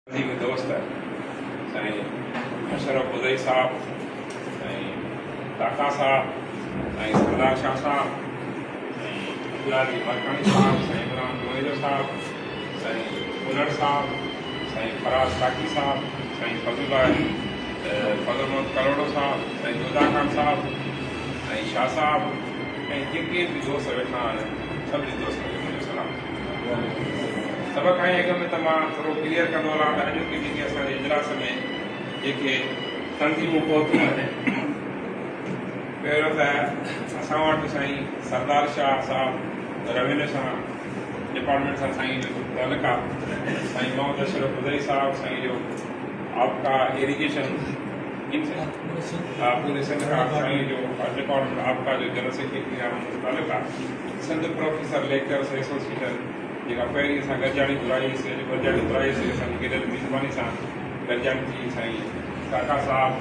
दोस्त साईं अशरफ बुदई साहब, साईं काका साहब, साईं सरदार शाह साहब, साईं अब्दुल्लाजी मरकानी साहब, साईं इमरान जोनेजो साहब, साईं उलड़ साहब, साईं फराज साकी साहब, साईं फजल मोहम्मद करोड़ो साहब, साईं जोधा खान साहब, साईं शाह साहब ऐं जेके बि दोस्त वेठा आहिनि सभिनी दोस्तनि खे मुंहिंजो सलाम। सभ खां अॻु में त मां थोरो क्लियर कंदो हलां त अॼोकी जेके असांजे इजलास में जेके तंज़ीमूं पहुतियूं आहिनि, पहिरियों त असां वटि साईं सरदार शाह साहब रेवेन्यू सां डिपार्टमेंट सां साईं जो तालुक़ु आहे। साईं मोहम्मद अशरफ बुदई साहब साईं जो आपका इरीगेशन पूरे सिंध का साईं जो डिपार्टमेंट आपका जो जनरल सेक्रेटरी आहे उनजो तालुक़ु आहे। सिंध प्रोफेसर लेक्चरर्स एसोसिएशन जेका पहिरीं असां गॾिजाणी घुराईसीं, अॼु गॾिजाणी घुराईसीं असांजी केॾी मिज़मानी सां गॾिजाणी थी। साईं काका साहब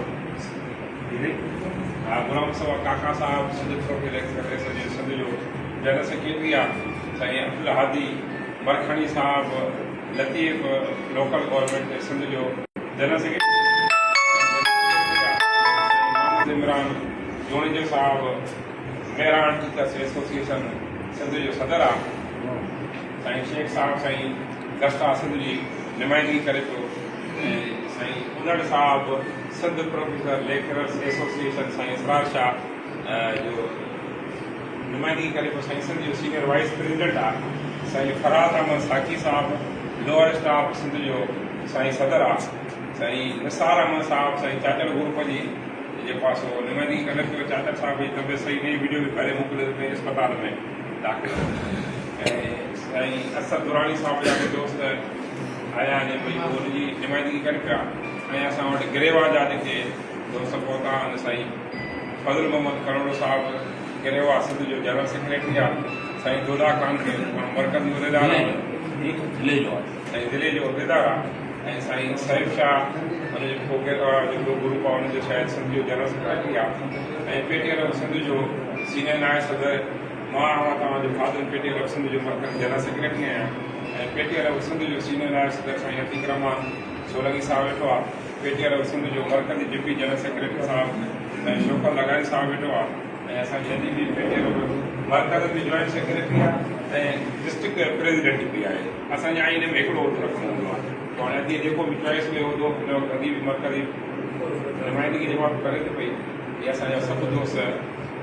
गुलाम सवा काका साहब सिंध प्रोफेसर लेक्चरर सिंध जो जनरल सेक्रेटरी आहे। साईं अब्दुल हादी मरखानी साहब लतीफ़ लोकल गवर्नमेंट सिंध जो जनरल सेक्रेटरी, इमरान जोनेजो साहब मेहरान टीचर्स एसोसिएशन सिंध जो सदर आहे। साईं शेख साहब साईं दस्ता सिंध जी नुमाइंदगी करे पियो। ऐं साईं उलड़ साहब सिंध प्रोफेसर लेक्चरर्स एसोसिएशन साईं इसरार शाह जो नुमाइंदगी करे पियो। साईं सिंध जो सीनियर वाइस प्रेसिडेंट आहे। साईं फराज अहमद साकी साहब लोअर स्टाफ सिंध जो साईं सदर आहे। साईं निसार अहमद साहब साईं चाचड़ ग्रुप जी जेको आहे सो नुमाइंदगी करे पियो। चाचड़ साहब जी तबियत सही नहीं, वीडियो भी पहले मोकिलियो पंहिंजे अस्पताल में दाख़िल। ऐं साईं असद दुरानी साहब जा बि दोस्त आया आहिनि, भई उनजी नुमाइंदगी कनि पिया। ऐं असां वटि गिरेवा जा जेके दोस्त पहुता आहिनि, साईं फजल मोहम्मद करोड़ो साहब गिरेवा सिंध जो जनरल सेक्रेटरी आहे। साईं जोधा खान खे मरकज़ी उहिदेदार आहे, साईं ज़िले जो उहिदेदार आहे। ऐं साईं साहिब शाह हुनजो जेको ग्रुप आहे हुनजो शायदि सिंध जो जनरल सेक्रेटरी आहे। ऐं पेटीएल सिंध जो सीनियर नायब सदर मां आहियां, तव्हांजो फादर पेटीएल सिंध जो मरकज़ी जनरल सेक्रेटरी आहियां। ऐं पेटीएल सिंध जो सीनियर नायब सदर साईं अतीक रहमान सोलंकी साहब वेठो आहे। पेटीएल सिंध जो मरकज़ी डिप्टी जनरल सेक्रेटरी साहब ऐं शोकत लगारी साहब वेठो आहे। ऐं असांजी अॼु बि पेटीएल मरकज़ में जॉइंट सेक्रेटरी आहे ऐं डिस्ट्रिक्ट प्रेसिडेंट बि आहे। असांजे आईने में हिकिड़ो उहिदो रखिणो हूंदो आहे, त हाणे अॼु जेको बि चॉइस में उहिदो हुन वक़्तु अॼु बि मरकज़ी नुमाइंदगी जवाबु करे थी पई। इहे असांजा सभु दोस्त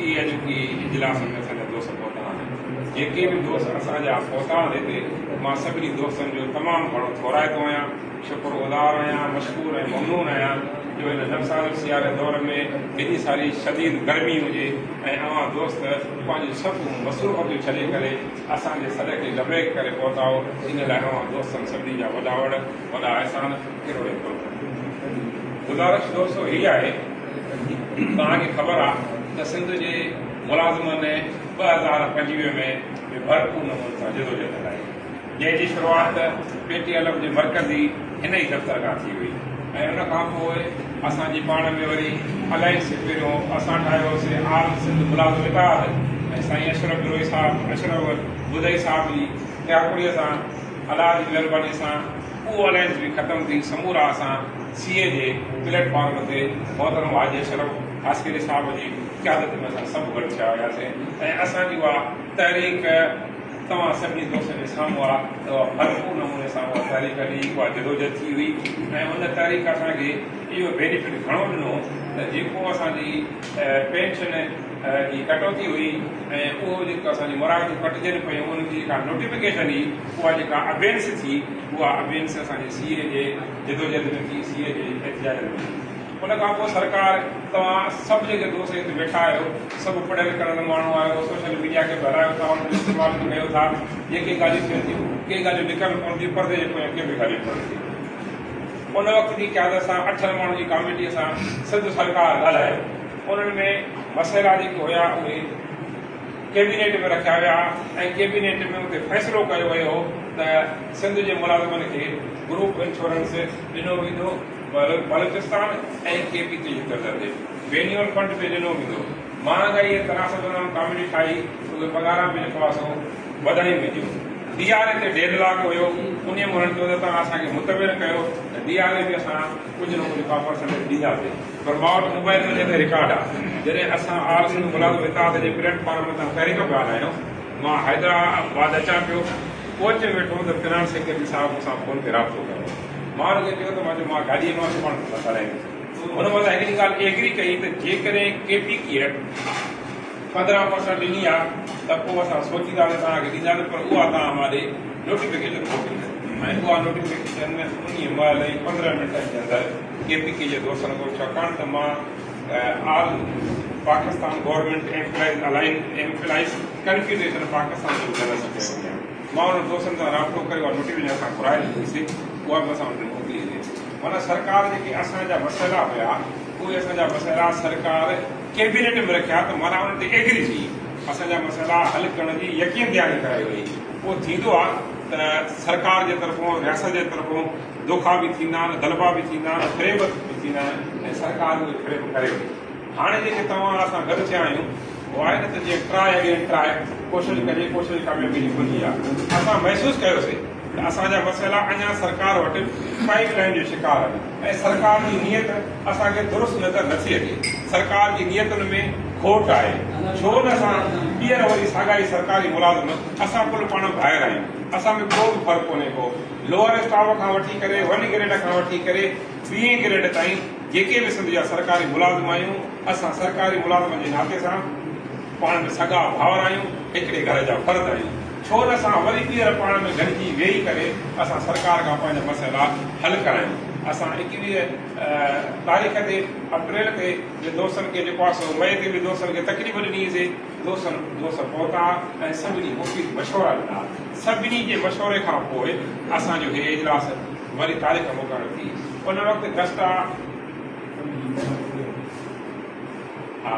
इहे अॼोकी इजलास में असांजा दोस्त पहुता आहिनि। जेके बि दोस्त असांजा पहुता आहिनि हिते, मां सभिनी दोस्तनि जो तमामु घणो थोराइतो आहियां, शुक्रगुज़ार आहियां, मशहूरु ऐं ममनून आहियां जो हिन नवसार सियारे दौर में हेॾी सारी शदीद गर्मी हुजे ऐं अवां दोस्त पंहिंजूं सभु मसरूफ़ियूं छॾे करे असांजे सॾ खे लबे करे पहुता हो। इन लाइ अवां दोस्तनि सभिनी जा वॾा वॾा अहसान कहिड़ो हिकिड़ो गुज़ारिश दोस्तो हीअ आहे, तव्हांखे ख़बर आहे त सिंध जे मुलाज़िमनि 2025 में भरपूर नमूने सां जदोजहद हलाई, जंहिंजी शुरूआति पेटीएल जे मरकज़ी हिन ई दफ़्तर खां थी हुई। ऐं उन खां पोइ असांजी पाण में वरी अलायंस पहिरियों असां ठाहियोसीं आल सिंध मुलाज़िम इत्तेहाद ऐं साईं अशरफ बुदई साहब जी त्यागुड़ीअ सां अलाह जी महिरबानी सां उहो अलायंस बि ख़तमु थी। समूरा असां सीए जे प्लेटफॉर्म ते मोहतरम हाजी अशरफ आस्करी साहब जी क़यादत में असां सभु गॾु थिया हुयासीं। ऐं असांजी उहा तहरीक तव्हां सभिनी दोस्तनि जे साम्हूं आहे त उहा भरपूर नमूने सां उहा तहरीक ॾी, उहा जदोजहद थी हुई। ऐं उन तहरीक असांखे इहो बेनिफिट घणो ॾिनो त जेको असांजी पेंशन जी कटौती हुई ऐं उहो जेको असांजी मुरादियूं कटिजनि पियूं, उनजी जेका नोटिफिकेशन हुई, उहा जेका अबेंस थी, उहा अबेंस असांजे सीए जे जदोजहद में थी, सीए जे एहतिजाज में। उन खां पोइ सरकार, तव्हां सभु जेके दोस्त हिते वेठा आहियो, सभु पढ़ियल लिखियल माण्हू आहियो, सोशल मीडिया खे हलायो था, उनजो इस्तेमालु कयो था। जेके ॻाल्हियूं थियनि थियूं, के ॻाल्हियूं लिखनि कोन थियूं, परदे जे पोयां के बि ॻाल्हियूं कोन थियूं। उन वक़्त जी क़यादत सां 8 माण्हुनि जी कमेटीअ सां सिंध सरकार ॻाल्हायो। उन्हनि में मसइला जेके हुया उहे कैबिनेट में रखिया विया ऐं कैबिनेट में उते फ़ैसिलो कयो वियो त सिंध जे मुलाज़िमनि खे ग्रुप इंश्योरेंस ॾिनो वेंदो, बलूचिस्तान ऐं केपी ते दर्जे बेनियल फंड ते ॾिनो वेंदो। महांगाई तनासब कमेटी ठाही, उहे पघारां बि जेको आहे सो वधाई वेंदियूं। DRA ते 1.5 लाख हुयो, उन मुहूर्त ते तव्हां असांखे मुतबिर कयो त DRA ते असां कुझु न कुझु का परसेंटेज ॾींदासीं पर मां वटि मोबाइल में जेके रिकॉर्ड आहे जॾहिं असां आर सिंध मुलाज़िम इताद जे प्लेटफॉर्म तां पहिरीं खां पिया आहियूं मां हैदराबाद अचां पियो कोच में वेठो त फिनांस सेक्रेटरी साहिब मूंसां फ़ोन ते राब्तो कयो मां हुनखे चयो त मां गाॾीअ मां सुभाणे ॻाल्हाईंदुसि हुन महिल हिकिड़ी ॻाल्हि एग्री कई त जेकॾहिं KPK 15% ॾिनी आहे त पोइ असां सोचींदासीं तव्हांखे ॾींदासीं पर उहा तव्हां हमारे नोटिफिकेशन मोकिलींदा ऐं उहा नोटिफिकेशन में उन महिल ई 15 मिंटनि जे अंदरि KPK जे दोस्तनि खां छाकाणि त मां all Pakistan government employees confederation Pakistan जो जनरल सेक्रेटरी आहियां मां उन दोस्तनि सां राब्तो करे उहा नोटिफिकेशन असां घुराए ॾिनीसीं उहा बि असां हुनखे मोकिली माना सरकार जेके असांजा मसइला हुया उहे असांजा मसइला सरकार कैबिनेट में रखिया त माना उन ते एग्री थी असांजा मसइला हल करण जी यकीन ॾियारी कराई वई पोइ थींदो आहे त सरकार जे तरफ़ां रियासत जे तरफ़ां दोखा बि थींदा आहिनि गलबा बि थींदा आहिनि फ़रेब बि थींदा आहिनि ऐं सरकार उहे फ़रेब करे वई हाणे जेके तव्हां असां गॾु थिया आहियूं उहो आहे न त जीअं ट्राए अगेन ट्राए कोशिशि कजे कोशिशि कामयाबी जी कुंजी आहे असां महसूसु कयोसीं त असांजा मसइला अञा सरकार वटि पाइप लाइन जो शिकार आहिनि ऐं सरकार जी नियत असांखे दुरुस्त नज़र नथी अचे सरकार जी नियतुनि में खोट आहे छो न असां ॿीहर वरी साॻाई सरकारी मुलाज़िम असां कुल पाण ॿाहिरि आहियूं असां में को बि फ़र्क़ु कोन्हे को लोअर स्टाफ खां वठी करे 1 ग्रेड खां वठी करे 20 ग्रेड ताईं जेके बि सिंध जा सरकारी मुलाज़िम आहियूं असां सरकारी मुलाज़िम जे नाते सां पाण में सॻा भाउर आहियूं हिकिड़े घर जा फर्द आहियूं छो न असां वरी ॿीहर पाण में गॾिजी वेही करे असां सरकार खां पंहिंजा मसइला हल करायूं असां 21 तारीख़ ते अप्रैल ते दोस्तनि खे जेको आहे मई ते बि दोस्तनि खे तकलीफ़ ॾिनीसीं दोस्त पहुता ऐं सभिनी मुफ़ीद मशवरा ॾिना सभिनी जे मशवरे खां पोइ असांजो हे इजलास वरी तारीख़ मुक़ररु थी उन वक़्तु गस्टा हा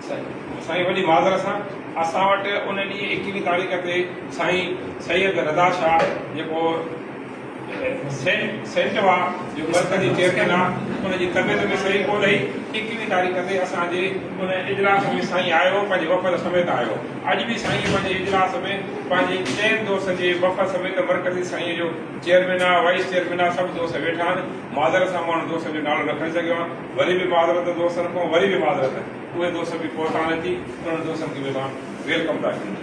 साईं वॾी माज़र सां असां वटि उन ॾींहुं 21 तारीख़ ते साईं सैयद रज़ा शाह जेको सेंटवा जो मरकज़ी चेयरमैन आहे उनजी तबियत में सही कोन रही 21 तारीख़ ते असांजे उन इजलास में साईं आयो पंहिंजे वफ़द समेत आयो अॼु बि साईं पंहिंजे इजलास में पंहिंजे 10 दोस्त जे वफ़द समेत मरकज़ी साईं जो चेयरमैन आहे वाइस चेयरमैन आहे सभु दोस्त वेठा आहिनि माज़रत सां माण्हू दोस्त जो नालो न खणी सघियो आहे वरी बि माज़रत दोस्तनि खां वरी बि माज़रत उहे दोस्त बि पहुता नथी उन्हनि दोस्तनि खे बि मां वेलकम था कयूं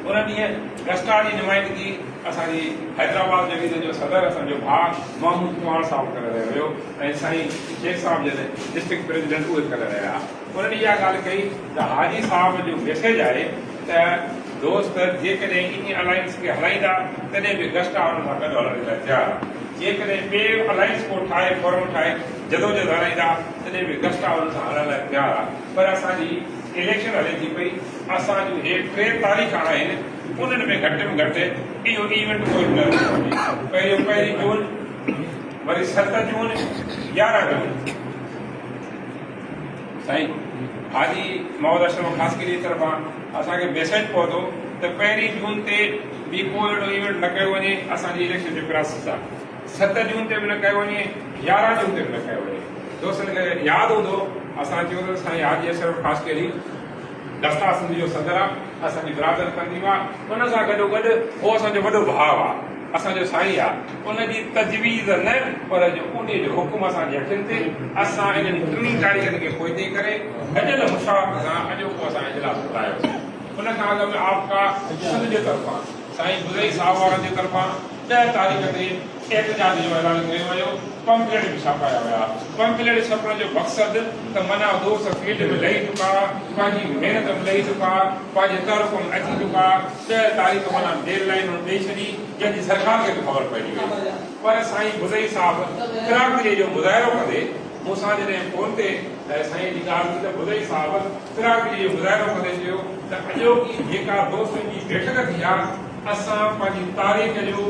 उन ॾींहुं गस्टा जी नुमाइंदगी असांजी हैदराबाद जदीद जो सदर असांजो भाउ महमूद कुमार साहिबु करे रहियो हुयो ऐं साईं शेख साहिब जॾहिं डिस्ट्रिक्ट प्रेसिडेंट उहे करे रहिया उन्हनि इहा ॻाल्हि कई त हाजी साहिब जो मैसेज आहे त दोस्त जेकॾहिं इन अलायंस खे हलाईंदा तॾहिं बि गस्टा हुन सां गॾु हलण लाइ तयारु आहे जेकॾहिं ॿिए अलायंस को ठाहे फोरम ठाहे जदोजहद हलाईंदा तॾहिं बि गस्टा हुन सां हलण लाइ तयारु आहे पर असांजी इलेक्शन हले थी पई असां जूं हे 3 तारीख़ आहिनि उन्हनि में घटि में घटि इहो इवेंट कोई न पहिरीं जून वरी 7 जून 11 जून साईं हाजी मोहम्मद अशरफ ख़ासगिरी जी तरफ़ां असांखे मैसेज पहुतो त 1 जून ते बि को अहिड़ो इवेंट न कयो वञे असांजी इलेक्शन जो प्रोसेस आहे 7 जून ते बि न कयो वञे 11 जून ते बि न कयो वञे दोस्तनि खे यादि हूंदो असां चयो त साईं हाजी अशरफ ख़ासगिरी गस्टा सिंध जो सदर आहे असांजी बिरादर कंदी आहे उन सां गॾोगॾु उहो असांजो वॾो भाउ आहे असांजो साईं आहे उनजी तजवीज़ न पर उन जो हुकुम असांजे अखियुनि ते असां इन्हनि 3 तारीख़नि खे पोइ करे गॾियल मुशावरत सां अॼोको असां इजलास घुरायोसीं उन खां अॻु में आपका सिंध जे तरफ़ां साईं बुज़ई साहब वारनि जे तरफ़ां 10 तारीख़ ते एहतजाज जो ऐलान कयो वियो पंपलेट बि छापाया विया पंपलेट छापण जो मक़सदु त माना दोस्त फील्ड में लही चुका पंहिंजी महिनत में लही चुका पंहिंजे तरफ़ में अची चुका 10 तारीख़ माना डेडलाइन ॾेई छॾी जंहिंजी सरकार खे बि ख़बर पइजी वई पर साईं बुज़ई साहिबु फिराकरी जो मुज़ाहिरो कंदे मूंसां जॾहिं फ़ोन ते साईं जी ॻाल्हि थी त बुज़ई साहिबु फिराकरी जो मुज़ाहिरो कंदे चयो त अॼोकी जेका दोस्तनि जी बैठक थी आहे असां पंहिंजी तारीख़ जो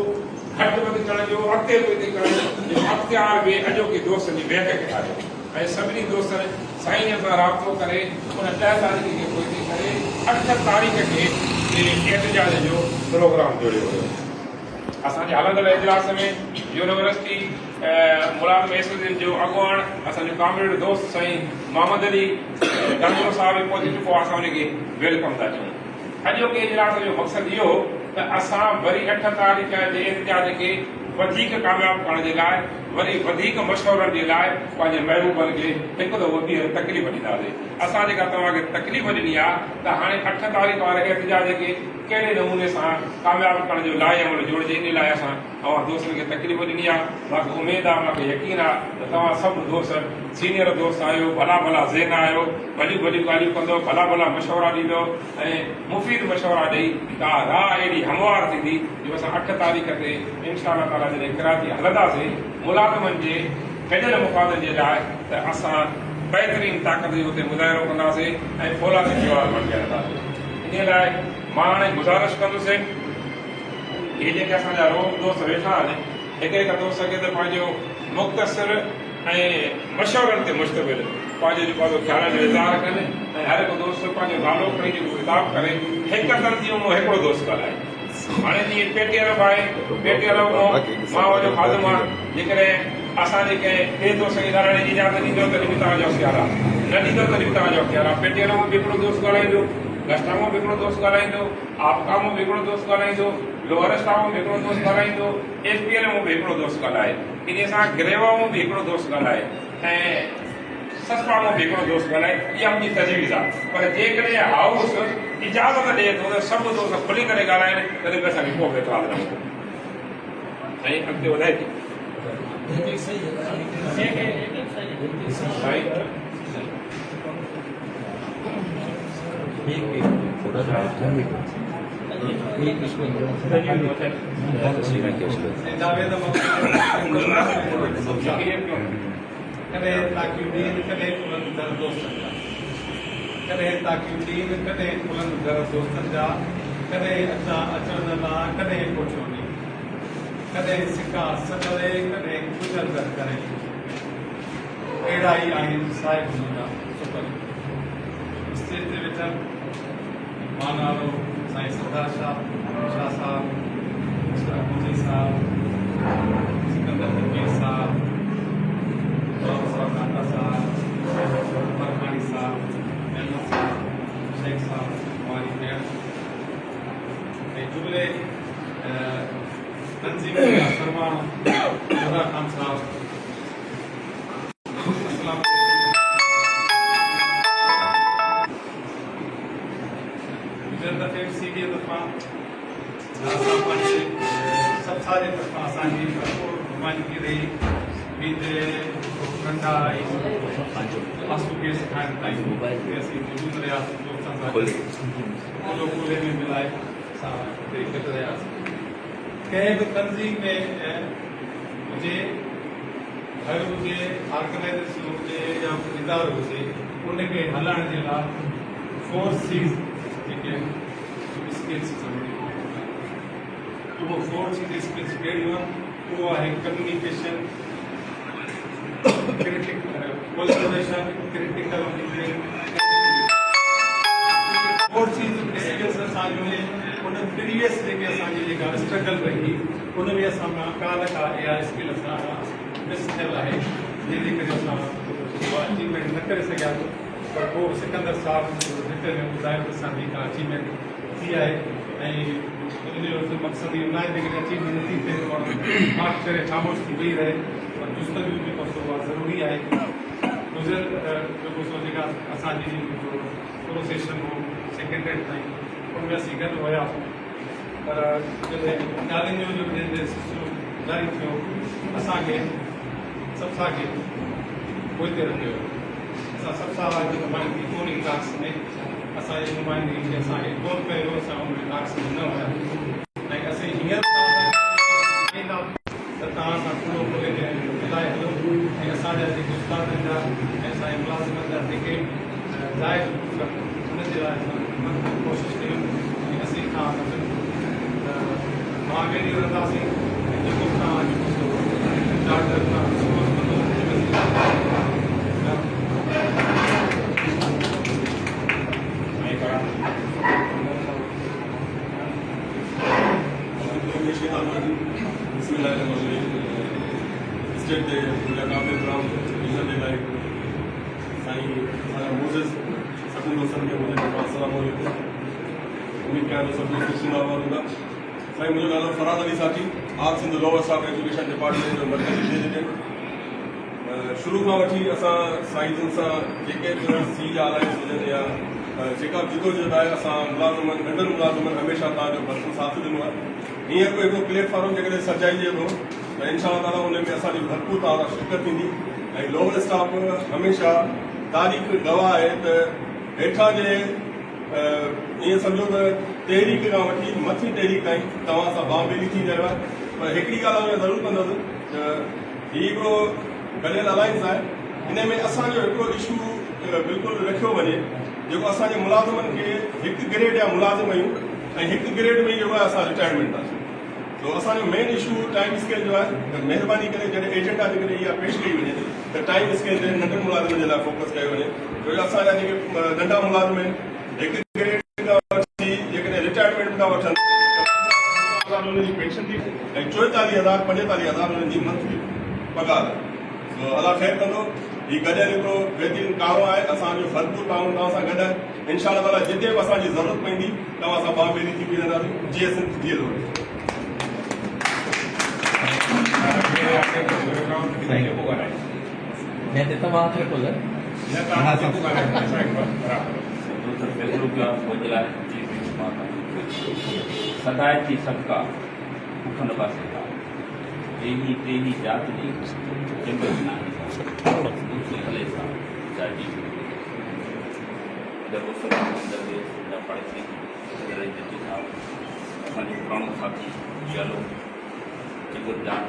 घटि वधि करण जो अॻिते वधी करण जो अख़्तियार बि अॼोके दोस्तनि जी बैठक आहे ऐं सभिनी दोस्तनि साईं सां राब्तो करे उन 10 तारीख़ खे पोइ करे 8 तारीख़ खे एहतजाज जो प्रोग्राम जोड़ियो वियो असांजे हलंदड़ इजलास में यूनिवर्सिटी मुलाज़िम एसोसिएशन जो अॻुवाण असांजो कामरेड दोस्त साईं मोहम्मद अली गंगो साहिब पहुची चुको आहे असां हुनखे वेलकम था कयूं अॼोके इजलास जो मक़सदु इहो त असां वरी 8 तारीख़ जे एहतजाज खे वधीक कामयाब करण जे लाइ वरी वधीक मशवरनि जे लाइ पंहिंजे महबूबनि खे हिकु दफ़ो ॿीहर तकलीफ़ ॾींदासीं। असां जेका तव्हांखे तकलीफ़ ॾिनी आहे त हाणे 8 तारीख़ वारे एहतजाज खे कहिड़े नमूने सां कामयाब करण जो लाइ अमल जोड़िजे, इन लाइ असां तव्हां दोस्तनि खे तकलीफ़ ॾिनी आहे। मूंखे उमेदु आहे, मूंखे यकीन आहे त तव्हां सभु दोस्त सीनियर दोस्त आहियो, भला भला ज़हन आहियो, भलियूं भलियूं ॻाल्हियूं कंदो, भला भला मशवरा ॾींदो ऐं मुफ़ीद मशवरा ॾेई का राह एॾी हमवार थींदी जो असां 8 तारीख़ ते इंशा अल्लाह ताला जॾहिं कराची हलंदासीं मुलाज़िमनि जे गॾियल मुफ़ादनि जे लाइ त असां बहितरीन ताक़त जो हुते मुज़ाहिरो कंदासीं ऐं फौलादी जवाब बणिजी हलंदासीं। इन लाइ मां हाणे गुज़ारिश कंदुसि, इहे जेके असांजा रोज़ दोस्त वेठा आहिनि, हिक हिक दोस्त खे त पंहिंजो मुख़्तसिर ऐं मशवरनि ते मुश्तमिल पंहिंजो जेको आहे ख़्यालनि जो इज़हार कनि ऐं हर हिकु दोस्त पंहिंजो नालो खणी जेको ख़िताब करे हिकु तंज़ीम मां हिकिड़ो दोस्त ॻाल्हाए। हाणे जीअं पेटीअरफ आहे, पेटीअरफ मां वॾो ख़ादम आहे, जेकॾहिं असांजे कंहिं ॿिए दोस्त खे ॻाल्हाइण जी इजाज़त ॾींदो त बि तव्हांजो ख़्याल आहे, न ॾींदो त बि तव्हांजो ख़्याल आहे। पेटीअरफ में बि हिकिड़ो दोस्त ॻाल्हाईंदो, गस्टामो में हिकिड़ो दोस्त ॻाल्हाईंदो, आपका में बि हिकिड़ो दोस्त ॻाल्हाईंदो, लोअर स्टाफ में हिकिड़ो दोस्त ॻाल्हाईंदो, एसपीएल में बि हिकिड़ो दोस्त ॻाल्हाए, इन सां गिरेवा में बि हिकिड़ो दोस्त ॻाल्हाए ऐं ससपा में बि हिकिड़ो दोस्त ॻाल्हाए। इहा मुंहिंजी तजवीज़ आहे, पर जेकॾहिं हाउस इजाज़त ॾिए थो त सभु दोस्त खुली करे ॻाल्हाइनि तॾहिं बि असांखे को बि एतिराज़ न हूंदो। साईं अॻिते वधाए थी कॾहिं ताक़ीदीन कॾहिं बुलंदर दोस्तनि जा, कॾहिं ताक़ीदीन कॾहिं बुलंदर दोस्तनि जा, कॾहिं अचण ला कॾहिं कोठोनी, कॾहिं सिका सदरे कॾहिं गुजर करे, अहिड़ा ई आहिनि साहिब मुंहिंजा सुपर। स्टेज ते वेठल मानारो साईं सरदार शाह साहब, मिस्टर अबूजी साहब, सिकंदर फकीर साहब, नाता साहब, परमानी साहब, मेहमद साहब, शेख साहब, हमारी बहन जुमले तंजीम का सरमान खुदा खान साहब, अस्सलाम गुजर दफ़े सीधी दफ़ा सब सारे तरफ़ा असांजी नुमाइंदगी रही बीते घंटा आंसू के सिखाइण ताईं असीं मौजूदु रहियासीं दोस्तनि सां खुले में मिलाए असां हुते गॾु रहियासीं। कंहिं बि तंज़ीम में हुजे, घर हुजे, ऑर्गेनाइजेशन हुजे या इदारो हुजे, उनखे हलाइण जे लाइ 4 C's जेके स्किल्स उहो 4 C's स्किल्स कहिड़ियूं आहिनि? उहो आहे communication, collaboration, critical thinking. 4 C's skills असांजो उन प्रीवियस जेके असांजी जेका स्ट्रगल रही उन में असां काल का इहा स्किल असां मिस थियल आहे, जंहिंजे करे असां उहा अचीवमेंट न करे सघियासीं। पर पोइ सिकंदर साहिब हिते में ॿुधायो त असांजी का अचीवमेंट थी आहे ऐं उनजो मक़सदु इहो न आहे जेकॾहिं अचीवमेंट नथी थिए त माण्हू माफ़ करे ख़ामोश थी वेही रहे, पर जुस्तजू जेको आहे ज़रूरी आहे। गुज़र जेको सो जेका असांजी पूरो सेशन हो सेकेंड्रेड ताईं उनमें असीं गॾु हुयासीं, पर जॾहिं ॻाल्हियुनि जो जंहिं सिलसिलो जारी थियो असांखे सभसा खे पोइते रखियो। असां सभसा जी नुमाइंदगी कोन इलाक़ में, असांजी नुमाइंदगी खे असांखे कोन कयो, असां उन इलाक़ में न हुया ऐं असीं हींअर त तव्हां सां पूरो खोले मिलाए हलो ऐं असांजा जेके उस्तादनि जा ऐं असांजे मुलाज़िमनि जा जेके जाइज़ उनजे लाइ असां कोशिशि कयूं ऐं असीं खां मां वेही रहंदासीं ऐं जेको तव्हां चार्जर स्टेट के मुलाकात प्रोग्राम विजन लाइ साईं असांजा मोज़िज़ सभिनी दोस्तनि खे मुंहिंजे अस्सलाम वालेकुम। उम्मीद कयां थो सभु दोस्त सुञाणा हूंदा। साईं मुंहिंजो नालो फराद अली साथी all Sindh lower staff education department जो मर्कज़ी प्रेसिडेंट। शुरू खां वठी असां साईं जन सां जेके बि सीज आलाइंस हुजनि या जेका बि जिदोजहद आहे असां मुलाज़िमनि नंढनि मुलाज़िमनि हमेशह तव्हांजो भरपूर साथ ॾिनो आहे। हीअं कोई हिकिड़ो प्लेटफॉर्म जेकॾहिं सजाइजे थो त इनशा ताला उन में असांजी भरपूर तव्हां शिरकत थींदी ऐं लोअर स्टाफ हमेशह तारीख़ गवाह आहे त हेठां जे ईअं सम्झो त तहरीक खां वठी मथी तहरीक ताईं तव्हां सां बाबेली थी रहियो आहे। पर हिकिड़ी ॻाल्हि में ज़रूरु कंदुसि त हीउ हिकिड़ो गॾियल अलायंस आहे, इन में असांजो हिकिड़ो इशू बिल्कुलु रखियो वञे जेको असांजे मुलाज़िमनि खे हिकु ग्रेड या मुलाज़िम आहियूं ऐं हिकु ग्रेड में जेको आहे असां रिटायरमेंट था। तो असांजो मेन इशू टाइम स्केल जो आहे त महिरबानी करे जॾहिं एजेंडा जेकॾहिं इहा पेश कई वञे त टाइम स्केल ते नंढनि मुलाज़िमनि जे लाइ फोकस कयो वञे, छो जो असांजा जेके नंढा मुलाज़िम आहिनि हिकु ग्रेड खां वठी जेकॾहिं रिटायरमेंट था वठनि उन्हनि जी पेंशन थी ऐं 44,000 45,000 उन्हनि जी मंथली पघार आहे। तो अलाह ख़ैर कंदो। हीउ गॾियल हिकिड़ो बहितरीनु कारो आहे, असांजो भरपूर ताउन तव्हां सां गॾु आहे। इनशा अल्लाह ताला जिते बि असांजी ज़रूरत पवंदी तव्हां सां बाबेली थी बीहंदासीं। जीअं सिंध जीअं रहो। सदायती सबका उठन पासे का तेही तेही जात दी जंगल नाही दूसरे हले सा जाती जब वो सब अंदर दे जब पढ़ते इधर जति साहब हमारे पुराने साथी चलो जिगर जान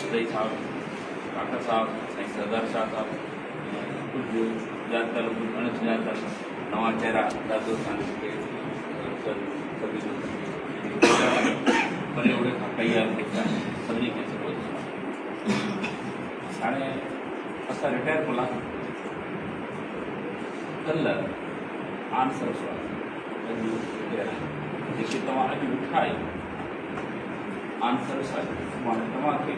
उदय साहब काका साहब साईं सरदार शाह साहब कुछ ज्यादातर कुछ अणच ज्यादातर नवा चेहरा दादो साहब के सभी भले उड़े खां तयार थिया सभिनी खे सुठो हाणे असां रिटायर कोला कल्ह आंसर जेके तव्हां अॼु उठाई आंसर सां सुभाणे तव्हांखे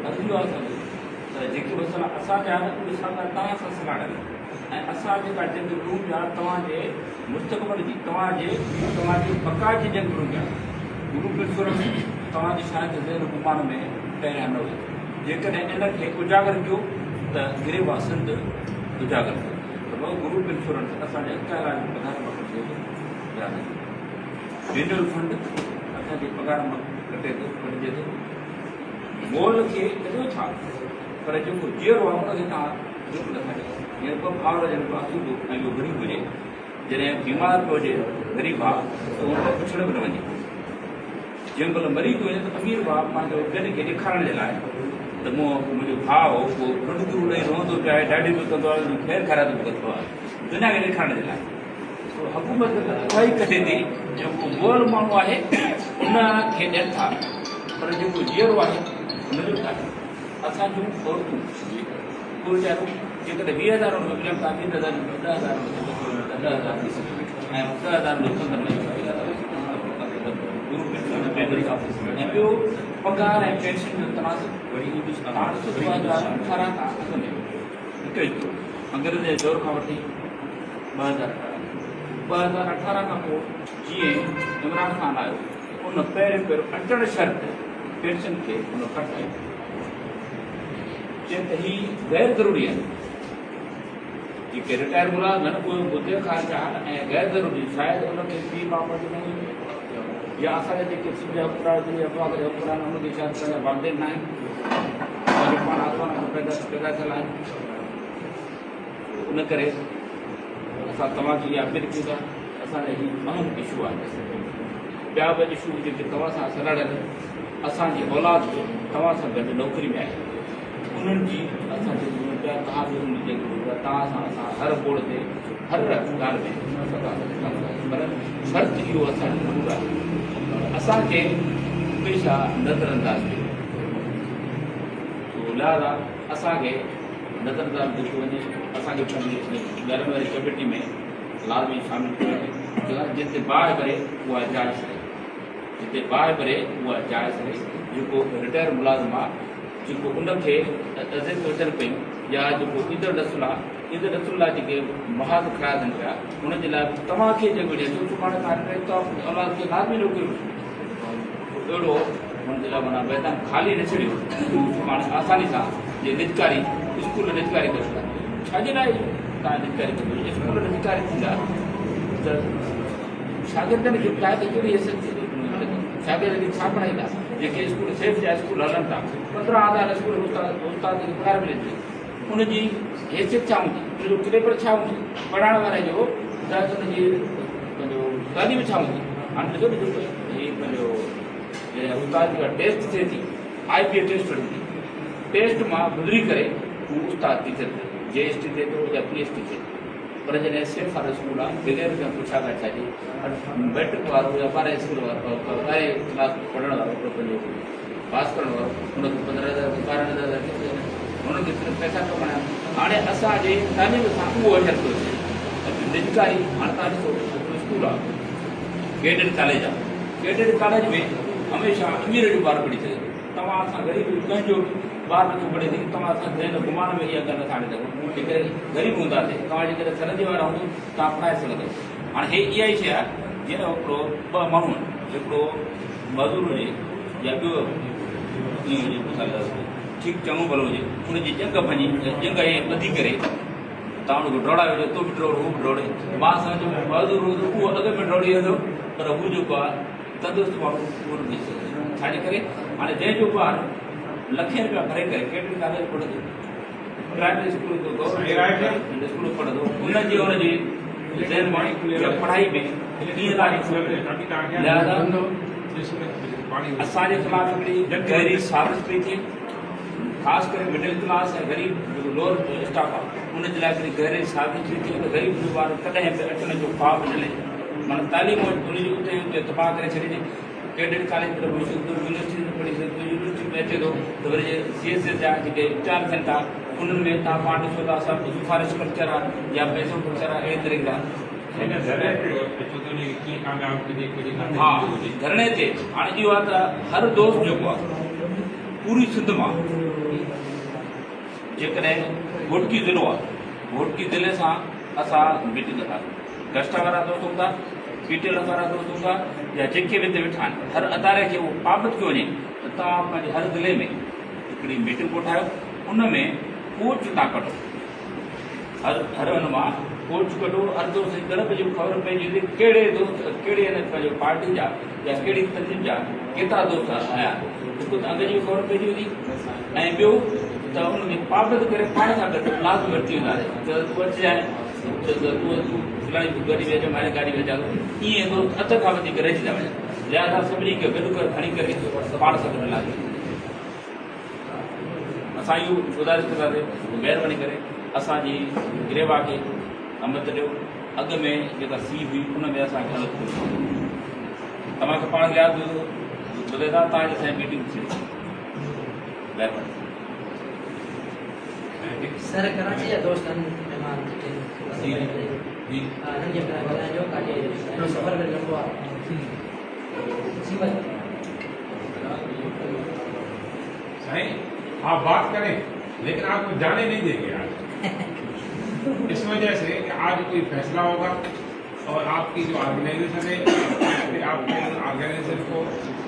अर्ज़ियो आहे त जेके मसइला असांजा आहिनि उहे असां तव्हां सां सलाह ॾियनि ऐं असां जेका जंग लूं पिया तव्हांजे मुस्तक़बिल जी तव्हांजी बका जी जंग लूं पिया गुरू पिरसुरम तव्हांजी शायदि ज़हन गुमान में पहिरियां न हुई। जेकॾहिं इनखे उजागर कयो त गिरेवा सिंध उजागर कयो त गुरू पिरसुरम असांजे पघार मां जनरल फंड असांजे पघार मां कटे थो कटिजे थो मोल खे कढियो छा पर जेको जीअरो आहे हुनखे तव्हां रोक नथा ॾियो। हींअर ॿ भाउर जन असूबो ऐं ॿियो ग़रीब हुजे जॾहिं बीमार पियो हुजे ग़रीब भाउ त उनखे पुछण बि न वञे। जंहिं महिल मरी थो वञे त अमीर भाउ पंहिंजो गॾु खे ॾेखारण जे लाइ त मुंहिंजो भाउ पोइ रुडगियूं ॾेई रहंदो पियो आहे ॾाढी बि कंदो आहे ख़ैर ख़ैरात बि कंदो आहे दुनिया खे ॾेखारण जे लाइ। हुकूमत उहा ई कढे थी जेको गोल माण्हू आहे उनखे ॾियनि था पर जेको जीअरो आहे उनजो छा असांजूं औरतूं गुरुजारूं जेकॾहिं 20,000 मिलनि था 3,000 10,000 10,000 ऐं 10,000 ऐं ॿियो पघार ऐं पेंशन जो तनाज़ुर वरी 2018 खां अॻ में हिकु अंग्रेज़ जे दौर खां वठी 2018 खां पोइ जीअं इमरान ख़ान आयो उन पहिरियों अचण शर्त पेंशन खे उन कटायो चए त हीअ गैर ज़रूरी आहे। जेके रिटायर मुलाज़िम आहिनि उहे मुद्दे ख़ारिज आहिनि ऐं गैर ज़रूरी शायदि उनखे फी बाबति न हुई या असांजा जेके सिंध जा हुकुमरान हुकुमरान उनखे शायदि पंहिंजा वालदेन न आहिनि पाण आसमान खां पैदा थियल आहिनि। उन करे असां तव्हांखे इहा अपील कयूं था असांजा हीउ अहम इशू आहे। ॿिया बि इशू जेके तव्हां सां सलाह ॾियनि असांजी औलाद तव्हां सां गॾु नौकरी में आहे उन्हनि जी असांखे तव्हां बि उन्हनि जी तव्हां सां असां हर बोर्ड ते हर ॻाल्हि में पर शर्त इहो असांजो ज़रूरु आहे असांखे हमेशह नज़रअंदाज़ कयो लिहाज़ा असांखे नज़रअंदाज़ ॾिठो वञे असांखे घर वारी कमेटी में लाज़मी शामिलु कयो वञे जिते बाहि भरे उहा जाइज़ रहे जिते बाहि भरे उहा जाइज़ रहे जेको रिटायर मुलाज़िम आहे जेको उनखे अज़त वठनि पियूं या जेको ईद रसूल आहे ईद रसूल जेके महाद खड़ा थियनि पिया उनजे लाइ तव्हांखे जेको ॾिए थो सुभाणे तव्हां औलाद खे लाज़मी नौकिरी अहिड़ो हुनजे लाइ माना मैदान ख़ाली न छॾियो सुभाणे आसानी सां जे निजकारी स्कूल निजकारी करे सघंदा छाजे लाइ तव्हां निजकारी कंदो स्कूल निजकारी थींदा त शागिर्दनि खे ॿुधाए त कहिड़ी हैसियत शागिर्द खे छा पढ़ाईंदा जेके स्कूल सेफ जा स्कूल हलनि था 15,000 स्कूल उस्ताद खे पघार मिले थी उनजी हैसियत छा हूंदी उनजो क्लेबर छा हूंदी पढ़ाइण वारे जो त उनजी पंहिंजो तालीम छा हूंदी हाणे ॾिसो हीअ पंहिंजो उस्ताद जो टेस्ट थिए थी IPA टेस्ट वठे थी टेस्ट मां गुज़री करे हू उस्ताद थी थिए JST थिए थो या PhD थिए पर जॾहिं सेफ वारो स्कूल आहे बग़ैर खां पुछा था छाजे मैट्रिक वारो या 12 स्कूल वारो 12 क्लास पढ़ण वारो पंहिंजो पास करण वारो हुनखे 15,000 12,000 हुनखे सिर्फ़ु पैसा कमाइणा हाणे असांजे तालीम सां उहो अचनि थो अचे निजकारी हाणे तव्हां ॾिसो स्कूल आहे कैडेट कॉलेज आहे कैडेट कॉलेज में हमेशह अमीर जो ॿारु पढ़ी सघे तव्हां असां ग़रीब कंहिंजो ॿारु नथो पढ़े सघे तव्हां असां जंहिं घुमाइण में इहा ॻाल्हि नथा आणींदव जेकॾहिं ग़रीब हूंदासीं तव्हां जेकॾहिं सरहदी वारा हूंदो तव्हां पढ़ाए सघंदव हाणे हे इहा ई शइ आहे जीअं हिकिड़ो ॿ माण्हू आहिनि हिकिड़ो मज़दूर हुजे या ॿियो ईअं हुजे मिसाल ठीकु चङो भलो हुजे उनजी जंग पंहिंजी जंग इहे ॿधी करे तव्हां हुनखे डोड़ा विझो तो बि डोड़ हू बि डोड़े मां सम्झो मज़दूर हूंदो उहो अॻ में डोड़ी वेंदो पर हू जेको आहे तंदुरुस्त माण्हू उहो न थी सघे छाजे करे हाणे जंहिंजो ॿारु लखे रुपया भरे करे कैडेट कॉलेज पढ़ंदो प्राइमरी स्कूल गवर्नमेंट स्कूल पढ़ंदो हुनजी ज़हन में पढ़ाई में कीअं लिहाज़ा असांजे ख़िलाफ़ हिकिड़ी गहरी साज़िश पई थिए ख़ासि करे मिडिल क्लास ऐं ग़रीब जेको लोअर स्टाफ आहे उनजे लाइ हिकिड़ी गहरी साज़िश पई थिए त ग़रीब जो ॿार कॾहिं बि अचण जो ख़्वाब न लहे माना तालीम उनजी उते उते तबाह करे छॾिजे कैडेट कॉलेज में पढ़ी सघंदो यूनिवर्सिटी में पढ़ी सघंदो यूनिवर्सिटी में अचे थो त वरी CSS जा जेके इम्तिहान थियनि था उन्हनि में तव्हां पाण ॾिसो था सभु सिफारिश कल्चर आहे या पैसो कल्चर आहे अहिड़े तरीक़े जा हा धरणे ते हाणे इहो आहे त हर दोस्त जेको आहे पूरी सिंध मां जेकॾहिं घोटकी ज़िलो आहे घोटकी ज़िले सां असां मीटिंग था गश्ता वारा दोस्त हूंदा PTL वारा दोस्त हूंदा या जेके बि हिते वेठा आहिनि हर अदारे खे उहो पाबंद कयो वञे त तव्हां पंहिंजे हर ज़िले में हिकिड़ी मीटिंग कोठायो उन में कोच तव्हां कढो हर हुन मां कोच कढो हर दोस्त जी तरफ़ जी ख़बर पइजी वेंदी कहिड़े दोस्त कहिड़े पंहिंजो पार्टी जा या कहिड़ी तंज़ीम जा केतिरा दोस्त आया हिकु त अॻ जी ख़बर पइजी वेंदी ऐं ॿियो त उनखे पाबंद करे पाण सां गॾु लाज़मी वरिती वेंदासीं त तूं अचिजांइ गाड़ी वेचा मारे गाड़ी वेचा ईअं दोस्त अध खां वधीक रहिजी था वञनि लिहाज़ा सभिनी खे गॾु करे खणी करे पाण सां गॾु लाज़मी असां इहो गुज़ारिश कंदासीं महिरबानी करे असांजी गिरेवा खे अमत ॾियो अॻ में जेका सी हुई उन में असांखे अलॻि कयो तव्हांखे पाण खे यादि हुयो बग़ैर तव्हांजी असांजी मीटिंग थी महिरबानी सर कराची जा दोस्त आप बात करें लेकिन आपको जाने नहीं देंगे आज इस वजह से कि आज कोई फैसला होगा और आपकी जो ऑर्गेनाइजेशन है आपके ऑर्गेनाइजेशन को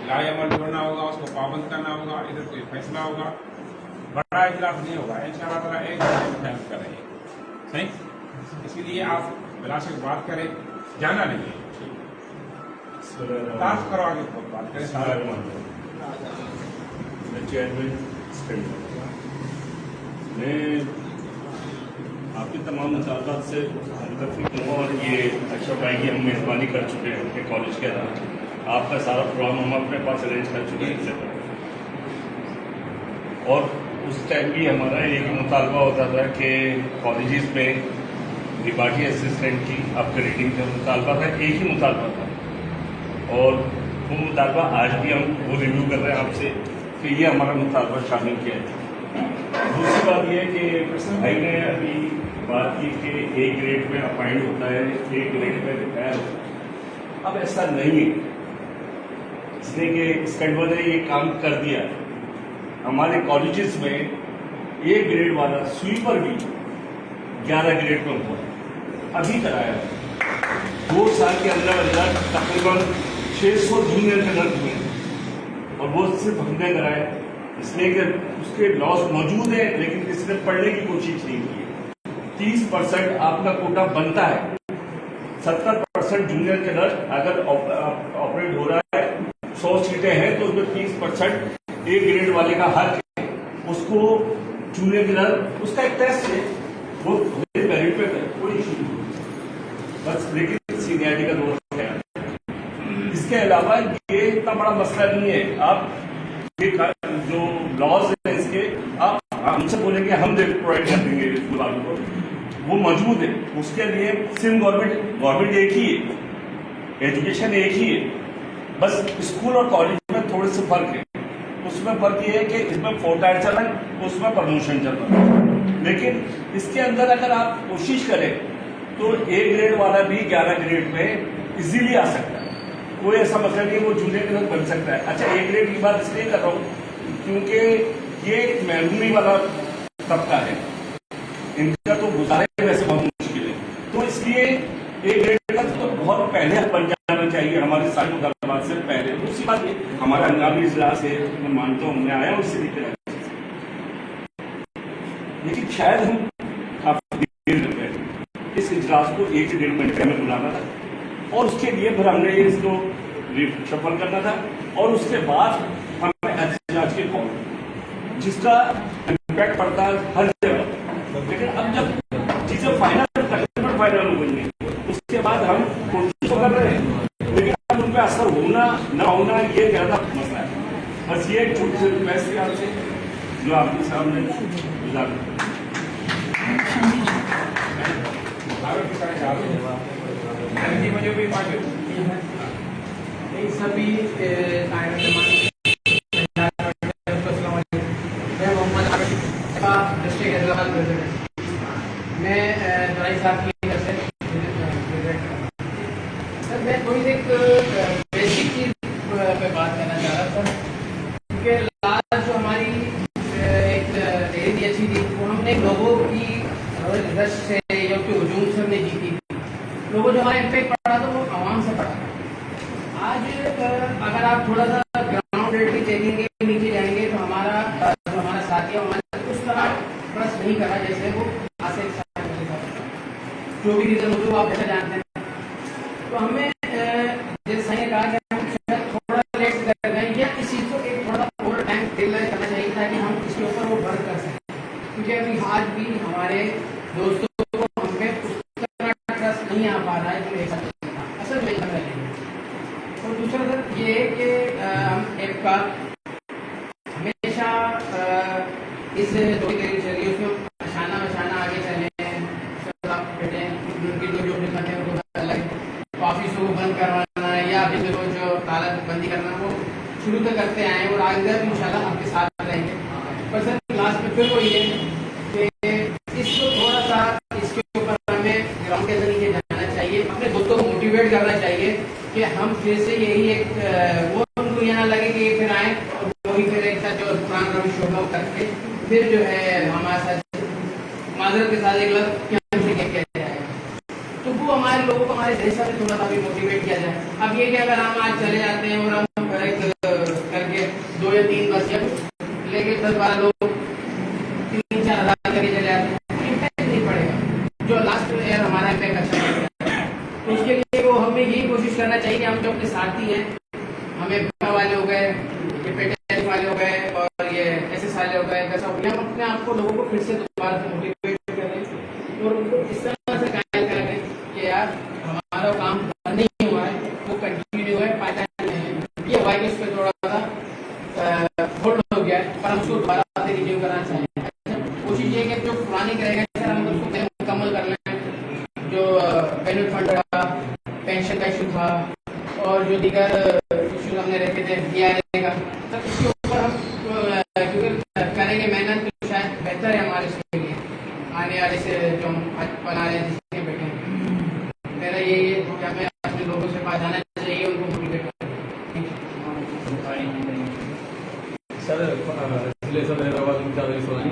लाएअमल जोड़ना होगा उसको पाबंद करना होगा इधर कोई फैसला होगा बड़ा इजलास नहीं होगा इंशाअल्लाह ताला एक फैसला करेंगे सही इसीलिए आप बिलाशक बात करें जाना नहीं है ताफ करो आगे बात करें चेयरमैन मैं आपके तमाम मुतालबात से मुतफिक हूँ और ये अच्छा भाई की हम मेज़बानी कर चुके हैं उनके कॉलेज के अंदर आपका सारा प्रोग्राम हम अपने पास अरेंज कर चुके हैं इससे और उस टाइम भी हमारा एक मुतालबा होता था कि कॉलेजेस में डिपार्टी असिस्टेंट की अपग्रेडिंग का मुतालबा था एक ही मुतालबा था और वो मुतालबा आज भी हम वो रिव्यू कर रहे हैं आपसे कि ये हमारा मुतालबा शामिल किया है। दूसरी बात यह है कि भाई ने अभी बात की कि ए ग्रेड में अपॉइंट होता है ए ग्रेड में रिटायर होता है। अब ऐसा नहीं है इसने कि इसका वजह ये काम कर दिया हमारे कॉलेजेस में ए ग्रेड वाला स्वीपर भी 11 ग्रेड में हुआ है, अभी कराया है। 2 साल के अंदर अंदर तकरीबन 600 जूनियर क्लर्क हुए हैं और वो सिर्फ हमने कराया, इसलिए कि उसके लॉस मौजूद है लेकिन किसी ने पढ़ने की कोशिश नहीं की है। 30% आपका कोटा बनता है, 70% जूनियर क्लर्क अगर ऑपरेट हो रहा है, 100 सीटें हैं तो उसमें 30% ए ग्रेड वाले का हक है, उसको जूनियर क्लर्क उसका एक टेस्ट है, वो मेरिट पे करे, कोई इशू नहीं बस, लेकिन सीनियरिटी का दोस्त है। इसके अलावा ये इतना बड़ा मसला नहीं है, आप ये जो लॉज है इसके आप हमसे बोलेंगे हम प्रोवाइड कर देंगे स्कूल वालों को, वो मौजूद है। उसके लिए सिर्फ गवर्नमेंट एक ही है, एजुकेशन एक ही है, बस स्कूल और कॉलेज में थोड़े से फर्क है। उसमें फर्क ये है कि इसमें 4 टायर चल रहा है, उसमें प्रमोशन चल रहा है, लेकिन इसके अंदर अगर आप कोशिश करें तो ए ग्रेड वाला भी 11 ग्रेड में इजीली आ सकता है, कोई ऐसा मसला नहीं है, वो जूनियर क्लर्क बन सकता है। अच्छा, ए ग्रेड की बात इसलिए कर रहा हूँ क्योंकि ये महरूमी वाला तबका है, इनका तो गुजारे वैसे बहुत मुश्किल है, तो इसलिए ए ग्रेड का तो बहुत पहले बन जाना चाहिए, हमारे सारे मुकदमात से पहले। दूसरी बात ये हमारा हंगामी इजलास है, मैं मानता हूँ, मैं आया उससे लेकर, लेकिन शायद हम काफी देर लग गए इस इजलास को 1 से 1.5 घंटे में बुलाना था, और उसके लिए फिर हमने इसको सफल करना था, और उसके बाद हमें एहतजाज के कॉल, जिसका इम्पैक्ट पड़ता है हर जगह। लेकिन अब जब चीजें तकरीबन फाइनल हो गई है, उसके बाद हम कोशिश तो कर रहे हैं, लेकिन अब उन पर असर होना ना होना ये ज्यादा मसला है। बस ये एक छोटी सी रिक्वेस्ट थी आपसे जो आपके सामने गुजार मुझे भी सभी डिस्ट्रिक्ट हैदराबाद प्रेसिडेंट, मैं दवाई साहब की तरफ से सर, मैं थोड़ी सी एक बेसिक चीज पे बात करना चाह रहा था, क्योंकि लास्ट जो हमारी एक तहरीर अच्छी थी, वो हमने लोगों की रश से या उसके हुजूम से हमने जीती थी। लोगों जो हमारा इम्पैक्ट पड़ा था वो आवाम से पड़ा था। आज अगर आप थोड़ा सा ग्राउंड रेट भी देखेंगे, नीचे जाएंगे, तो हमारा जो हमारा साथी हमारा उस तरह ट्रस्ट नहीं करा जैसे वो आज से 1 साल पहले था। जो भी रीजन हो वो आप ऐसा जानते हैं, तो हमें जैसे ने कहा कि हम शायद थोड़ा लेट कर गए, या इस चीज़ को एक थोड़ा और टाइम टेलर करना चाहिए ताकि हम इसके ऊपर वो वर्क कर सकें, क्योंकि अभी आज भी हमारे दोस्तों को हम पे उतना ट्रस्ट नहीं आ पा रहा है जो एक साथ असल में कर रहे हैं। और दूसरा सर ये है कि हम एक का हमेशा इस जो तरीके चलिए उसमें अशाना आगे चले, बैठे उनकी जो दिक्कत है वो अलग, ऑफिसों को बंद करवाना या फिर जो तालाबंदी करना वो शुरू तो करते आए और आगे भी इंशाल्लाह आपके साथ रहेंगे। पर सर लास्ट में फिर वो ये कि इसको थोड़ा सा इसके ऊपर हमें ग्राउंड के जरिए जाना चाहिए, अपने दोस्तों को मोटिवेट करना चाहिए कि हम फिर से यही एक वो उनको यहाँ लगे कि फिर आए और वही फिर एक साथ जो पुराना रविश होगा करके फिर जो है हमारे साथ माजरत के साथ एक लग किया जाएगा, तो वो हमारे लोगों को हमारे देश में थोड़ा सा भी मोटिवेट किया जाए। अब ये कि अगर हम आज चले जाते हैं और हम करके 2 या 3 बस या लेके 10-12 लोग 3-4 हज़ार करके चले जाते हैं, इम्पैक्ट नहीं पड़ेगा। जो लास्ट ईयर हमारा इम्पैक्ट अच्छा पड़ेगा, तो उसके लिए वो हमें यही कोशिश करना चाहिए कि हम जो अपने साथी हैं, हमें बा वाले हो गए, ये पेटेंट वाले हो गए और ये एसएस वाले हो गए, कैसा हो गया, हम अपने आप को लोगों को फिर से दोबारा से मोटिवेट करें और उनको इस तरह से कायल करें कि यार हमारा काम नहीं हुआ है, वो कंटिन्यू है, पाइपलाइन है, ये वाई के उस पर थोड़ा सा होल्ड हो गया है, पर हम उसको दोबारा से रिन्यू करना चाहिए। कोशिश ये कि जो पुरानी करेगा सर हम उसको मुकम्मल कर लें, जो बेनिफिट फंड था, पेंशन का इशू था और जो दीगर इशू हमने रखे थे DRA का, तब इसके ऊपर हम क्योंकि करेंगे मेहनत तो शायद बेहतर है हमारे इसके लिए आने वाले से जो हम बना रहे हैं जिसके बैठे। मेरा यही है कि हमें अपने लोगों से बात आना चाहिए, उनको मोटिवेट करें। सर पिछले समय हैदराबाद में चालू सोनी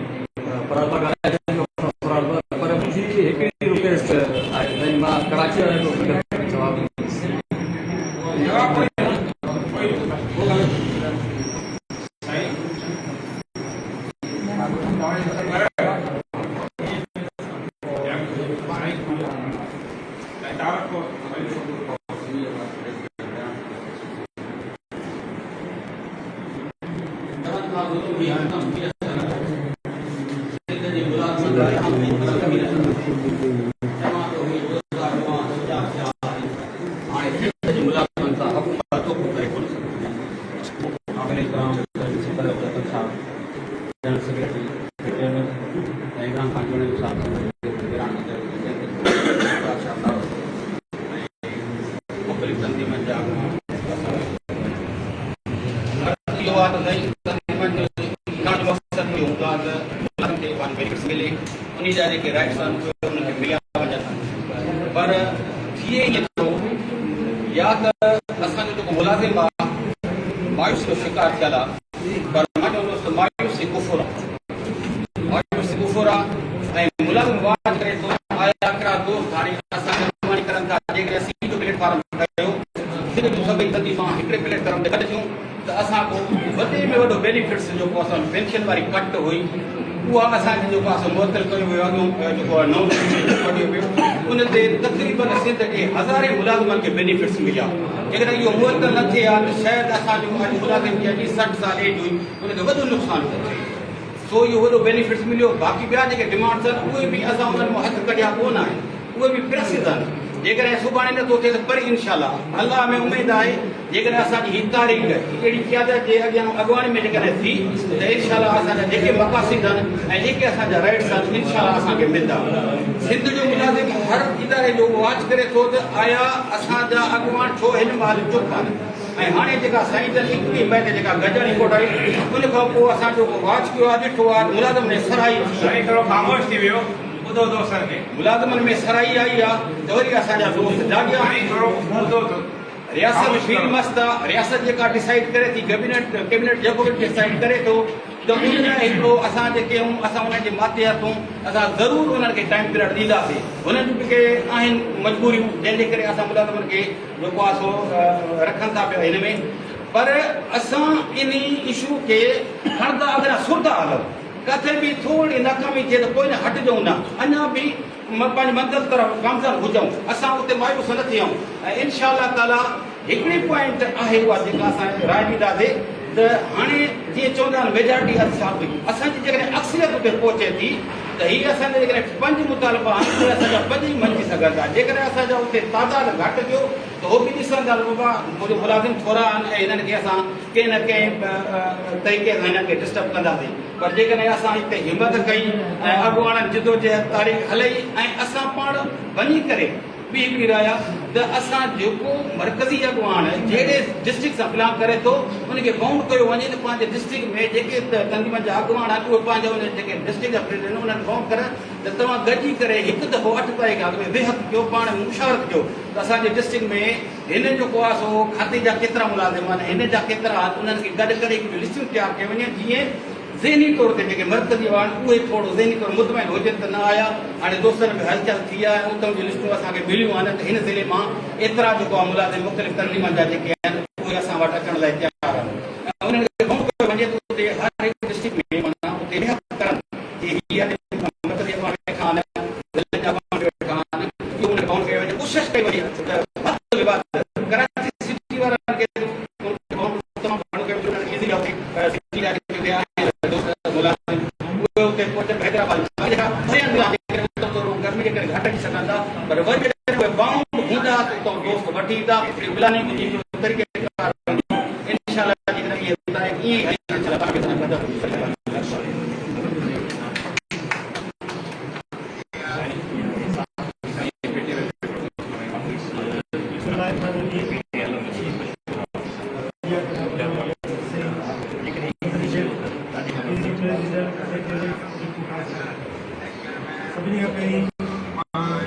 पराठा खाया पर मुझे हिकिड़ी रिक्वेस्ट आहे भई मां कराची वारे खे जवाब जवाब कोई पर थिए ईअं थो या त असांजो जेको मुलाज़िम आहे मायूसी जो शिकार थियल आहे पर मां चवंदुसि त मायूसी कुफुर आहे मायूसी कुफुर आहे ऐं मुलाज़िम वाज करे थो आया हिकिड़ा दोस्त हाणे असांखे अॻुवाणी करनि था जेकॾहिं असीं जो प्लेटफॉर्म कयो दिन जूं सभई तनज़ीमां हिकिड़े प्लेटफॉर्म ते गॾु थियूं त असां को वॾे में वॾो बेनिफिट्स जेको असां पेंशन वारी कट हुई उहा असांखे जेको आहे मुअतल कयो वियो अॻियों जेको आहे नओं वठी पियो उन ते तक़रीबन सिंध के हज़ारे मुलाज़िमनि खे बेनिफिट्स मिलिया जेकॾहिं इहो मुअतल न थिए हा त शायदि असांजो अॼु मुलाज़िम जी अॼु 60 साल एज हुई उनखे वॾो नुक़सानु थो थिए सो इहो वॾो बेनिफिट्स मिलियो बाक़ी ॿिया जेके डिमांड्स आहिनि उहे बि असां उन्हनि मां हथु कढिया कोन आहिनि उहे बि प्रेसिस आहिनि जेकॾहिं सुभाणे नथो थिए त पर इनशाअल्लाह अल्लाह में उमेद आहे जेकॾहिं असांजी ही तारीख़ अहिड़ी क़यादत जे अॻियां अॻुवाणी में जेकॾहिं थी त इनशाअल्लाह असांजा जेके मक़ासिद आहिनि ऐं जेके असांजा राइट्स आहिनि इनशाअल्लाह असांखे मिलंदा सिंध जो मुलाज़िम हर इदारे जो वाच करे थो त आया असांजा अॻुवान छो हिन महिल चुप आहिनि ऐं हाणे जेका साईं जन 21 मई ते जेका गजर रिपोर्ट आई उन खां पोइ असां जेको वाच कयो आहे ॾिठो आहे मुलाज़िम ने सराही साईं थोरो ख़ामोश थी वियो ॿुधो थो सर खे मुलाज़िमनि में सराही आई आहे त वरी असांजा दोस्त जाॻिया साईं थोरो ॿुधो थो रियासत फील्ड मस्त आहे रियासत जेका डिसाइड करे थी कैबिनेट जेको बि डिसाइड करे थो त उन लाइ हिकिड़ो असां जेके आहियूं असां उन्हनि जे मातहत हूं असां ज़रूरु उन्हनि खे टाइम पीरियड ॾींदासीं हुननि जूं जेके आहिनि मजबूरियूं जंहिंजे करे असां मुलाज़िमनि खे जेको आहे सो रखनि था पिया हिन में पर असां इन इशू खे खणंदा अगरि सुरदा हलूं किथे बि थोरी नाकामी थिए त कोई न हटिजूं न अञा बि पंहिंजी मंज़िल तरफ़ गामज़न हुजूं असां उते मायूस न थियूं ऐं इनशा ताला हिकिड़ी पॉइंट आहे उहा जेका असां राय ॾींदासीं त हाणे जीअं चवंदा आहिनि मेजॉरिटी असांजी जेकॾहिं अक्सरियत उते पहुचे थी त हीअ असांजा जेकॾहिं 5 मुतालबा आहिनि उहे असांजा 5 ई मंझी सघनि था जेकॾहिं असांजा उते तादाद घटि थियो त उहो बि ॾिसंदा बाबा मुंहिंजो मुलाज़िम थोरा आहिनि ऐं हिननि खे असां कंहिं न कंहिं तरीक़े सां हिननि खे डिस्टर्ब कंदासीं पर जेकॾहिं असां हिते हिमत कई ऐं अॻुवाणनि जिदोजहद तारीख़ हलई ऐं असां पाण वञी करे ॿी हिकिड़ी राय आहे त असां जेको मरकज़ी अॻुवान जहिड़े डिस्ट्रिक्ट सां प्लान करे थो उनखे बाउंड कयो वञे त पंहिंजे डिस्ट्रिक्ट में जेके तंज़ीमनि जा अॻुवान आहिनि उहे पंहिंजा उन जेके डिस्ट्रिक्ट जा प्रेसिडेंट उन्हनि बाउंड करे त तव्हां गॾिजी करे हिकु दफ़ो 8 तारीख़ अॻु में वेहत कयो पाण मुशावरत कयो त असांजे डिस्ट्रिक्ट में हिन जेको आहे सो खाते जा केतिरा मुलाज़िम आहिनि हिन जा केतिरा आहिनि उन्हनि खे गॾु करे हिकिड़ियूं लिस्टियूं तयारु कयूं वञे जीअं ज़हनी तौर ते जेके मर्कज़ी आहिनि उहे थोरो ज़हनी तौर मुतमइन हुजनि त न आया हाणे दोस्तनि में हलचल थी आहे उतां जी लिस्टूं असांखे मिलियूं आहिनि त हिन ज़िले मां एतिरा जेको आहे मुलाज़िम मुख़्तलिफ़ तनज़ीमनि जा जेके आहिनि उहे असां वटि अचण लाइ तयारु आहिनि ऐं उन्हनि खे बाउंड कयो वञे त उते हर हिकु डिस्ट्रिक्ट में माना उते रियासत करनि कि हीअ मर्कज़ी अॻुवान वेठा आहिनि ज़िले जा अॻुवान वेठा आहिनि इहो उन्हनि खे बाउंड कयो वञे कोशिशि कई वञे त विवाद कराची सिटी वारनि खे तमामु घणो कयो उन्हनि ईज़ी सिटी हैदराबाद गर्मी जे करे घटि अची सघनि था पर वरी बाउंड हूंदा त उतां दोस्त वठी ईंदा प्लानिंग तरीक़े इनशाअल्लाह सभिनी खां पहिरीं तमामु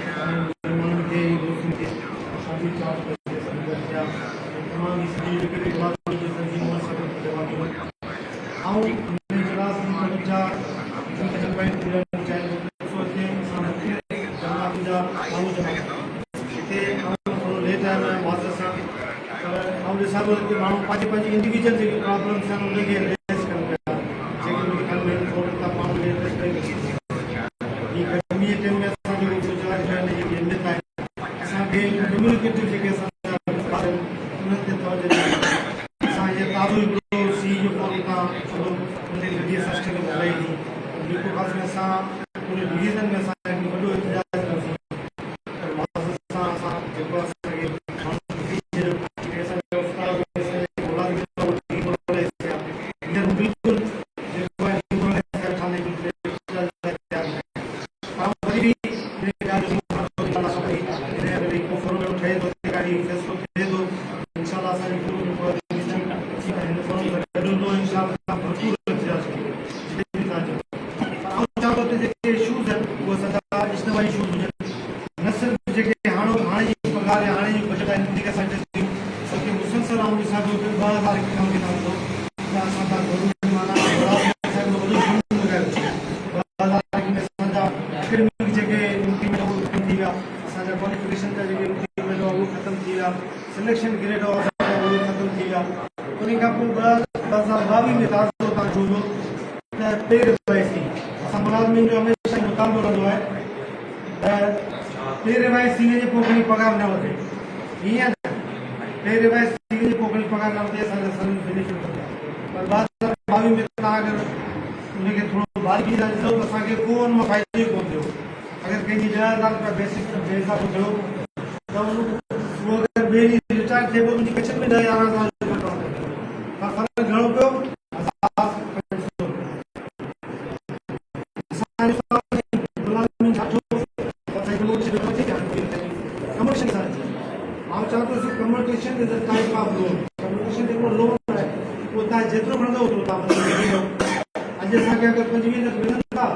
लॻो त माण्हू पंहिंजी पंहिंजी इंडिविजुअल जेके प्रॉब्लम्स आहिनि उनखे एड्रेस कनि पिया जेके मेडिकल में थोरो था माण्हू एड्रेस करे हीअ गर्मीअ जे टाइम में असां जेको गुजरात में जेकी अहमियत आहे असांखे कम्युनिकेटिव जेके असांजा ॿार आहिनि उन्हनि ते तवजो ॾियणी असां हीअ ताज़ो हिकिड़ो सी जो फॉर्म था छॾो उनते लॻी असां स्टेट घुराई थी जेको ख़ासि में असां पूरे डिवीज़न में असां हिकु वॾो इतिहास कयोसीं जेको असांखे बिल्कुलु जेको आहे ठहे थो गाड़ी फ़ैसिलो थिए थो इनशाला असांजी जेके इशूज़ आहिनि उहे सॼा इज्तमाही इशूज़ हुजनि न सिर्फ़ु जेके हाणे जी पघार या हाणे जी बजट आहे वधीक असां ॾिसूं बल्कि मुसलसल ऐं ॾिसां थो 2000 खां किथां थो असां खां ज़रूरी माना एकेडमिक जेके इंक्रीमेंट थी विया असांजा क्वालिफिकेशन जा जेके इंक्रीमेंट उहो ख़तमु थी विया सिलेक्शन ग्रेड उहो ख़तमु थी विया उन खां पोइ 2022 में ताज़ो तव्हां जोड़ो त पे रिवाइज़ी असां मुलाज़िमिन जो हमेशह मुतालबो रहंदो आहे त पे रिवाइज़ थींदे जे पोइ खणी पघार न वधे हीअं न पे रिवाइज़ थींदे जे पोइ खणी पघार न वधे असांजा सभिनी बेनिफिट थींदा पर 2022 में तव्हां अगरि उनखे थोरो बारीकी सां ॾिसो त असांखे को हुन मां फ़ाइदो ई कोन थियो अगरि कंहिंजी 10,000 रुपया बेसिक हिसाब थियो त उहो अगरि ॿिए ॾींहुं रिटायर थिए पोइ उनजी पेंशन में 10,000 फ़र्क़ु घणो पियो communication is a type of loan communication जेको लोन आहे उहो तव्हां जेतिरो खणंदो ओतिरो तव्हां अॼु असांखे अगरि 25 लख मिलनि था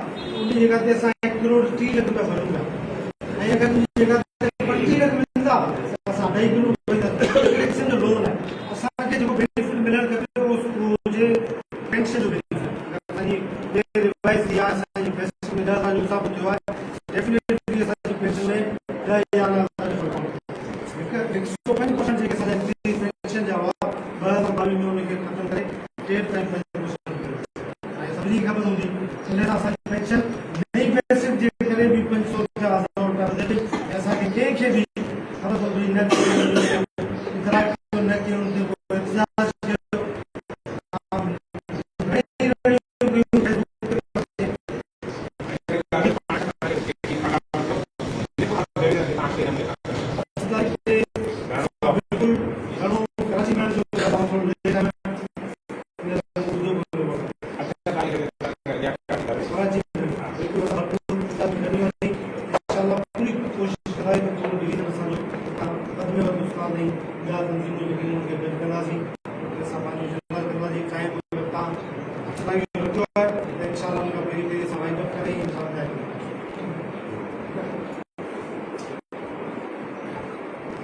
उन जी जॻह ते असां 1 करोड़ 30 लख रुपया भरूं था ऐं अगरि उन जी जॻह ते 25 लख मिलंदा त असां 2 करोड़ कलेक्शन जो लोन आहे असांखे जेको बेनिफिट मिलणु खपे उहो हुजे पेंशन जो बेनिफिट असांजी रिवाइज़ थी आहे असांजी पेंशन में 10,000 जो हिसाब थियो आहे डेफिनेटली असांजी पेंशन में 10,000 105% जेके असांजा पेंशन जा हुआ 2022 में उनखे ख़तमु करे 3.5% ऐं सभिनी खे ख़बर हूंदी इन सां असांजी पेंशन नई पेंशन जे करे बि 500 रुपया वधे थी ऐं असांखे कंहिंखे बि ख़बर पवंदी न न की उन ते को इंतज़ार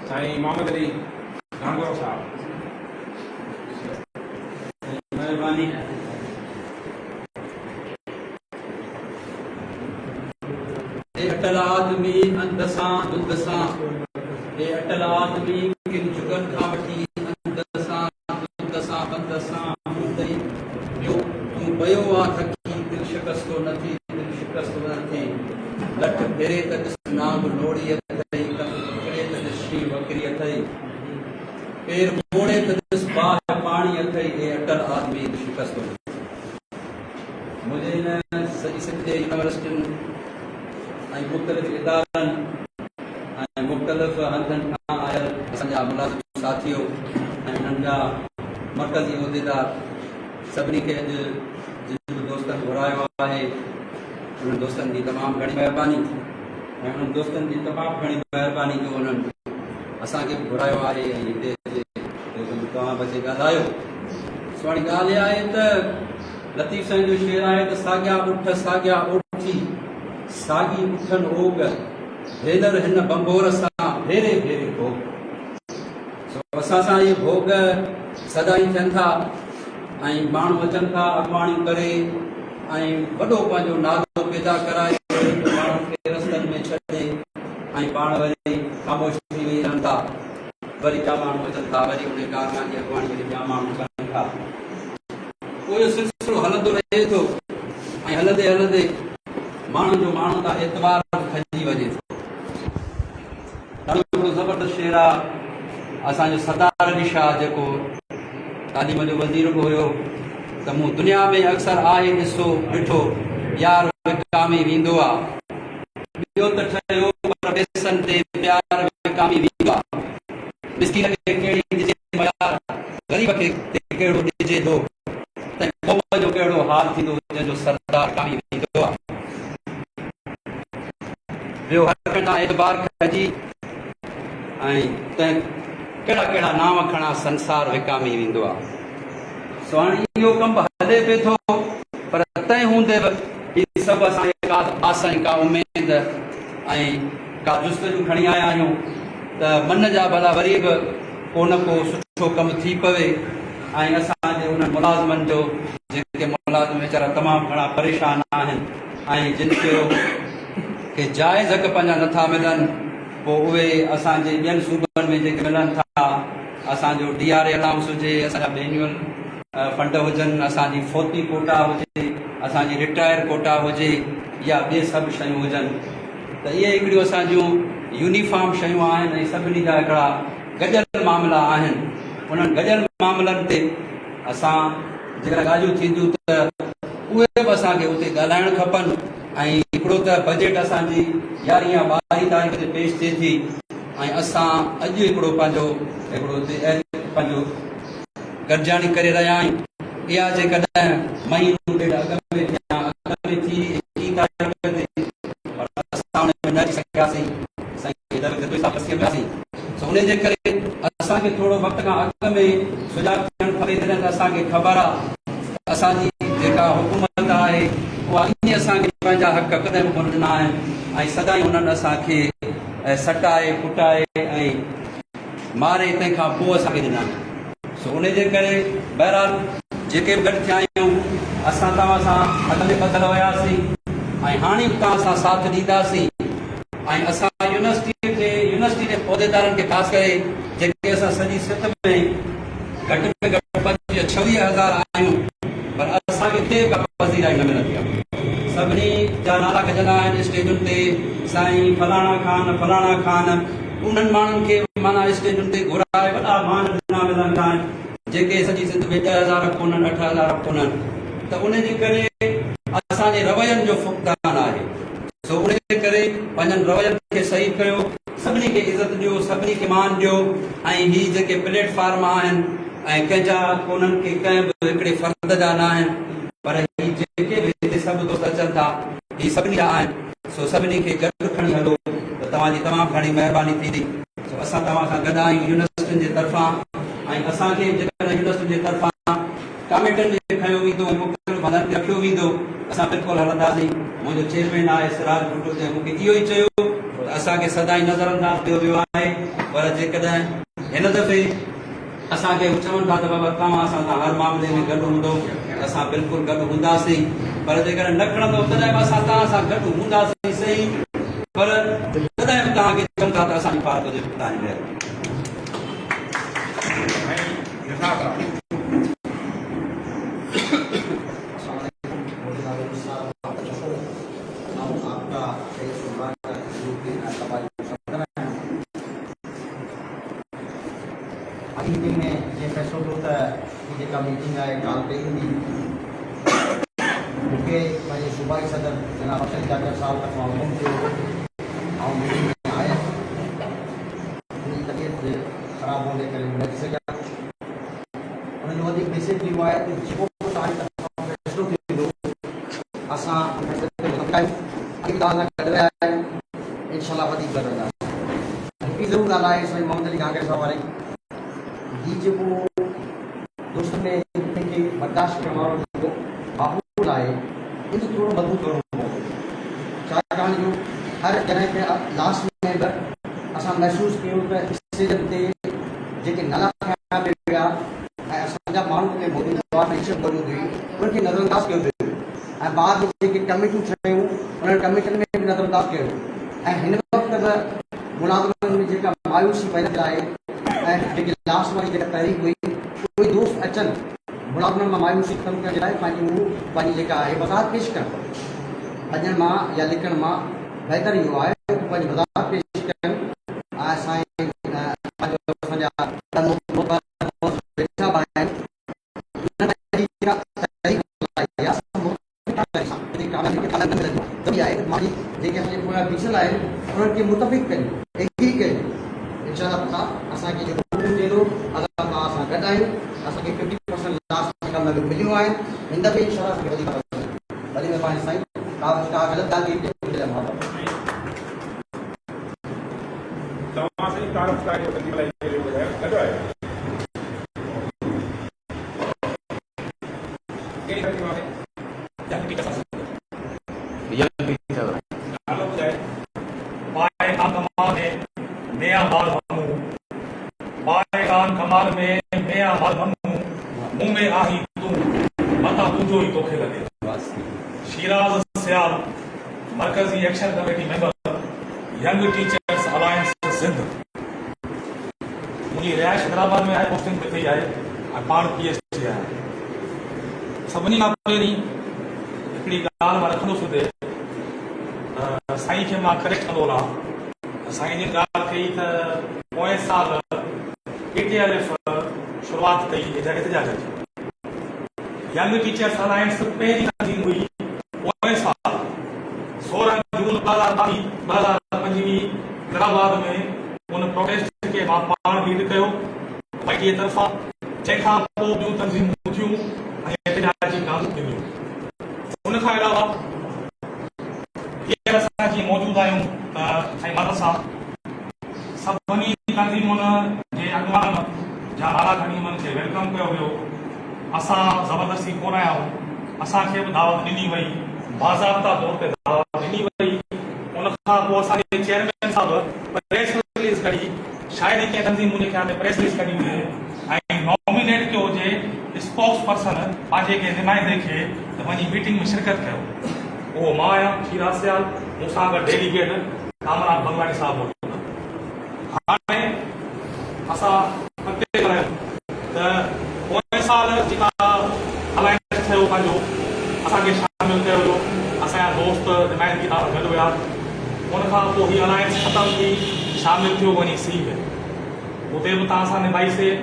साईं मोहम्मद अली गांगुरो साहब मेहरबानी अटल आदमी अंदसां दुदसां अटल आदमी किन जुगन खां वठी अंदसां दुदसां बंदसां हूंदई ॿियो तूं पियो आहे थकी दिलि शिकस्तो न थी दिलि शिकस्त न थी लठ फेरे त ॾिस नाग लोड़ी अथई कम पकड़े त ॾिस श्री वकरी अथई पेर मोड़े त ॾिस बाहि पाणी अथई अटल आदमी शिकस्तो मुझे न सॼी सिंध यूनिवर्सिटियुनि ऐं मुख़्तलिफ़ इदारनि ऐं मुख़्तलिफ़ हंधनि खां आयल असांजा मुलाज़िम साथियो ऐं उन्हनि जा मर्कज़ी उहिदेदार सभिनी खे अॼु जिन बि दोस्तनि घुरायो आहे उन्हनि दोस्तनि जी तमामु घणी महिरबानी ऐं उन्हनि दोस्तनि जी तमामु घणी महिरबानी जो उन्हनि असांखे बि घुरायो आहे ऐं हिते तव्हां बचे ॻाल्हायो सुहिणी ॻाल्हि इहा आहे त लतीफ़ साईं जो शेर आहे त साॻिया उठ साॻिया ओठी साॻी उठनि ओग भेनर हिन बंबोर सां भेरे भेरे भोग असां सां इहे भोग सदाई थियनि था ऐं माण्हू अचनि था अॻुवाणियूं करे ऐं वॾो पंहिंजो नालो पैदा कराए माण्हुनि खे रस्तनि में छॾे ऐं पाण वरी ख़ामोश थी वेही रहनि था वरी ॿिया माण्हू अचनि था, वरी उन कारखाने जी अॻुवाणी वरी ॿिया माण्हू कनि था। उहो इहो सिलसिलो हलंदो रहे थो ऐं हलंदे हलंदे माण्हुनि जो माण्हू तां एतबार खजी वञे थो। ॾाढो हिकिड़ो ज़बरदस्त शेर आहे असांजो सरदार अली शाह जेको तालीम जो वज़ीर बि हुयो त मूं दुनिया में अक्सर आहे ॾिसो ॾिठो यार विकामी वेंदो आहे, ॿियो त ठहियो पर पैसनि ते प्यार विकामी वेंदो आहे। मिस्कीन खे कहिड़ी ॾिजे मयार, ग़रीब खे कहिड़ो ॾिजे थो, त क़ौम जो कहिड़ो हाल थींदो जंहिंजो सरदार कामी वेंदो आहे। ॿियो हर कंदा एतबार खजी ऐं तंहिं कहिड़ा कहिड़ा नाम खणा संसार विकामी वेंदो आहे। सो हाणे इहो कमु हले पिए थो, पर तंहिं हूंदे बि इहे सभु असांखे का आस ऐं का उमेद ऐं का जुस्तजू खणी आया आहियूं त मन जा भला वरी बि को न को सुठो कमु थी पवे ऐं असांजे उन मुलाज़िमनि जो जेके मुलाज़िम वीचारा तमामु घणा परेशान आहिनि ऐं जिन खे जाइज़ हक़ पंहिंजा नथा मिलनि, पोइ उहे असांजे ॿियनि सूबनि में जेके मिलनि था, असांजो DRA अलाउंस हुजे, असांजा मैन्युअल फंड हुजनि, असांजी फ़ौती कोटा हुजे, असांजी रिटायर कोटा हुजे या ॿिए सभु शयूं हुजनि, त इहे हिकिड़ियूं असांजूं यूनिफॉर्म शयूं आहिनि ऐं सभिनी जा हिकिड़ा गॾियल मामला आहिनि। उन्हनि गॾियल मामलनि ते असां जेका ॻाल्हियूं थींदियूं त उहे बि असांखे उते ॻाल्हाइणु खपनि। ऐं हिकिड़ो त बजट असांजी 11 या 12 तारीख़ ते पेश थिए थी ऐं असां अॼु हिकिड़ो पंहिंजो गॾिजाणी करे रहिया आहियूं। इहा जेकॾहिं महीनो ॾेढ अॻ में थी 21 तारीख़ ते असां उन में न अची सघियासीं, उन जे करे असांखे थोरो वक़्त खां अॻ में सुजाॻ थियणु खपे। तॾहिं त असांखे ख़बर आहे असांजी जेका हुकूमत आहे उहा ईअं असांखे पंहिंजा हक़ कॾहिं बि कोन ॾिना आहिनि ऐं सदाईं उन्हनि असांखे सटाए कुटाए ऐं मारे तंहिंखां पोइ असांखे ॾिना आहिनि। सो उन जे करे बहरहाल जेके बि गॾु थिया आहियूं असां तव्हां सां हथ में ॿधल हुयासीं ऐं हाणे बि तव्हां सां साथ ॾींदासीं ऐं असां यूनिवर्सिटी जे उहिदेदारनि खे ख़ासि करे जेके असां सॼी सिट में घटि में घटि 26,000 आहियूं, पर असांखे के बि वज़ीराई न मिलंदी आहे। सभिनी जा नाला गजंदा आहिनि स्टेजुनि ते, साईं फलाणा खान उन्हनि माण्हुनि खे माना स्टेजुनि ते घुराए वॾा मान ॾिना मिलंदा आहिनि जेके सॼी सिंध में 10,000 कोन्हनि 8,000 कोन्हनि। त उन जे करे असांजे रवैयनि जो फुक़दान आहे। सो उन जे करे पंहिंजनि रवैयनि खे सही कयो, सभिनी खे इज़त ॾियो, सभिनी खे मान ॾियो ऐं हीअ जेके प्लेटफॉर्म आहिनि ऐं कंहिंजा कोन्हनि के कंहिं बि हिकिड़े फ़र्द जा न आहिनि, पर हीअ जेके बि हिते सभु दोस्त अचनि था हीअ सभिनी जा आहिनि। सो सभिनी खे गॾु खणी हलो त तव्हांजी तमामु घणी महिरबानी थींदी। सो असां तव्हां सां गॾु आहियूं यूनिवर्सिटियुनि जे तरफ़ां ऐं असांखे जेकॾहिं यूनिवर्सिटी जे तरफ़ां कमेटियुनि में खयो वेंदो ऐं मुख़्तलिफ़ हंधनि ते रखियो वेंदो असां बिल्कुलु हलंदासीं। मुंहिंजो चेयरमैन आहे सिराज भुट्टो जंहिं मूंखे इहो ई चयो त असांखे सदाईं नज़रअंदाज़ कयो वियो आहे, पर जेकॾहिं हिन दफ़े असांखे चवनि था त बाबा तव्हां असां सां हर मामले में गॾु हूंदो, असां बिल्कुलु गॾु हूंदासीं, पर जेकॾहिं न खणंदो तॾहिं बि असां तव्हां सां गॾु हूंदासीं सही, पर तॾहिं बि तव्हांखे चवनि था त असांजी पार्क हुजे तव्हांजी मीटिंग में ये फैसलो होता है कि जेका मीटिंग आहे काल पे ईंदी मूंखे पंहिंजे सूबाई सदर जनाब अशरफ जाकर साहब तक मां हुकुम कयो ऐं मीटिंग में आयुसि। उनजी तबियत ख़राब होने करे न अची सघिया। उन्हनि जो वधीक मैसेज इहो आहे कि जेको बि तव्हांजी तरफ़ां फैसलो थींदो असां तव्हां सां गॾु रहिया आहियूं, इनशाला वधीक गॾु रहंदासीं। हिकिड़ी ज़रूरु ॻाल्हि आहे साईं मोहम्मद अली कांगड़ साहब वारी ही जेको दोस्त में खे बर्दाश्त करण वारो जेको माहौल आहे इन थोरो मज़बूत करणो पवंदो। छाकाणि जो हर जॾहिं पे लास्ट में बि असां महसूसु कयूं त स्टेजनि ते जेके नाला खया पिया ऐं असांजा माण्हू ते मौजूदु हुआ, इज़त मौजूदु हुई, उन्हनि खे नज़रअंदाज़ कयो वियो ऐं बाद में जेके कमेटियूं ठहियूं उन्हनि कमेटियुनि में बि नज़रअंदाज़ कयो ऐं हिन वक़्तु बि मुलाज़िमनि में जेका मायूसी पैदा कराए ऐं जेकी लास्ट वारी जेका तहरीक हुई कोई दोस्त अचनि मुलाज़िमनि मां मायूसी ख़तमु करण जे लाइ पंहिंजी जेका आहे वज़ाहत पेश कनि अॼनि मां या लिखण मां बहितर इहो आहे त पंहिंजी वज़ाहत पेश कनि ऐं असांजा वेठा बि आहिनि जेके असांजे पूरा बीठल आहिनि उन्हनि खे मुतफ़िक़ कयूं एग्री कयूं इंशाअल्लाह ताला असांखे जेको हुकुम ॾींदो असां तव्हां सां गॾु आहियूं असांखे 50% लास्ट कम में मिलियूं आहिनि हिन दफ़े इंशाअल्लाह असांखे वधीक वरी महिरबानी साईं का ग़लति ॻाल्हि थी तव्हां साईं तारीफ़ कयो कंदी भलाई कहिड़ो ॿुधायो कॾो आहे कहिड़ी कंदी आहे नालो ॿुधाए पाए कमाल में नया माल बनूं पाए कमाल में नया माल बनूं मुंह में आही तू मता तुझो ही तोखे लगे शिराज सियाल मरकजी action committee member young teachers alliance Sindh मुझी रिहाइश हैदराबाद में आहे पोस्टिंग पे थी आहे पाण PhD आहे सभिनी खां पहिरीं हिकिड़ी ॻाल्हि मां रखंदुसि हुते साईं खे मां करेक्ट कंदो वञा साईं जी ॻाल्हि कई त पोएं साल ATLF शुरूआत कई एहतजाज जी यंग टीचर्स अलायंस पहिरीं तंज़ीम हुई पोएं साल 16 जून 2025 हैदराबाद में उन प्रोटेस्ट खे मां पाण लीड कयो पार्टीअ तरफ़ां जंहिंखां पोइ ॿियूं तंज़ीमूं थियूं ऐं एहतजाज जी ॻाल्हियूं ॾिनियूं उन खां अलावा असांजी मौजूद आहियूं त साईं माता साहब सभिनी तंज़ीमुनि जे अॻवान जा आला खणीमनि खे वेलकम कयो वियो असां ज़बरदस्ती कोन आया आहियूं असांखे बि दावत ॾिनी वई बाज़ाब्ता तौर ते दावत ॾिनी वई उन खां पोइ असांजे चेयरमैन साहब प्रेस रिलीज़ कढी शायदि कंहिं तंज़ीमूं जे ख़्याल में प्रेस रिलीज़ कढी हुजे ऐं नॉमिनेट कयो हुजे स्पोक्स पर्सन पंहिंजे कंहिं नुमाइंदे खे त वञी मीटिंग में शिरकत कयो वो मां आहियां शिराज सियाल मूंसां गॾु डेलीगेट कामराज भगवानी साहब मौजूदु हाणे असां अॻिते ॻाल्हायूं त पोएं साल जेका अलायंस थियो पंहिंजो असांखे शामिल कयो वियो असांजा दोस्त नुमाइंदगी सां गॾु हुया उन खां पोइ हीअ अलायंस ख़तमु थी शामिल थियो वञी सी में उते बि तव्हां सां निभाईसीं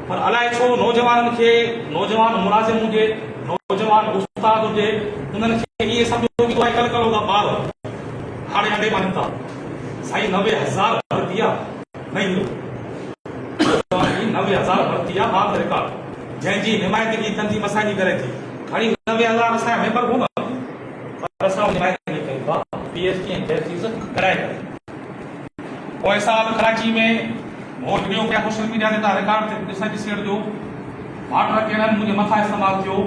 पर अलाए छो नौजवाननि खे नौजवान मुलाज़िम हुजे नौजवान उस्ताद हुजे उन्हनि खे इहे सम्झो कि कल होगा ॿार हाणे अंडे मारनि था साईं 90,000 भर्ती आहे नहीं 90,000 भर्ती आहे ऑन रिकॉर्ड जंहिंजी नुमाइंदगी तंज़ीम असांजी करे थी खणी 90,000 असांजा मेंबर कोन पर असां नुमाइंदगी कयूं था PhD ऐं PhD कराए करे पोइ साल कराची में वीडियो क्या सोशल मीडिया ते तव्हां रिकॉर्ड ते ॾिसी वठिजो वाटर कैनन मुंहिंजे मथां इस्तेमालु थियो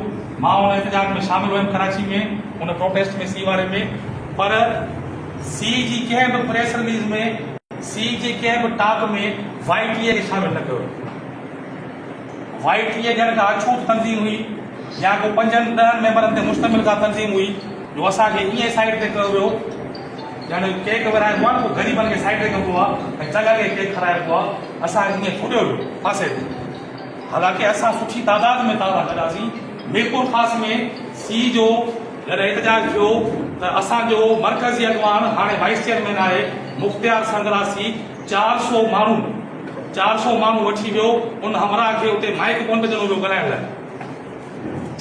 मां उन एहतजाज में शामिल हुयुमि कराची में उन प्रोटेस्ट में सी वारे में पर सी जी कंहिं बि प्रेस रिलीज़ में सी जे कंहिं बि टॉक में YTA खे शामिल न कयो YTA ॼण का अछूत तंज़ीम हुई या को 5-10 मेंबरनि ते मुश्तमिल का तंज़ीम हुई जो असांखे ईअं साइड ते कयो वियो ॼण केक विराइबो आहे पोइ ग़रीबनि खे साइड ते कबो आहे ऐं जॻह खे केक खाराइबो आहे असांखे ईअं छुॾियो वियो पासे ते हालांकि असां सुठी तादाद में ताज़ा कढासीं मीरपुर ख़ासि में सी जो जॾहिं एहतजाज थियो त असांजो मरकज़ी अॻवान हाणे वाइस चेयरमैन आहे मुख़्तियार संग्रासी 400 माण्हू वठी वियो उन हमराह खे उते माइक कोन पियो ॾिनो वियो ॻाल्हाइण लाइ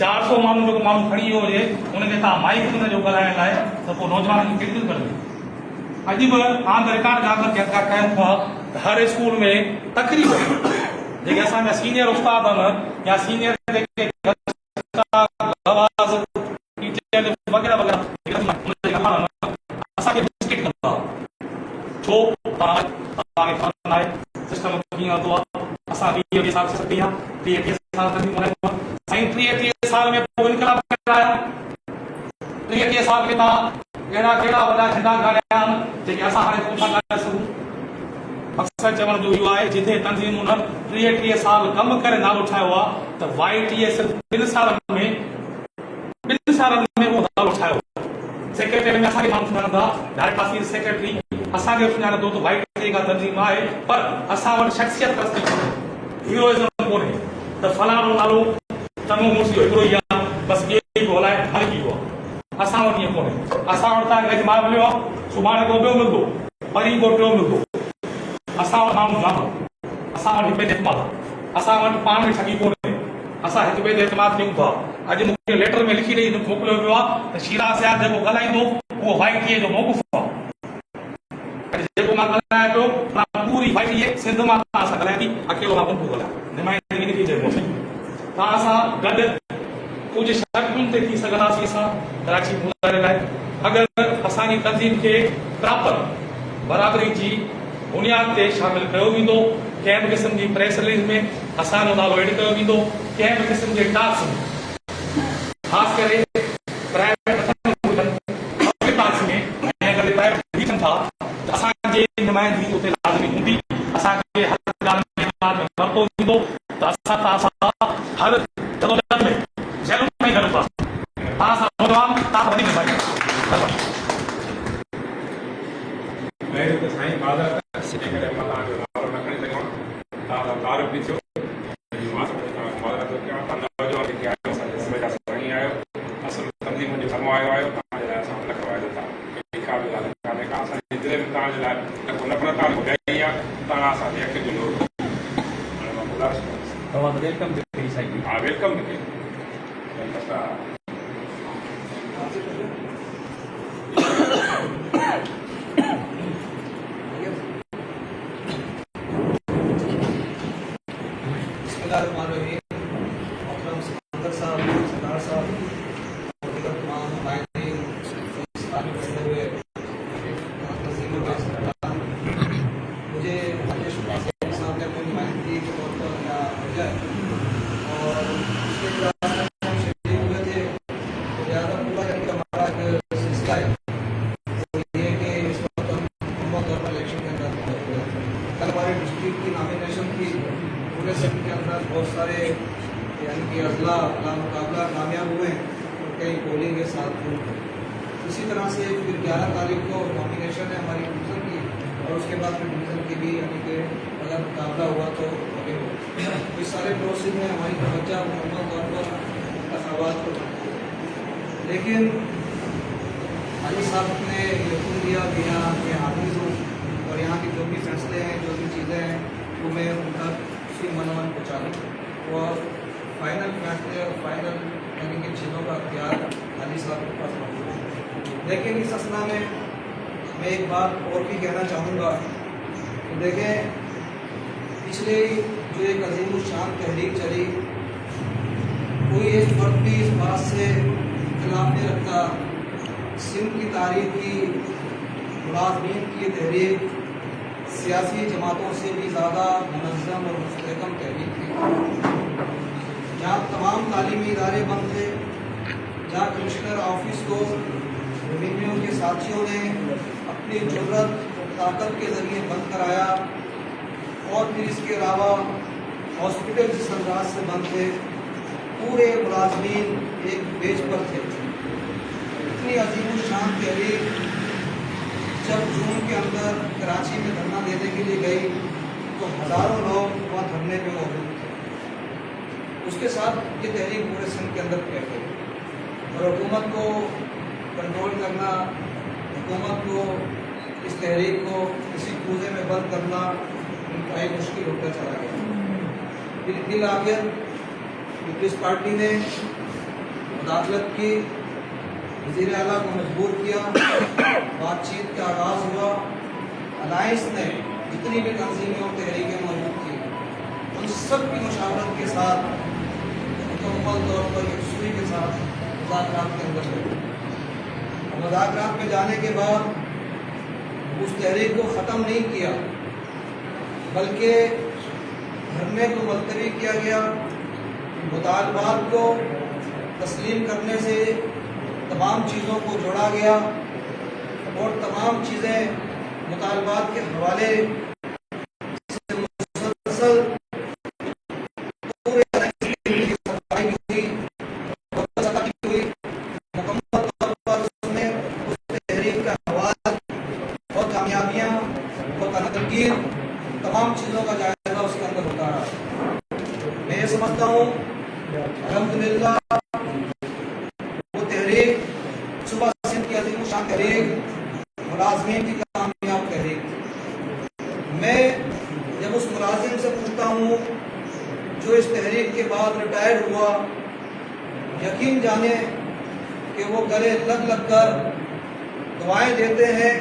400 माण्हू जेको माण्हू खणी वियो हुजे उनखे तव्हां माइक ॾिनो ॻाल्हाइण लाइ त पोइ नौजवाननि खे केतिरी करणी अॼु बि ऑन रिकॉर्ड ॻाल्हि कयूं था त हर स्कूल में तक़रीबन जेके असांजा सीनियर उस्ताद आहिनि या सीनियर जेके वग़ैरह वग़ैरह असांखे बिस्किट कंदा छो तव्हांखे ख़बर आहे सिस्टम कीअं हलंदो आहे असां 20 साल से 30 साल साईं 30 साल में पोइ इनकलाब कराया 30 साल में तव्हां कहिड़ा वॾा झंडा गाड़िया आहिनि जेके असां हाणे कोन था ॻाल्हाए सघूं अक्सर चवण जो इहो आहे जिथे तंज़ीमुन 30 साल कमु करे नालो ठाहियो आहे त YTA सिर्फ़ु 2 सालनि में उहो नालो ठाहियो सेक्रेटरी में असांखे माण्हू सुञाणंदा डायरेक्ट असीं सेक्रेटरी असांखे सुञाणंदो त वाइट जेका तंज़ीम आहे, पर असां वटि शख़्सियत रस्ती हीरोइज़म कोन्हे त फलाणो नालो चङो मुड़िस जो हिकिड़ो ई आहे, बसि ॿिए ई पियो हलाए हलिकी वियो आहे। असां वटि ईअं कोन्हे। असां वटि तव्हांखे अॼु मां मिलियो आहे, सुभाणे को ॿियो मिलंदो, परीं को टियों मिलंदो। असां वटि माण्हू जाम, असां वटि हिक ॿिए ते एतमाद, असां वटि पाण में ठगी कोन्हे, असां हिक ॿिए ते एतमाद कयूं था। अॼु मूंखे लेटर में लिखी ॾेई मोकिलियो वियो आहे त शीरा सियाद जेको ॻाल्हाईंदो उहो वाइटीअ जो मौक़ुफ़ आहे। जेको मां ॻाल्हायां पियो पूरी वाइटीअ सिंध मां तव्हां सां ॻाल्हायां थी, अकेलो मां कोन पियो ॻाल्हायां, नुमाइंदगी नथी चइबो साईं। तव्हां सां गॾु कुझु शर्तुनि ते थी सघंदासीं असां कराची गुज़ारे लाइ। अगरि असांजी तंज़ीम खे प्रॉपर बराबरी जी बुनियाद ते शामिल कयो वेंदो, कंहिं बि क़िस्म जी प्रेस रिलीज़ में असांजो नालो एड कयो वेंदो, कंहिं बि क़िस्म जे टास्क में, ख़ासि करे प्राइवेट टास्क में ऐं अगरि प्राइवेट थियनि था त असांजे नुमाइंदगी उते लाज़मी हूंदी। असांखे हर ॻाल्हि में वरितो वेंदो त असां तव्हां सां हर जदोजहद में ज़रूर में गॾु था। तव्हां सां नौजवान तव्हां वधीक निभाईंदा। पहिरियों त साईं बाज़ार जे करे मां तव्हांजो नालो न खणी सघां, तव्हां तारीफ़ बि थियो, मां बाज़ार थो कयां, तव्हां नौजवान जेके आहियो असांजे समय जा साईं आहियो, असुल तंज़ीम जो फरमायो आहियो, तव्हांजे लाइ असां लख वाइदो था। का बि ॻाल्हि कान्हे का, असांजे दिलि में तव्हांजे लाइ लखो नफ़रत आहे ॿुधाई आहे, तव्हां असांजी अखि जो नूर। हाणे मां गुज़ारिश कंदुसि, तव्हां वेलकम थी साईं। हा वेलकम खे बहुत सारे यानी कि अजला मुकाबला कामयाब हुए और कई पोलिंग के साथ हुए। इसी तरह से फिर 11 तारीख को नॉमिनेशन है हमारी डिवीज़न की, और उसके बाद फिर डिवीज़न की भी यानी कि अगर मुकाबला हुआ तो आगे हो। इस सारे प्रोसेस में हमारी तवज्जो मुकम्मल तौर पर इंतखाबात को, लेकिन अली साहब ने यकीन दिया कि यहाँ के हाफिज़ हूँ और यहाँ के जो भी फैसले हैं, जो भी चीज़ें हैं, वो मैं उनका मनोवन पहुँचा दूँ और फाइनल फैसले और फाइनल यानी कि चीज़ों का अख्तियार अली साहब के पास मौजूद है। लेकिन इस असना में मैं एक बात और भी कहना चाहूँगा कि देखें, पिछले जो एक अजीम शान तहरीक चली, कोई एक फर्द भी इस बात से खिलाफ नहीं रखता। सिंध की तारीख की मुलाजमीन की तहरीक सियासी जमातों से भी ज़्यादा मुनज़्ज़म और मुस्तहकम तहरीक थी, जहाँ तमाम तालीमी इदारे बंद थे, जहाँ कमिश्नर ऑफिस को रेवेन्यू के साथियों ने अपनी ज़रूरत और ताकत के ज़रिए बंद कराया, और फिर इसके अलावा हॉस्पिटल जिस अंदाज से बंद थे, पूरे मुलाजमीन एक बेच पर थे। इतनी अजीम शान तहरीक जब जून के अंदर कराची में धरना देने के लिए गई तो हज़ारों लोग वहाँ धरने पे मौजूद थे। उसके साथ ये तहरीक पूरे सिंध के अंदर फैल गई और हुकूमत को कंट्रोल करना, हुकूमत को इस तहरीक को किसी कूजे में बंद करना इंतहाई मुश्किल होता चला गया। फिर दिल आखिर पीपल्स पार्टी ने मुदाखलत की, वज़ीर आला को मजबूर किया, बातचीत का आगाज़ हुआ। अलायंस ने जितनी भी तंजीमें और तहरीकें मौजूद थी, उन सब की मुशावरत के साथ मुकम्मल तौर पर यकसुई के साथ मुज़ाकरात के अंदर गए। मुज़ाकरात में जाने के बाद उस तहरीक को ख़त्म नहीं किया, बल्कि धरने को मुलतवी किया गया। मुतालबात को तस्लीम करने से तमाम चीज़ों को जोड़ा गया और तमाम चीज़ें मुतालबात के हवाले से मुसलसल पूरे सफाई हुई, मुकम्मल तौर पर उसमें उस तहरीक का हवाला और कामयाबियाँ मुलाजमीन की कामयाब तहरीक। मैं जब उस मुलाजिम से पूछता हूँ जो इस तहरीक के बाद रिटायर हुआ, यकीन जाने कि वो गले लग लग कर दुआएं देते हैं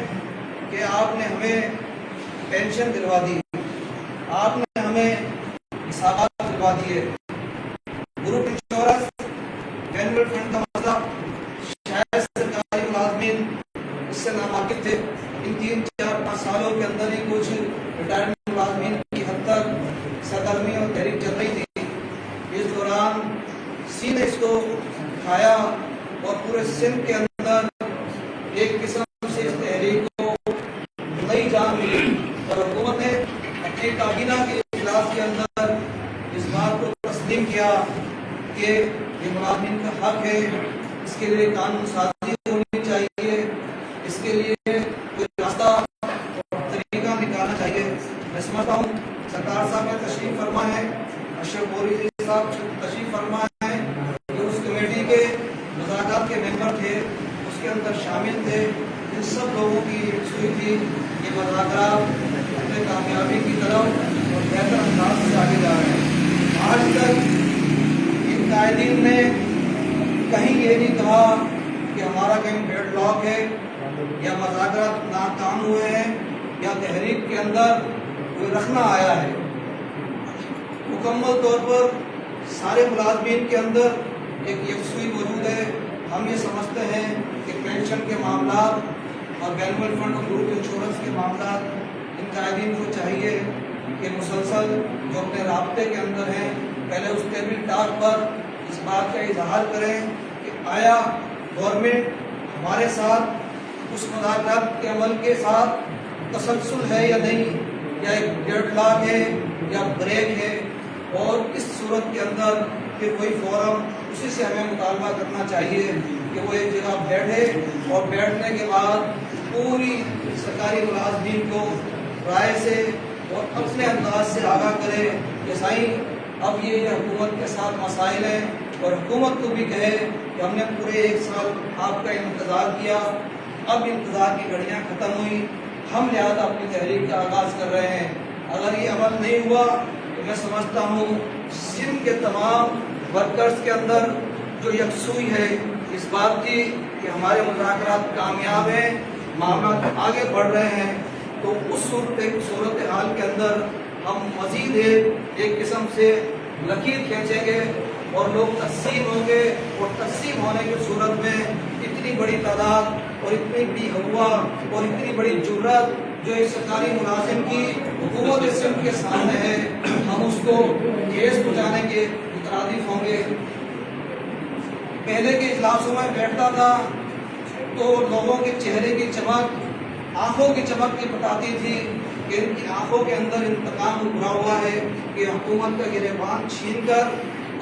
कि आपने हमें पेंशन दिलवा दी, आपने हमें हिसाबात दिलवा दिए। ग्रुप इंश्योरेंस, एनुअल फंड का मसला शायद सरकारी मुलाजमीन इससे नावाकिफ थे। इन 3-4-5 सालों के अंदर ही कुछ रिटायरमेंट मुलाजमीन की हद तक सरगर्मी और तहरीक चल रही थी। इस दौरान सी ने इसको खाया और पूरे सिंध के अंदर एक किस्म से इस तहरीक को नई जान मिली और हुकूमत ने अपनी काबीना के इजलास के अंदर इस बात को तस्लीम किया कि ये मुलाजमीन का हक है, इसके लिए कानून साजी होनी चाहिए, इसके लिए कोई रास्ता और तरीका निकालना चाहिए। मैं समझता हूँ सरकार साहब ने तशरीफ फरमा है, अशरफ बोरी जी साहब तशरीफ फरमा है, जो उस कमेटी के मुज़ाकरात के मेंबर थे उसके अंदर शामिल थे। इन सब लोगों की यकसुई थी ये मुज़ाकरात अपने कामयाबी की तरफ और बेहतर अंदाज से आगे जा रहे हैं। आज तक इन कायदीन ने कहीं ये नहीं कहा कि हमारा कहीं डेडलॉक है या मुज़ाकरात नाकाम हुए हैं या तहरीक के अंदर कोई रखना आया है। मुकम्मल तौर पर सारे मुलाजमीन के अंदर एक यकसुई मौजूद है। हम ये समझते हैं कि पेंशन के मामला और एनुअल फंड और ग्रुप इंश्योरेंस के मामला इन कायदीन को चाहिए कि मुसलसल जो अपने राब्ते के अंदर हैं पहले उस टेबल टॉक पर इस बात का इजहार करें कि आया गवर्नमेंट हमारे साथ उस मुज़ाकरात के अमल के साथ तसलसल है या नहीं, या एक डेडलॉक है या ब्रेक है, और इस सूरत के अंदर फिर कोई फोरम उसी से हमें मुतालबा करना चाहिए कि वो एक जगह बैठे और बैठने के बाद पूरी सरकारी मुलाजमीन को राय से और अपने अंदाज से आगाह करे कि साईं अब ये हुकूमत के साथ मसाइल हैं, और हुकूमत को भी कहे कि हमने पूरे 1 साल आपका इंतज़ार किया, अब इंतज़ार की घड़ियाँ ख़त्म हुई, हम लिहाजा अपनी तहरीक का आगाज़ कर रहे हैं। अगर ये अमल नहीं हुआ तो मैं समझता हूँ सिंध के तमाम वर्कर्स के अंदर जो यकसुई है इस बात की कि हमारे मुज़ाकरात कामयाब हैं, मामला आगे बढ़ रहे हैं, तो उस सूरत हाल के अंदर हम मज़ीद एक किस्म से लकीर खींचेंगे और लोग तस्लीम होंगे, और तस्लीम होने की सूरत में इतनी बड़ी तादाद और इतनी बड़ी हवा और इतनी बड़ी जुर्रत जो इस सरकारी मुलाजिम की हुकूमत सिंध के सामने है, हम उसको केस बुझाने के मुतरादिफ होंगे। पहले के इजलासों में बैठता था तो लोगों के चेहरे की चमक, आंखों की चमक की बताती थी कि इनकी आंखों के अंदर इंतकाम उभरा हुआ है कि हुकूमत का गिरबान छीन कर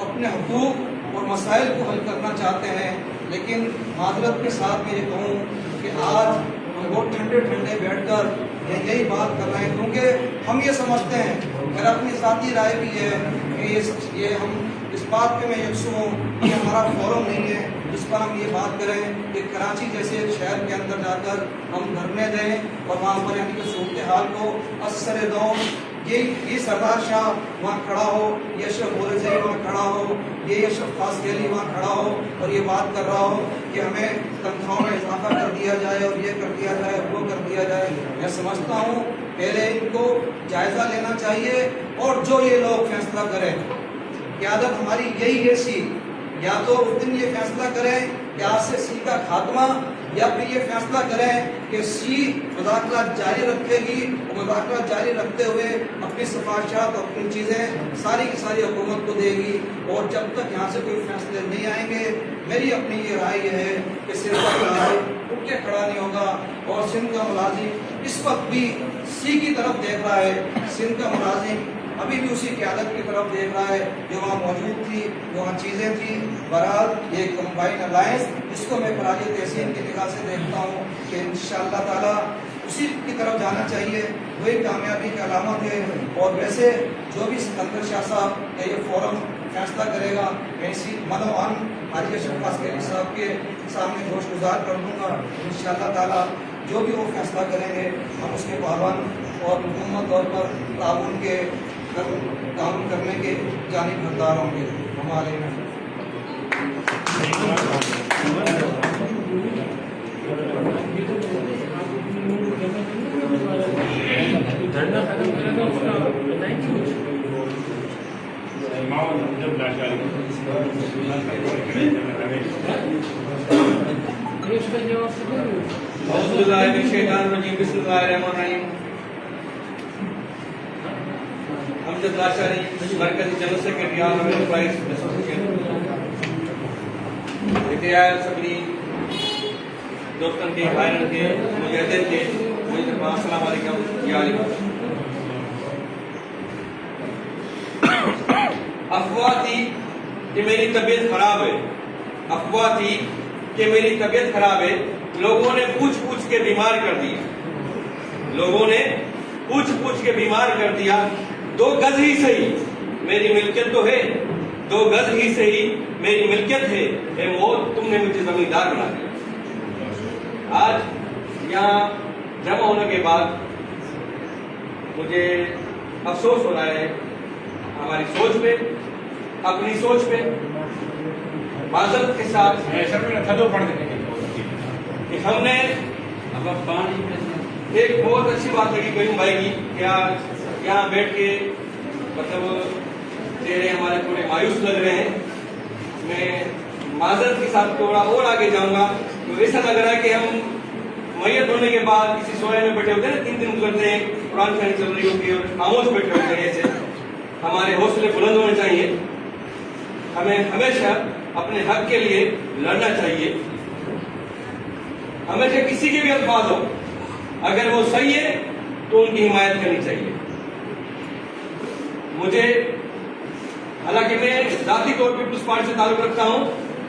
अपने हुकूक और मसाइल को हल करना चाहते हैं। लेकिन माजरत के साथ मैं ये कहूँ कि आज हम बहुत ठंडे ठंडे बैठकर यही बात कर रहे हैं, क्योंकि हम ये समझते हैं, मेरा अपनी ज़ाती राय भी है कि ये हम इस बात पे मैं यकसू हूँ कि हमारा फोरम नहीं है जिस पर हम ये बात करें कि कराची जैसे एक शहर के अंदर जाकर हम धरने दें और वहाँ पर यानी कि सूरत हाल को असर दो, ये सरदार शाह वहाँ खड़ा हो, ये अशरफ बोरेज़ई वहाँ खड़ा हो, ये अशरफ फासगेली वहाँ खड़ा हो और ये बात कर रहा हो कि हमें तनख्वाहों में इजाफा कर दिया जाए और ये कर दिया जाए, वो कर दिया जाए। मैं समझता हूँ पहले इनको जायज़ा लेना चाहिए और जो ये लोग फैसला करें, क़यादत हमारी यही है सी, या तो उस दिन ये फैसला करें कि आज से सी का खात्मा, या फिर ये फैसला करें कि सी मुज़ाकरात जारी रखेगी और मुज़ाकरात जारी रखते हुए अपनी सिफारिशात और अपनी चीज़ें सारी की सारी हुकूमत को देगी। और जब तक यहाँ से कोई फैसले नहीं आएंगे, मेरी अपनी ये राय है कि सिंध का मुलाजिम उठ के खड़ा नहीं होगा। और सिंध का मुलाजिम इस वक्त भी सी की तरफ देख रहा है, सिंध का मुलाजिम अभी भी उसी क़यादत की तरफ देख रहा है जो वहाँ मौजूद थी, जो वहाँ चीज़ें थी। बहरहाल ये कंबाइन अलायंस जिसको मैं फराज तहसीन की निगाह से देखता हूँ कि इंशाअल्लाह ताला उसी की तरफ जाना चाहिए, वही कामयाबी की अलामत है। और वैसे जो भी सिकंदर शाह साहब या ये फोरम फैसला करेगा, मैं इसी मनोवान हाजी अशरफ फासगेली साहब के सामने गोश गुजार कर दूँगा। इंशाअल्लाह ताला जो भी वो फैसला करेंगे हम उसके पाबंद और मुकम्मल तौर पर कानून करने के जानिब हकदार होंगे। हमारे अमजद लाशारी मरकजी general secretary all employees association हिते आयल सभिनी दोस्तनि खे भाइरनि खे मुंहिंजे अदनि खे मुंहिंजी तरफ़ां अस्सलाम वालेकुम या अफवाह थी कि मेरी तबीयत खराब है, अफवाह थी कि मेरी तबीयत खराब है। लोगों ने पूछ पूछ के बीमार कर दिया, लोगों ने पूछ पूछ के बीमार कर दिया। 2 गज ही सही मेरी मिल्कियत तो है, 2 गज ही सही मेरी मिल्कियत है, ए मौत तुमने मुझे जमींदार बना दिया। आज यहाँ जमा होने के बाद मुझे अफसोस हो रहा है हमारी सोच पे, अपनी सोच पे माजरत के साथ कि हमने एक बहुत अच्छी बात लगी करीम भाई की, क्या यहाँ बैठ के मतलब चेहरे हमारे थोड़े मायूस लग रहे हैं। मैं माजरत के साथ थोड़ा और आगे जाऊंगा तो ऐसा लग रहा है कि हम मैयत होने के बाद किसी सोए में बैठे होते हैं, 3 दिन गुजरते हैं, कुरान शरीफ चल रही होती है और खामोश बैठे होते हैं। ऐसे हमारे हौसले बुलंद होने चाहिए, हमें हमेशा अपने हक के लिए लड़ना चाहिए। हमेशा किसी के भी अल्फाज हो, अगर वो सही है तो उनकी हिमायत करनी चाहिए। मुझे हालांकि मैं जाती तौर पर पीपल्स पार्टी से ताल्लुक रखता हूं,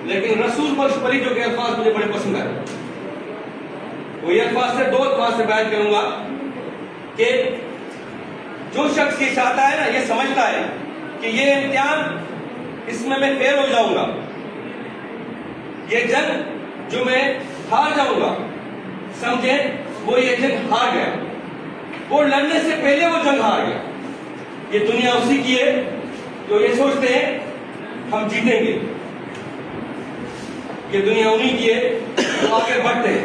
लेकिन रसूल बख्श परीजो के अल्फाज मुझे बड़े पसंद आए। वही अल्फाज से 2 अल्फाज से बयान करूंगा कि जो शख्स ये चाहता है ना, ये समझता है कि ये इम्तिहान इसमें मैं फेल हो जाऊंगा, ये जंग जो मैं हार जाऊंगा, समझे वो ये जंग हार गया, वो लड़ने से पहले वो जंग हार गया। ये दुनिया उसी की है जो ये सोचते हैं हम जीतेंगे, ये दुनिया उन्हीं की है जो आगे बढ़ते हैं,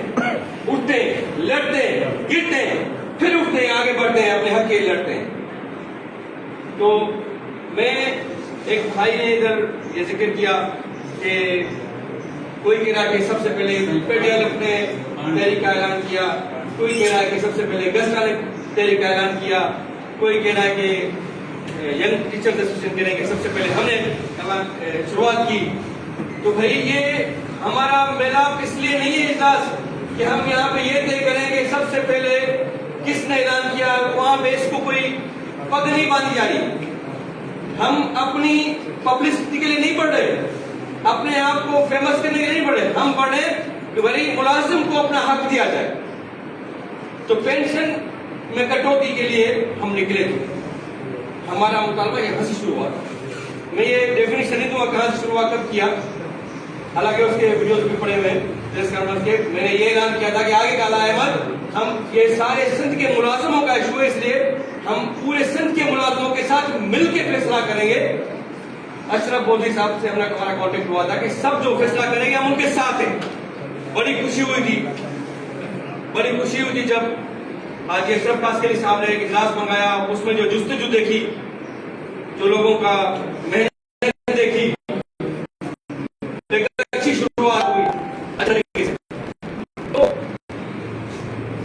उठते हैं, लड़ते हैं, गिरते हैं, फिर उठते हैं, आगे बढ़ते हैं, अपने हक के लिए लड़ते हैं। तो मैं एक भाई ने इधर ये जिक्र किया कि कोई कह रहा है कि सबसे पहले पेटीएलएफ ने तहरीक का ऐलान किया, कोई कह रहा है कि सबसे पहले गस्टा ने तहरीक का ऐलान किया, कोई कह रहा है कि यंग टीचर्स एसोसिएशन कह रहे हैं कि सबसे पहले हमने शुरुआत की। तो भाई ये हमारा मिलाप इसलिए नहीं है इजलास कि हम यहाँ पे ये तय करें कि सबसे पहले किसने ऐलान किया, वहां पे इसको कोई पग नहीं बांधी जा रही। हम अपनी पब्लिसिटी के लिए नहीं पढ़ रहे, अपने आप को फेमस करने के लिए नहीं पढ़ रहे, हम पढ़ रहे कि भाई मुलाजिम को अपना हक दिया जाए। तो पेंशन में कटौती के लिए हम निकले थे, हमारा मुतालबा यहाँ से शुरू हुआ। मैं ये डेफिनेशन नहीं दूंगा कहाँ से शुरुआत कब किया, हालांकि उसके वीडियोस भी पड़े हुए हैं। मैंने ये ऐलान किया था कि आगे का अहमद हम ये सारे सिंध के मुलाजमों का इशू है, इसलिए हम पूरे सिंध के मुलाजमों के साथ मिलकर फैसला करेंगे। अशरफ बोधी साहब से हमारा कॉन्टेक्ट हुआ था कि सब जो फैसला करेंगे हम उनके साथ हैं। बड़ी खुशी हुई थी जब आज अशरफ कासकरी साहब ने एक इजलास मंगाया, उसमें जो जुस्तजू देखी, जो लोगों का मेहनत देखी, अच्छी शुरुआत हुई अच्छे तरीके से। तो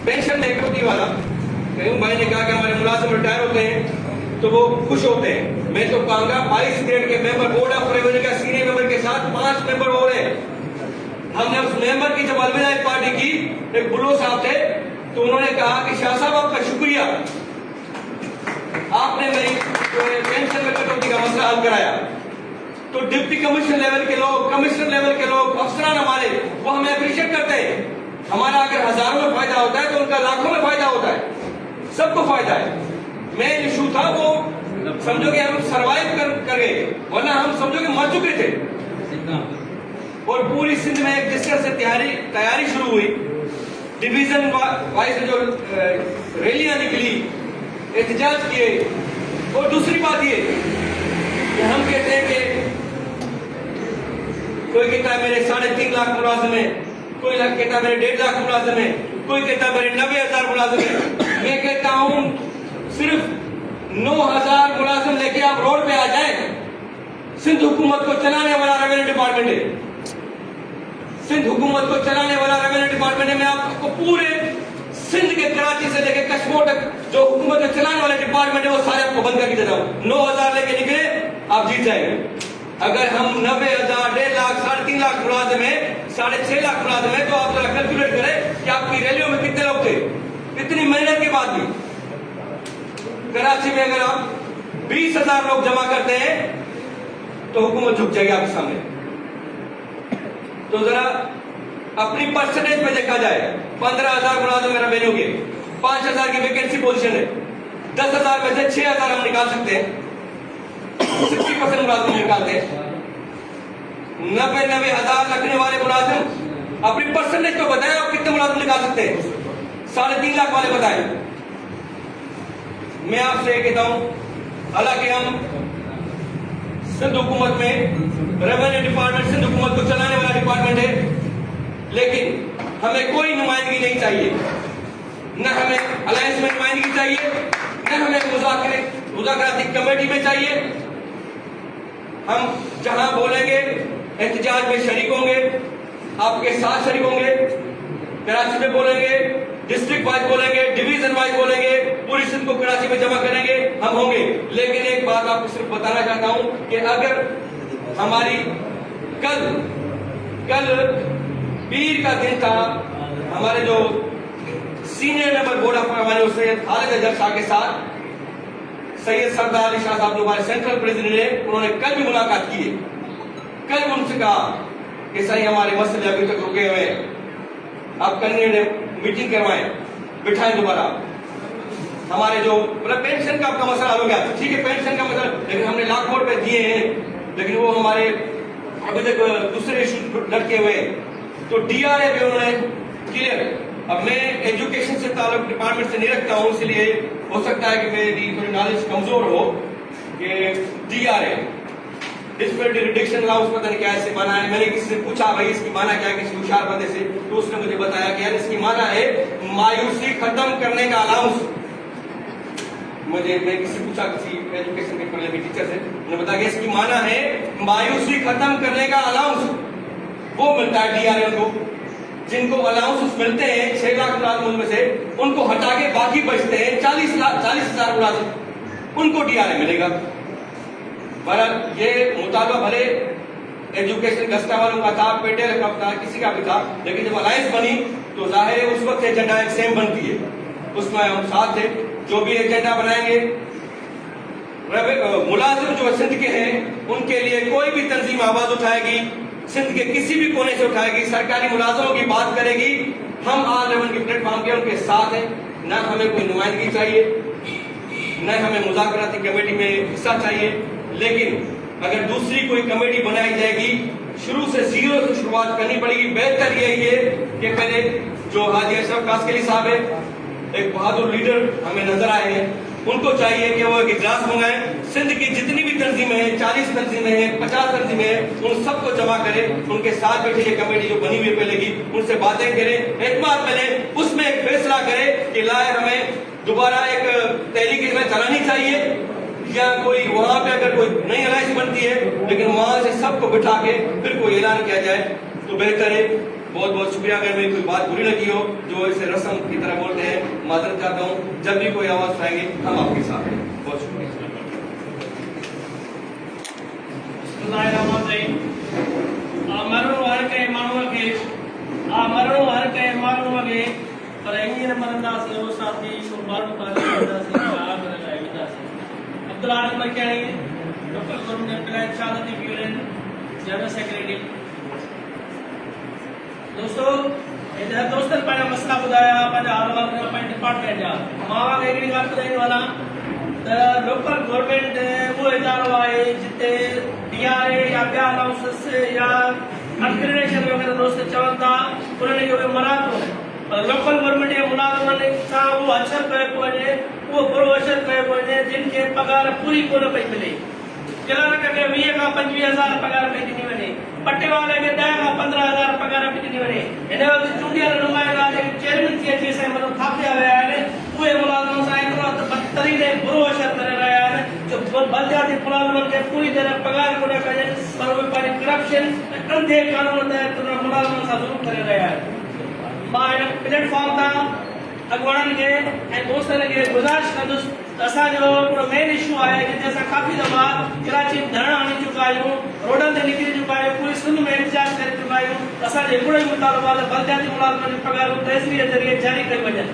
पेंशन में कटौती वाला कहीं भाई ने कहा कि हमारे मुलाजिम रिटायर होते हैं तो वो खुश होते हैं। मैं तो कहूंगा 22 ग्रेड के मेंबर, बोर्ड ऑफ रेवेन्यू का सीनियर मेंबर के साथ 5 मेंबर हो रहे हैं। हमने उस मेंबर की जब अलविदा पार्टी की, एक बुलो साहब थे, तो उन्होंने कहा कि शाह साहब आपका शुक्रिया, आपने मेरी पेंशन में कटौती का मसला हल कराया। तो डिप्टी कमिश्नर लेवल के लोग, कमिश्नर लेवल के लोग, अफसरान हमारे, वो हमें अप्रिशिएट करते हैं। हमारा अगर हजारों में फायदा होता है तो उनका लाखों में फायदा होता है, सबको फायदा है। मेन इशू था वो समझो कि हम सरवाइव कर गए, वरना हम समझो कि मर चुके थे। और पूरी सिंध में एक डिस्टेंस से तैयारी शुरू हुई। डिवीजन वाइज जो रैलियां निकली, एहतजाज किए। और दूसरी बात ये कि हम कहते हैं कि कोई कहता है मेरे 3.5 लाख मुलाजिम है, कोई कहता है मेरे 1.5 लाख मुलाजिम है, कोई कहता है मेरे 90,000 मुलाजिम है। मैं कहता हूं सिर्फ 9,000 मुलाजिम लेके आप रोड पे आ जाए। सिंध हुकूमत को चलाने वाला रेवेन्यू डिपार्टमेंट है, सिंध हुकूमत को चलाने वाला रेवेन्यू डिपार्टमेंट है। मैं आपको पूरे सिंध के कराची से लेकर कश्मीर तक जो हुकूमत को चलाने वाले डिपार्टमेंट है वो सारे आपको बंद करके दे रहा हूं। 9,000 लेके निकले, आप जीत जाएंगे। अगर हम 90,000, 1.5 लाख, 3.5 लाख मुलाजिम है, 6.5 लाख मुलाजिम है, तो आप जरा कैलकुलेट करें कि आपकी रैलियों में कितने लोग थे। इतनी मेहनत के बाद भी कराची में अगर आप 20,000 लोग जमा करते हैं तो हुकूमत झुक जाएगी आपके सामने। तो जरा अपनी परसेंटेज पे देखा जाए, 15,000 मुलाजिम मेरा मेन्यू के 5,000 की वैकेंसी पोजीशन है, 10,000 में से 6,000 हम निकाल सकते हैं, 60% मुलाजिम निकालते हैं। 90,000 रखने वाले मुलाजिम अपनी परसेंटेज को बताएं, आप कितने मुलाजिम निकाल सकते हैं। 3.5 लाख वाले बताएं। मैं आपसे कहता हूं, हालांकि हम सिंध हुकूमत में रेवेन्यू डिपार्टमेंट सिंध हुकूमत को चलाने वाला डिपार्टमेंट है, लेकिन हमें कोई नुमाइंदगी नहीं चाहिए, न हमें अलायंस में नुमाइंदगी चाहिए, न हमें मुज़ाकराती कमेटी में चाहिए। हम जहां बोलेंगे एहतजाज में शरीक होंगे, आपके साथ शरीक होंगे। कराची में बोलेंगे, डिस्ट्रिक्ट वाइज बोलेंगे, डिवीजन वाइज बोलेंगे, पूरी सिंध को कराची में जमा करेंगे, हम होंगे। लेकिन एक बात आपको सिर्फ बताना चाहता हूं कि अगर हमारी कल पीर का दिन था, हमारे जो सीनियर मेंबर बोर्ड ऑफ रवानी सैयद खालिद अजहर शाह के साथ सैयद सरदार अली शाह साहब जो हमारे सेंट्रल प्रेसिडेंट है, उन्होंने कल भी मुलाकात की है। कल उनसे कहा कि सही हमारे मसले अभी तक रुके हुए हैं, आप कन्वीनर मीटिंग करवाएं, बिठाएं दोबारा। हमारे जो पेंशन का आपका मसला हो गया, ठीक है पेंशन का मसला, लेकिन हमने लाख करोड़ रुपए दिए हैं, लेकिन वो हमारे अभी तक दूसरे इशू लटके हुए हैं। तो डीआरए भी उन्होंने क्लियर। अब मैं एजुकेशन से ताल्लुक डिपार्टमेंट से नहीं रखता हूं, इसलिए हो सकता है कि मेरी थोड़ी नॉलेज कमजोर हो कि डीआरए डिस्पेरिटी रिडक्शन अलाउंस पता नहीं क्या ऐसे माना है। मैंने किसी से पूछा भाई इसकी माना क्या है, किसी होशियार बंदे से, तो उसने मुझे बताया कि यार इसकी माना है मायूसी खत्म करने का अलाउंस। मैं किसी पूछा किसी एजुकेशन के पढ़ने टीचर से, उन्होंने बताया कि इसकी माना है मायूसी खत्म करने का अलाउंस। वो मिलता है डीआरए को, जिनको अलाउंस मिलते हैं 6 लाख मुलाजिम में से, उनको हटा के बाकी बचते हैं 40,000 मुलाजिम, उनको डीआरए मिलेगा। बहरहाल ये मुतालबा भले एजुकेशन गस्ता वालों का था, पेटेल का था, किसी का भी था, लेकिन जब अलायंस बनी तो जाहिर है उस वक्त एजेंडा एक सेम बनती है, उसमें हम साथ थे। जो भी एजेंडा बनाएंगे, मुलाजिम जो सिंध के हैं उनके लिए कोई भी तंजीम आवाज उठाएगी, सिंध के किसी भी कोने से उठाएगी, सरकारी मुलाजिमों की बात करेगी, हम आल लेवल के प्लेटफॉर्म के उनके साथ हैं। न हमें कोई नुमाइंदगी चाहिए, न हमें मुज़ाकराती कमेटी में हिस्सा चाहिए, लेकिन अगर दूसरी कोई कमेटी बनाई जाएगी, शुरू से जीरो से शुरुआत करनी पड़ेगी। बेहतर यही है कि पहले जो हाजी अशरफ कासकली साहब है, एक बहादुर लीडर हमें नजर आए हैं, उनको चाहिए कि वो एक इजलास मंगाएं, सिंध की जितनी भी तंजीमें हैं, 40 तंजीमें हैं, 50 तंजीमें हैं, उन सबको जमा करें, उनके साथ बैठे ये कमेटी जो बनी हुई पहले की, उनसे बातें करें, एक बार पहले उसमें एक फैसला करें कि लाए हमें दोबारा एक तहरीक चलानी चाहिए, या कोई वहां पे अगर कोई नई अलायंस बनती है, लेकिन वहां से सबको बिठा के फिर कोई ऐलान किया जाए तो बेहतर है। बहुत बहुत शुक्रिया। अगर मेरी कोई बात बुरी लगी हो, जो इसे रस्म की तरह बोलते हैं, माजरत चाहता हूँ। जब भी कोई आवाज उठाएंगे हम आपके साथ हैं। बहुत शुक्रिया। पर ईअं मरंदासीं उहो साथी अब्दुल्ला अहमद मकियाणी, लोकल गवर्नमेंट विलायत शहादती यूनियन जनरल सेक्रेटरी। दोस्तों इधर दोस्तन पंहिंजा मसला ॿुधाया, पंहिंजा हाल पंहिंजे डिपार्टमेंट जा। मां हिकिड़ी ॻाल्हि ॿुधाईंदो वञा त लोकल गवर्नमेंट उहो इदारो आहे जिते डीआरए या ॿिया अलाउंसेस या अनक्रेडिटेशन वग़ैरह दोस्त चवनि था, उन्हनि जो मरातो लोकल गवर्नमेंट जे मुलाज़िमनि सां उहो असरु कयो पियो वञे, उहो बुरो असरु कयो पियो वञे, जिन खे पघार पूरी कोन पई मिले। क्लर्क खे 20 खां 25,000 पघार पई ॾिनी वञे, पटे वारे खे 10 खां 15,000 पघार पई ॾिनी वञे। हिन वक़्तु चूंडियल नुमाइंदा जेके चेयरमैन थी अची असांजे मथां थापिया विया आहिनि, उहे मुलाज़िमनि सां एतिरो बदतरीन ऐं बुरो असरु करे रहिया आहिनि जो बलदियाती मुलाज़िमनि खे पूरी तरह पघार कोन कजे, पर उहे पंहिंजे करप्शन ऐं अंधे कानून तहत उन मुलाज़िमनि सां ज़ुल्म करे रहिया आहिनि। मां हिन प्लेटफॉर्म तां अॻुवाणनि खे ऐं दोस्तनि खे गुज़ारिश कंदुसि त असांजो हिकिड़ो मेन इशू आहे जिते असां काफ़ी दफ़ा कराची में धरणा हणी चुका आहियूं, रोडनि ते निकिरी चुका आहियूं, पूरी सिंध में एहतजाज करे चुका आहियूं। असांजो हिकिड़ो ई मुतालबो आहे त बलदियाती मुलाज़िमनि जूं पघारूं ट्रेज़री जे ज़रिए जारी कयूं वञनि।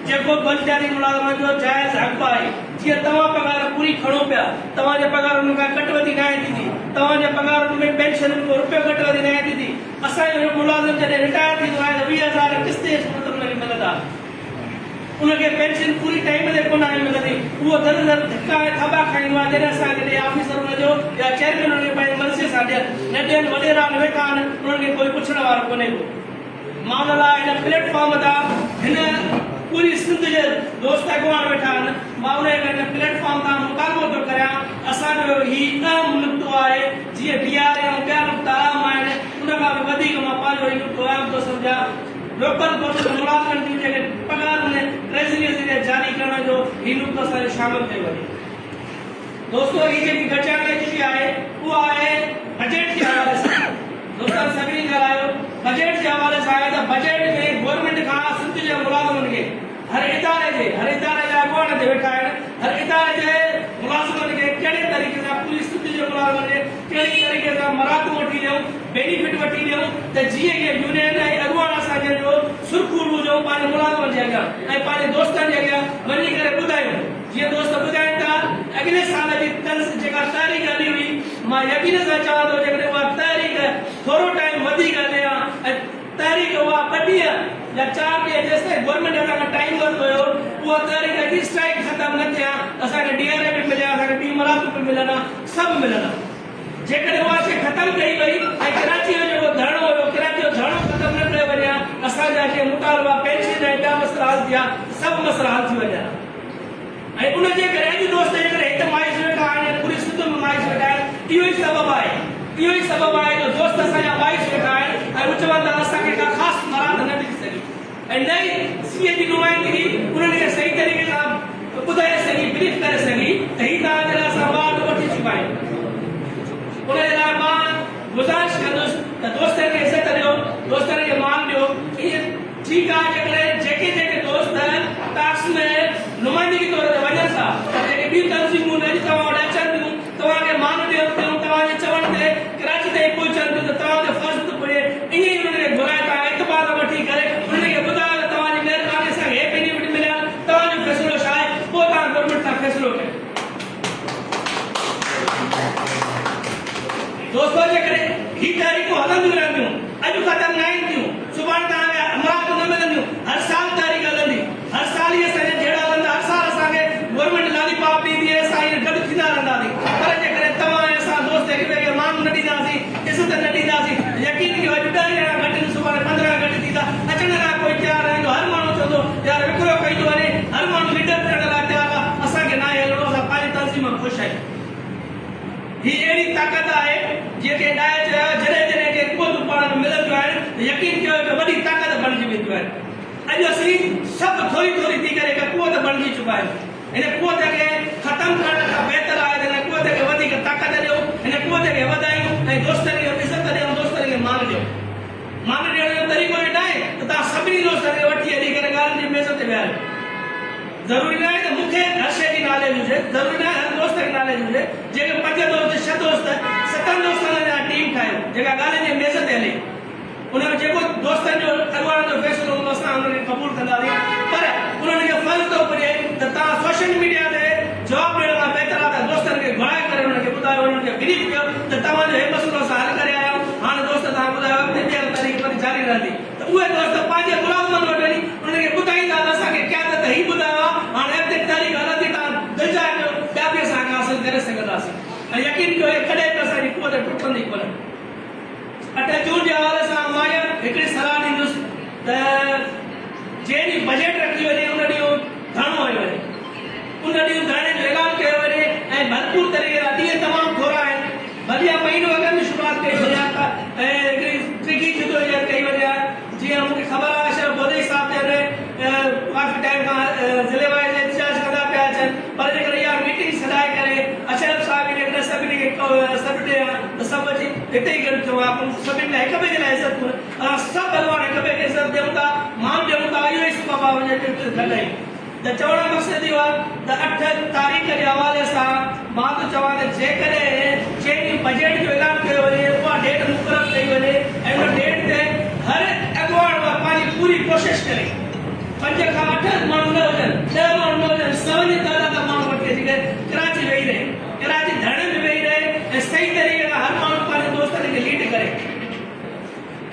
जेको बलदियाती मुलाज़िमनि जो जाइज़ हक़ आहे, जीअं तव्हां पघार पूरी खणो पिया, तव्हांजे पघारुनि खां घटि वधी न आहे थींदी, तव्हांजे पघारुनि में पेंशन को रुपयो घटि वधी न आहे थींदी। असांजो मुलाज़िम जॾहिं रिटायर थींदो आहे त 20,000 किस्त जे सूरत में हुनखे मिलंदा, उनखे पेंशन पूरी टाइम ते कोन आहे मिलंदी। उहो दर दर धिका ऐं थबा खाईंदो आहे जॾहिं असांखे ऑफिसर हुनजो या चेयरमैन हुनखे पंहिंजे मर्ज़ीअ सां ॾियनि न ॾियनि, वॾेरा वेठा आहिनि, उन्हनि खे कोई पुछण वारो कोन्हे को। मां उन लाइ हिन प्लेटफॉर्म तां हिन पूरी सिंध जे दोस्त अॻुवान वेठा आहिनि, मां उन हिन प्लेटफॉर्म तां मुतालबो थो करियां, असांजो हीउ अहम नुक़्तो आहे, जीअं BRA ऐं ॿिया नुक़्ता अहम आहिनि, उन खां बि वधीक मां पंहिंजो हीउ नुक़्तो अहम थो सम्झां। लोकल गवर्नमेंट मुलाज़िमनि जूं जेके पघार ट्रेज़री जे ज़रिए जारी करण जो हीउ नुक़्तो असांजो शामिल कयो वञे। दोस्तो, हीअ जेकी गचाइण जी आहे उहा आहे बजट जे हवाले सां। दोस्तनि सभिनी ॻाल्हायो, बजट जे हवाले सां आहे त बजट में गवर्नमेंट खां सिंध जे मुलाज़िमनि खे हर इदारे जा अॻुवान ते वेठा आहिनि, हर इदारे जे मुलाज़िमनि खे कहिड़े तरीक़े सां पूरी सिंध जे मुलाज़िमनि खे कहिड़ी तरीक़े सां मरातूं वठी ॾियूं, बेनिफिट वठी ॾियूं, त जीअं कि यूनियन ऐं अॻुवान असांखे जो सुरखुरू हुजूं पंहिंजे मुलाज़िमनि जे अॻियां ऐं पंहिंजे दोस्तनि जे अॻियां वञी करे ॿुधायूं। जीअं दोस्त ॿुधाइनि था, अॻिले साल जी तर्ज़ जेका तारीख़ हली हुई, मां यकीन सां चवां थो जेकॾहिं उहा तारीख़ थोरो टाइम वधीक हले हा ऐं तारीख़ उहा 2 ॾींहं या 4 ॾींहं जेसिताईं गवर्नमेंट असांखां टाइम वरितो हुयो, उहा तारीख़ जी स्ट्राइक ख़तमु न थिया, असांखे DRA बि मिलिया, असांखे ॿी मरातूं बि मिलनि, सभु मिलनि। जेकॾहिं उहा शइ ख़तमु कई वई ऐं कराची जो जेको धरणो हुयो, कराची जो धरणो ख़तमु न कयो वञे, असांजा जे मुतालबा पेंशन ऐं ॿिया मसइला हल थिया, सभु मसइला हल थी वञा। ऐं उन जे करे अॼु दोस्त जेकॾहिं हिते माइस वेठा आहिनि, पूरी सिंध में माइस वेठा आहिनि, इहो ई सबबु आहे, इहो ई सबबु आहे जो दोस्त असांजा माइस वेठा आहिनि ऐं उहे चवनि था असांखे का ख़ासि मराद न ॾिनी सघी ऐं नई CA जी नुमाइंदगी उन्हनि खे सही तरीक़े सां ॿुधाए सघी, ब्रीफ करे सघी त हीउ तव्हांजे लाइ असां वाद वठी चुका आहियूं। उन जे लाइ मां गुज़ारिश कंदुसि त दोस्तनि खे इज़त ॾियो, दोस्तनि खे मान ॾियो। इहे ठीकु आहे जेकॾहिं जेके दोस्त टास्क में नुमाइंदगी तौर ते वञनि था, जेके ॿियूं तंज़ीमूं अॼु तव्हां वटि अचनि थियूं, तव्हांखे मान ॾियनि थियूं, तव्हांजे चवण ते कराची ताईं पहुचनि थियूं, त तव्हांजो फ़र्ज़ु थो पए ईअं ई उन्हनि खे घुराए था इतबार वठी करे उन्हनि खे ॿुधायो त तव्हांजी महिरबानी सां हे बेनिफिट मिलिया, तव्हांजो फ़ैसिलो छा आहे, पोइ तव्हां गवर्नमेंट सां फ़ैसिलो कयो। दोस्तो, जेकॾहिं हीअ तारीख़ूं हलंदियूं रहंदियूं, अॼु ख़तमु न आहिनि थियूं, सुभाणे तव्हांखे अमरात न मिलंदियूं, हर साल तारीख़ हलंदी, हर साल इहे असांजा जहिड़ा हलंदा, हर साल असांखे गवर्नमेंट लालीपाप ॾींदी, असां हीअ गॾु थींदा रहंदासीं। पर जेकॾहिं तव्हां ऐं असां दोस्त हिक ॿिए खे मान न ॾींदासीं, इज़त न ॾींदासीं, यकीन कयो अॼु 10 ॼणा घटि आहिनि, सुभाणे 15 घटि थींदा, अचण लाइ कोई तयारु रहंदो, हर माण्हू चवंदो यार विकिरो कई थो वञे, हर माण्हू लीडर थियण लाइ तयारु आहे, असांखे न आहे हलिणो, असां पंहिंजी तंज़ीम में ख़ुशि आहियूं। हीअ अहिड़ी ताक़त आहे जेके जॾहिं के क़ुवतूं पाण में मिलंदियूं आहिनि, यकीन कयो त वॾी ताक़त बणिजी वेंदियूं आहिनि। अॼु असीं सभु थोरी थोरी थी करे हिकु क़ुवत बणिजी चुका आहियूं। हिन क़ुवत खे ख़तमु करण खां बहितर आहे त हिन क़ुवत खे वधीक ताक़त ॾियो, हिन क़ुवत खे वधायूं ऐं दोस्तनि खे इज़त ॾियूं, दोस्तनि खे मान ॾियो। मान ॾियण जो तरीक़ो इहो आहे त तव्हां सभिनी दोस्तनि खे वठी हली करे ॻाल्हियुनि जी मेज़ ते विहारियो। ज़रूरी न आहे त मूंखे हर शइ जी नॉलेज हुजे, ज़रूरी न आहे हर दोस्त खे नॉलेज हुजे। जेके 5 दोस्त 6 दोस्त 7 दोस्तनि जा टीम ठाहियो जेका ॻाल्हियुनि जी मेज़ ते हले, उनमें जेको दोस्तनि जो अॻुवान जो फ़ैसिलो हूंदो असां उन्हनि खे क़बूल कंदासीं, पर उन्हनि खे फ़र्ज़ु थो पए त तव्हां सोशल मीडिया ते जवाबु ॾियण खां बहितर आहे त दोस्तनि खे घुराए करे उन्हनि खे ॿुधायो, उन्हनि खे ब्रीफ कयो त तव्हांजो हे मसइलो असां हल करे आया आहियूं, हाणे दोस्त तव्हां ॿुधायो अॻिते ॿिया तारीख़ वरी जारी रहंदी, त उहे दोस्त पंहिंजे मुलाज़िमनि वटि वञी उन्हनि खे ॿुधाईंदा त असांखे क़यादत हीउ ॿुधायो आहे, हाणे अॻिते तारीख़ हलंदी, तव्हां दिलजाए कयो, ॿिया बि असांखे हासिल करे सघंदासीं। ऐं यकीन कयो कॾहिं बि असांजी क़ुवत टुटंदी कोन्हे। 8 जून जे हवाले सां मां हिकिड़ी सलाह ॾींदुसि त जंहिं ॾींहुं बजट रखी वञे उन ॾींहुं धरणो हली वञे, उन ॾींहुं धरणे जो ऐलान कयो वञे ऐं भरपूर तरीक़े सां ॾींहं तमामु थोरा आहिनि, भलिया महीनो अॻु में शुरूआति कई वञे ऐं हिकिड़ी त्रिखी जदोजहद कई वञे। जीअं मूंखे ख़बर आहे अशरफ बोदई साहब जन काफ़ी टाइम खां ज़िले वाइज़ एहतजाज कंदा पिया अचनि, पर जेकर इहा मीटिंग सॾाए करे अशरफ साहब खे सभिनी खे सॾु ॾिया त सभु अची हिते ई गॾु थियो आहे, सभिनी लाइ हिक ॿिए जे लाइ इज़त असां सभु भॻवान हिक ॿिए खे इज़त ॾियूं था, मान ॾियूं था, इहो ई सबबु आहे वञे गॾु आई। त चवण जो मक़सदु इहो आहे त 8 तारीख़ जे हवाले सां मां त चवां त जेकॾहिं जंहिं बजट जो ऐलान कयो वञे उहा डेट मुक़ररु कई वञे ऐं उन डेट ते हर अॻुवाण पंहिंजी पूरी कोशिशि करे 5 खां 8 माण्हू न हुजनि, 10 माण्हू न हुजनि, 7 तइदाद माण्हू वठी अची करे कराची वेही रहे, कराची धरणे में वेही रहे ऐं सही तरीक़े सां हर माण्हू पंहिंजे दोस्तनि खे लीड करे।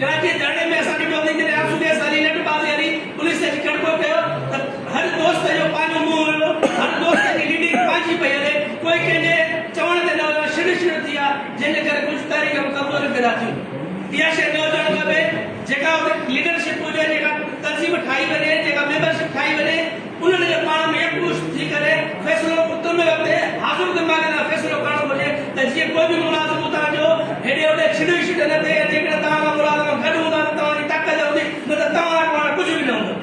कराची धरणे में असां ॾिठो जॾहिं आसूदे साली लटबाज़ी हली पुलिस अची कड़को कयो त हर दोस्त जो पंहिंजो मुंहुं हुयो, हर दोस्त जी लीडिंग पंहिंजी पई हले, कोई कंहिंजे चवण ते न हुयो, छिड़ थी आहे, जंहिंजे करे कुझु तारीख़ कमज़ोरी पैदा थियूं। इहा शइ न हुजणु खपे, जेका लीडरशिप हुजे, जेका तनज़ीम ठाही वञे, जेका मेंबरशिप ठाही वञे, उन्हनि जे पाण में एकमुश्त थी करे फ़ैसिलो उते वक़्तु हाज़िर दिमाग़ सां फ़ैसिलो करणो घुरिजे त जीअं कोई बि मुलाज़िम उतां जो हेॾे होॾे छिड़ न थिए, जेकॾहिं तव्हां मुलाज़िम गॾु हूंदा त तव्हांजी ताक़त हूंदी, न त तव्हां पाण कुझु बि न हूंदो।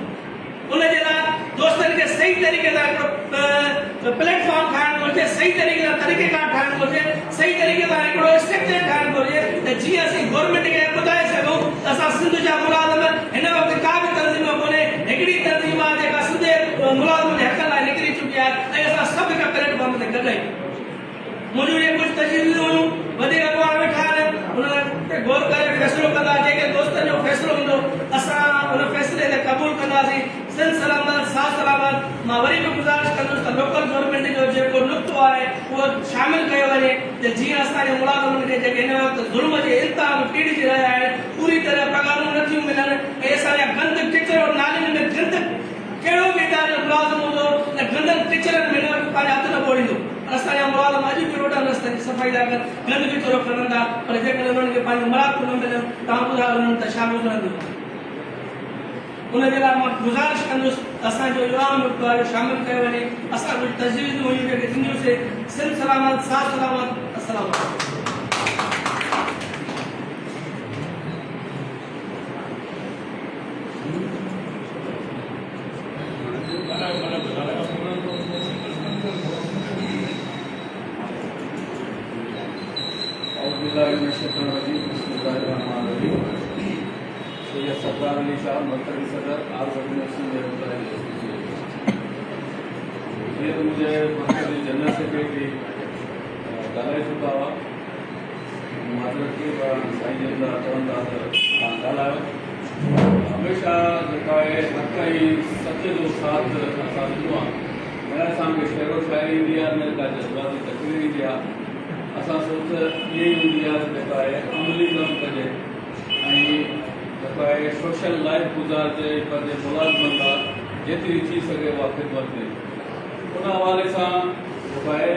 उनजे लाइ दोस्तनि खे सही तरीक़े सां हिकिड़ो प्लेटफॉर्म ठाहिणु घुरिजे, सही तरीक़े सां तरीक़ेकार ठाहिणु घुरिजे, सही तरीक़े सां हिकिड़ो स्ट्रक्चर ठाहिणु घुरिजे त जीअं असीं गवर्नमेंट खे ॿुधाए सघूं त असां सिंध जा मुलाज़िम हिन वक़्तु का बि तंज़ीम कोन्हे, हिकिड़ी तंज़ीम आहे जेका सिंध जे मुलाज़िमनि जे हक़ लाइ निकिरी चुकी आहे ऐं असां सभु हिक प्लेटफॉर्म ते गॾु आहियूं। मुंहिंजूं इहे कुझु तजवीज़ूं हुयूं, वधीक अॻुवाण वेठा आहिनि, उन्हनि ते गौर करे फ़ैसिलो कंदा, जेके दोस्तनि जो फ़ैसिलो हूंदो असां उन फ़ैसिले खे क़बूल कंदासीं। सिंध सलामत, साफ़ सलामत। मां वरी बि गुज़ारिश कंदुसि त लोकल गवर्नमेंट जो जेको नुक़्तो आहे उहो शामिलु कयो वञे त जीअं असांजे मुलाज़िमनि खे जेके हिन वक़्तु ज़ुल्म जे इंतिहा में पीड़िजी रहिया आहिनि, पूरी तरह पघारूं नथियूं मिलनि ऐं असांजा गंद टीचर और नालियुनि में गंद कहिड़ो बि इदारे मुलाज़िम हूंदो त गंदनि टीचरनि में न पंहिंजा हथ न ॿोड़ींदो। असांजा मुलाज़िम अॼु बि रोडनि रस्तनि जी सफ़ाई था कनि, गंद बि थोरो खणनि था, पर जेकॾहिं उन्हनि खे पंहिंजो मराकूं न मिलनि तव्हां ॿुधायो उन्हनि त छा गुज़रंदियूं। उनजे लाइ मां गुज़ारिश कंदुसि असांजो युवा नुक़्तो आहे शामिलु कयो वञे। असां कुझु तजवीज़ूं हुयूं जेके ॾिनियूंसीं। सिंध सलामत, साफ़ सलामत। अस्सलाम वालेकुम। सैयद सरदार अली शाह मरकज़ी सदर आल ऑर्गेनाइजेशन ये मुझे मरकज़ी जनरल सेक्रेटरी ॻाल्हाए चुका हुआ माज़रत की साईं जन चवंदा ॻाल्हायो। हमेशह जेका आहे हक़ ऐं सच जो साथ असां ॾिनो आहे, न असांखे शेरो शाइरी ईंदी आहे न का जज़्बाती तकरीर ईंदी आहे। असां सोच इहा ई हूंदी आहे जेका आहे अमली कमु कजे ऐं जेका आहे सोशल लाइफ गुज़ारिजे, पंहिंजे मुलाज़िमनि लाइ जेतिरी थी सघे उहा ख़िदमत ॾे। उन हवाले सां जेको आहे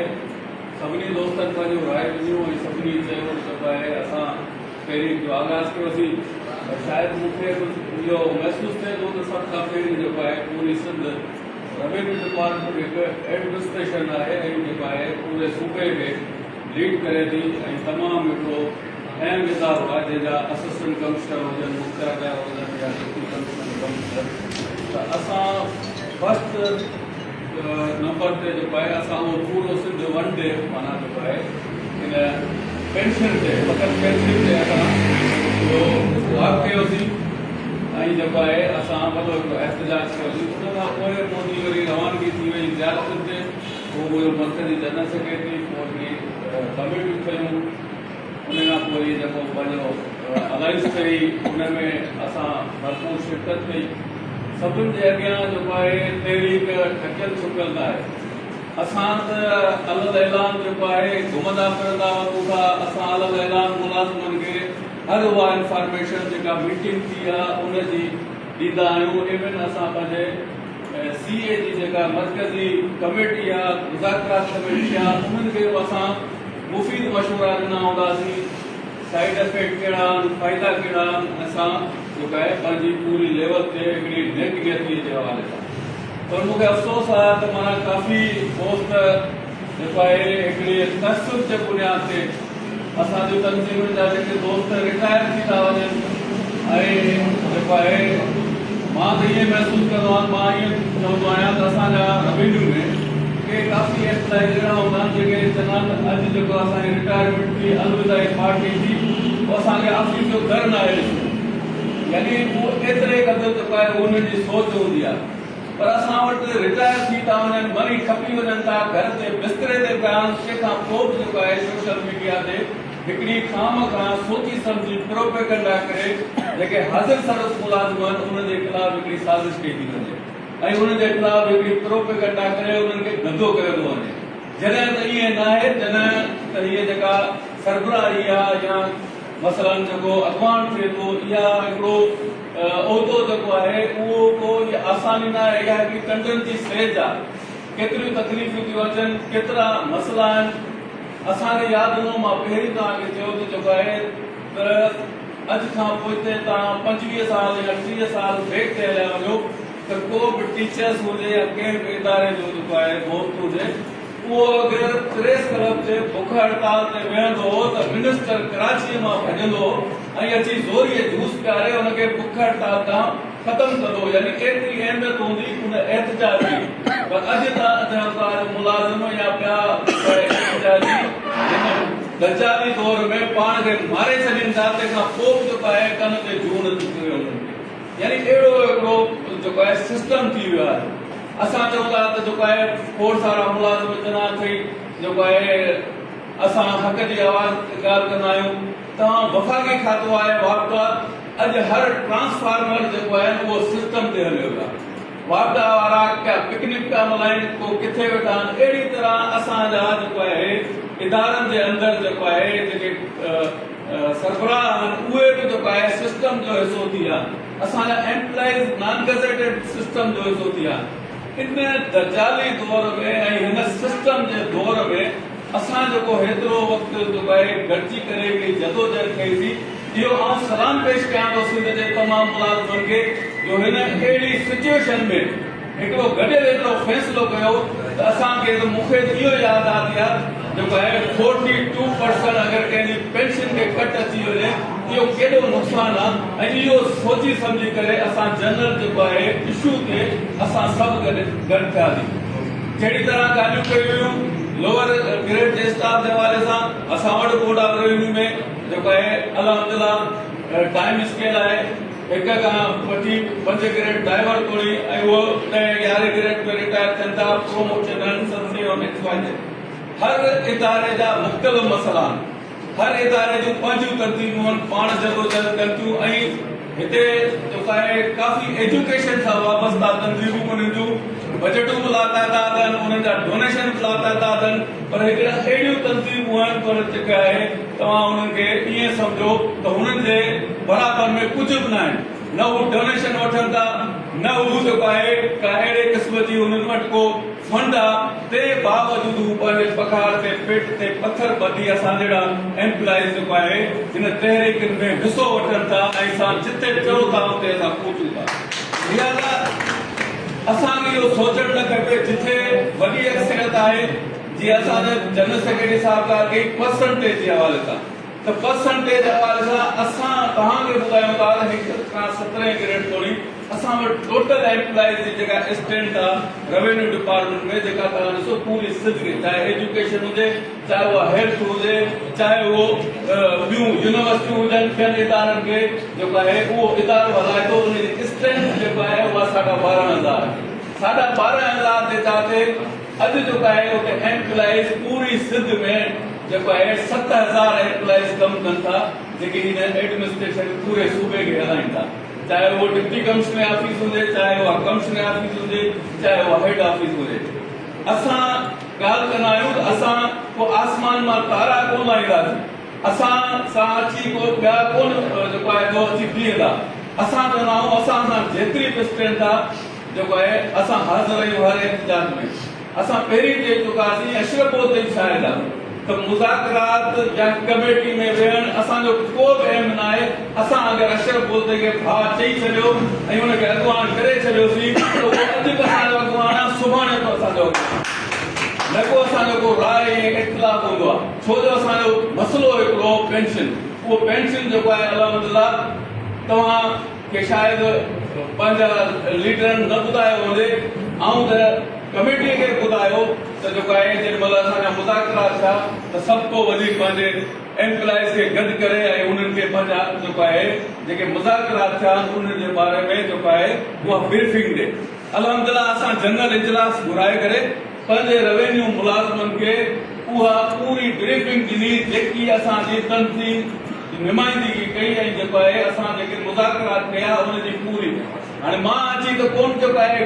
सभिनी दोस्तनि पंहिंजो राय ॾिनियूं ऐं सभिनी चयो जेको आहे असां पहिरीं जो आगाज़ कयोसीं। शायदि मूंखे कुझु इहो महसूसु थिए थो त सभ खां पहिरीं जेको आहे पूरी सिंध रेवेन्यू डिपार्टमेंट हिकु एडमिनिस्ट्रेशन आहे ऐं जेको आहे पूरे सूबे खे लीड करे थी ऐं तमामु हिकिड़ो अहम इदारो आहे जंहिंजा असिस्टेंट कमिश्नर हुजनि, मुख्यालय हुजनि या डिप्टी कमिश्नर कमिश्नर। त असां फस्ट नंबर ते जेको आहे असां उहो पूरो सिंध वन डे माना जेको आहे हिन पेंशन ते फ़क़ति पेंशन ते असां इहो वाक कयोसीं ऐं जेको आहे असां वॾो हिकिड़ो एहतजाज कयोसीं। उन खां पोइ मोदी वरी रवानगी थी वई ज़ियारतुनि ते, पोइ हुयो मरकज़ी जनरल सेक्रेटरी, पोइ कमेटियूं कयूं, उन खां पोइ जेको पंहिंजो अलाइंस कई उन में असां भरपूर शिरकत कई। सभिनि जे अॻियां जेको आहे तहरीक ठकियल छुकियल न आहे। असां त अलॻि ऐलान जेको आहे घुमंदा फिरंदा वञूं था, असां अलॻि ऐलान मुलाज़िमनि खे हर उहा इंफॉर्मेशन जेका मीटिंग थी आहे उनजी ॾींदा आहियूं। इवन असां पंहिंजे CA जी जेका मरकज़ी कमेटी आहे, मुज़ाकरात कमेटी आहे, उन्हनि खे असां मुफ़ीद मशवरा ॾिना हूंदासीं, साइड इफेक्ट कहिड़ा आहिनि, फ़ाइदा कहिड़ा आहिनि, असां जेको आहे पंहिंजी पूरी लेवल ते हिकिड़ी नेकगेतीअ जे हवाले सां। पर मूंखे अफ़सोस आहे त माना काफ़ी दोस्त जेको आहे हिकिड़ी तसुब जे बुनियाद ते असांजो तनज़ीमुनि जा जेके दोस्त रिटायर थी था वञनि ऐं जेको आहे मां त ईअं महसूसु कंदो आहियां, मां ईअं चवंदो आहियां त असांजा रेवेन्यू में के काफ़ी एम्प्लॉइज अहिड़ा हूंदा आहिनि जेके चवंदा आहिनि अॼु जेको असांजी रिटायरमेंट थी अलविदा पार्टी थी उहो असांखे ऑफिस जो घर न आहे ॾिसो, यानी उहो एतिरे क़दुरु जेको आहे उन्हनि जी सोच हूंदी आहे। पर असां वटि रिटायर थी था वञनि, मरी खपी वञनि था, घर ते बिस्तरे ते पिया आहिनि, तंहिंखां पोइ बि जेको आहे सोशल मीडिया ते हिकिड़ी खाम खां सोची सम्झी प्रोपेगेंडा करे जेके हाज़िर सरस मुलाज़िम आहिनि उन्हनि जे ख़िलाफ़ हिकिड़ी साज़िश कई थी वञे ऐं उन्हनि जे ख़िलाफ़ हिकिड़ी प्रोपेगेंडा करे उन्हनि खे गंदो कयो थो वञे। जॾहिं त ईअं न आहे, जॾहिं त हीअ जेका सरबराही आहे या मसलन जेको अॻवान थिए थो या हिकिड़ो उहिदो जेको आहे उहो कोई आसानी न आहे, इहा हिकिड़ी कंडनि जी सेज आहे। केतिरियूं तकलीफ़ूं थियूं अचनि, केतिरा मसइला आहिनि। असांखे यादि हूंदो, मां पहिरीं तव्हांखे चयो त जेको आहे त अॼु खां पोइ ते तव्हां 25 साल या 30 साल ब्रेक ते हलिया वञो त को बि टीचर्स हुजे या कंहिं बि इदारे जो जेको आहे दोस्त हुजे उहो अगरि प्रेस क्लब ते बुख हड़ताल ते वेहंदो हो त मिनिस्टर कराचीअ मां भॼंदो ऐं अची ज़ोरीअ जूस पियारे हुनखे बुख हड़ताल खां ख़तमु कंदो, यानी एतिरी अहमियत हूंदी उन एहतजाज जी। पर अॼु तव्हां मुलाज़िम या ॿिया दजाली दौर में पाण खे मारे छॾीनि था, तंहिंखां पोइ बि जेको आहे कन ते जून निकिरे वञनि, यानी अहिड़ो हिकिड़ो जेको आहे सिस्टम थी वियो आहे। असां चऊं था त जेको आहे खोड़ सारा मुलाज़िम चवंदा अथई जेको आहे असां हक़ जी आवाज़ ॻाल्हि कंदा आहियूं, तव्हां वफ़ाक़ी खातो आहे वापदा, अॼु हर ट्रांसफार्मर जेको आहे उहो सिस्टम ते हलियो आहे। वापदा वारा क्या पिकनिक पिया मल्हाइनि, को किथे वेठा आहिनि। अहिड़ी तरह असांजा जेको आहे इदारनि जे अंदरि जेको आहे जेके सरबराह आहिनि उहे बि जेको आहे सिस्टम जो हिसो थी विया, असांजा एम्प्लॉइज़ नॉन गज़ेटेड सिस्टम जो हिसो थी विया। इन दजाली दौर में ऐं हिन सिस्टम जे दौर में असां जेको हेतिरो वक़्तु जेको आहे गॾिजी करे हिकिड़ी जदोजहद कईसीं, इहो आउं सलाम पेश कयां थो सिंध जे तमामु मुलाज़िमनि खे जो हिन अहिड़ी सिचुएशन में हिकिड़ो गॾियल हिकिड़ो फ़ैसिलो कयो त असांखे मूंखे इहो यादि आहे जेको आहे 42% अगरि कंहिंजी पेंशन खे कट अची वञे इहो केॾो नुक़सानु आहे ऐं इहो सोची सम्झी करे असां जनरल जेको आहे इशू ते असां सभु गॾु थियासीं। जहिड़ी तरह ॻाल्हियूं कयूं हुयूं लोअर ग्रेड जे स्टाफ जे हवाले सां, असां वटि बोर्ड ऑफ रेवेन्यू में जेको आहे अल्हम्दुलिल्लाह टाइम स्केल आहे, 1 खां वठी 5 ग्रेड ड्राइवर तोड़ी ऐं उहो 11 ग्रेड में रिटायर थियनि था, प्रोमोशन आहिनि। हर इदारे जा मुख़्तलिफ़ मसइला आहिनि, हर इदारे जूं पंहिंजूं तरतीबूं आहिनि, पाण जदोजहद कनि थियूं ऐं हिते जेको आहे काफ़ी एजुकेशन सां वाबस्ता तंज़ीमूं उन्हनि जूं बजटूं बि लातादाद आहिनि, उन्हनि जा डोनेशन बि लातादाद आहिनि। पर हिकिड़ा अहिड़ियूं तंज़ीमूं आहिनि पर जेके आहे तव्हां उन्हनि खे ईअं सम्झो त हुननि जे बराबरि में कुझु बि न आहिनि, न हू डोनेशन वठनि था, न हू जेको आहे का अहिड़े क़िस्म जी हुननि वटि को फंड आहे, तंहिं बावजूदि हू पंहिंजे पघार ते पेट ते पथर ॿधी असां जहिड़ा एम्प्लॉइज़ जेको आहे हिन तहरीक में हिसो वठनि था ऐं असां जिते चओ था उते असां पहुचूं था। लिहाज़ा असांखे इहो सोचणु न खपे, जिथे वॾी अक्सरियत आहे जीअं असांजे जनरल सेक्रेटरी साहिब ॻाल्हि कई परसेंटेज जे हवाले सां, त परसेंटेज जे हवाले सां असां तव्हांखे ॿुधायूं था त 1 खां 17 ग्रेड तोड़ी असां वटि टोटल एम्प्लॉइज़ जी जेका स्ट्रेंथ आहे रेवेन्यू डिपार्टमेंट में जेका तव्हां ॾिसो पूरी सिंध खे, चाहे एजुकेशन हुजे, चाहे उहा हेल्थ हुजे, चाहे उहो ॿियूं यूनिवर्सिटियूं हुजनि, ॿियनि इदारनि खे जेको आहे उहो इदारो हलाए थो, उनजी स्ट्रेंथ जेको आहे उहा 12,500 12,500 जे चाहते अॼु जेको आहे उते एम्प्लॉइज़ पूरी सिंध में जेको आहे 7,000 एम्प्लॉइज़ कमु कनि था जेके हिन एडमिनिस्ट्रेशन पूरे सूबे खे हलाइनि था, चाहे वो डिप्टी कमिश्नर ऑफिस हुजे, चाहे वो कमिश्नर ऑफिस हुजे, चाहे वो हेड ऑफिस हुजे। असां ॻाल्हि कंदा आहियूं त असां को आसमान मां तारा कोन लाहींदासीं, असां सां अची को ॿिया कोन जेको आहे जो अची बीहंदा। असां चवंदा आहियूं असां सां जेतिरी बि स्ट्रेंथ आहे जेको आहे असां हाज़िर आहियूं हर एहतजाज में। असां पहिरीं चई चुकासीं अशरफो ताईं शायद आहे त मुज़ाकरात या कमेटी में वेहण असांजो को बि अहम न आहे। असां अगरि अशरफ बोलते खे भाउ चई छॾियो ऐं हुनखे अॻुवान करे छॾियोसीं त उहो अॼु बि असांजो अॻुवान आहे, सुभाणे बि असांजो न को असांजो को राय ऐं इख़्तिलाफ़ हूंदो आहे। छो जो असांजो मसइलो हिकिड़ो पेंशन, उहो पेंशन जेको आहे अल्हम्दुलिल्लाह तव्हां खे शायदि पंहिंजा लीडरनि न ॿुधायो हूंदे, ऐं त कमेटीअ खे ॿुधायो त जेको आहे जेॾी महिल असांजा मुज़ाकरात थिया त सभ को वधीक पंहिंजे एम्प्लॉइज़ खे गॾु करे ऐं उन्हनि खे पंहिंजा जेको आहे जेके मुज़ाकरात थिया उन्हनि जे बारे में जेको आहे उहा ब्रीफिंग ॾे। अल्हम्दुलिल्लाह असां जनरल इजलास घुराए करे पंहिंजे रेवेन्यू मुलाज़िमनि खे उहा पूरी ब्रीफिंग ॾिनी जेकी असांजी तनज़ीम नुमाइंदगी कई ऐं जेको आहे असां जेके मुज़ाकरात कया उनजी पूरी। हाणे मां अची त कोन जेको आहे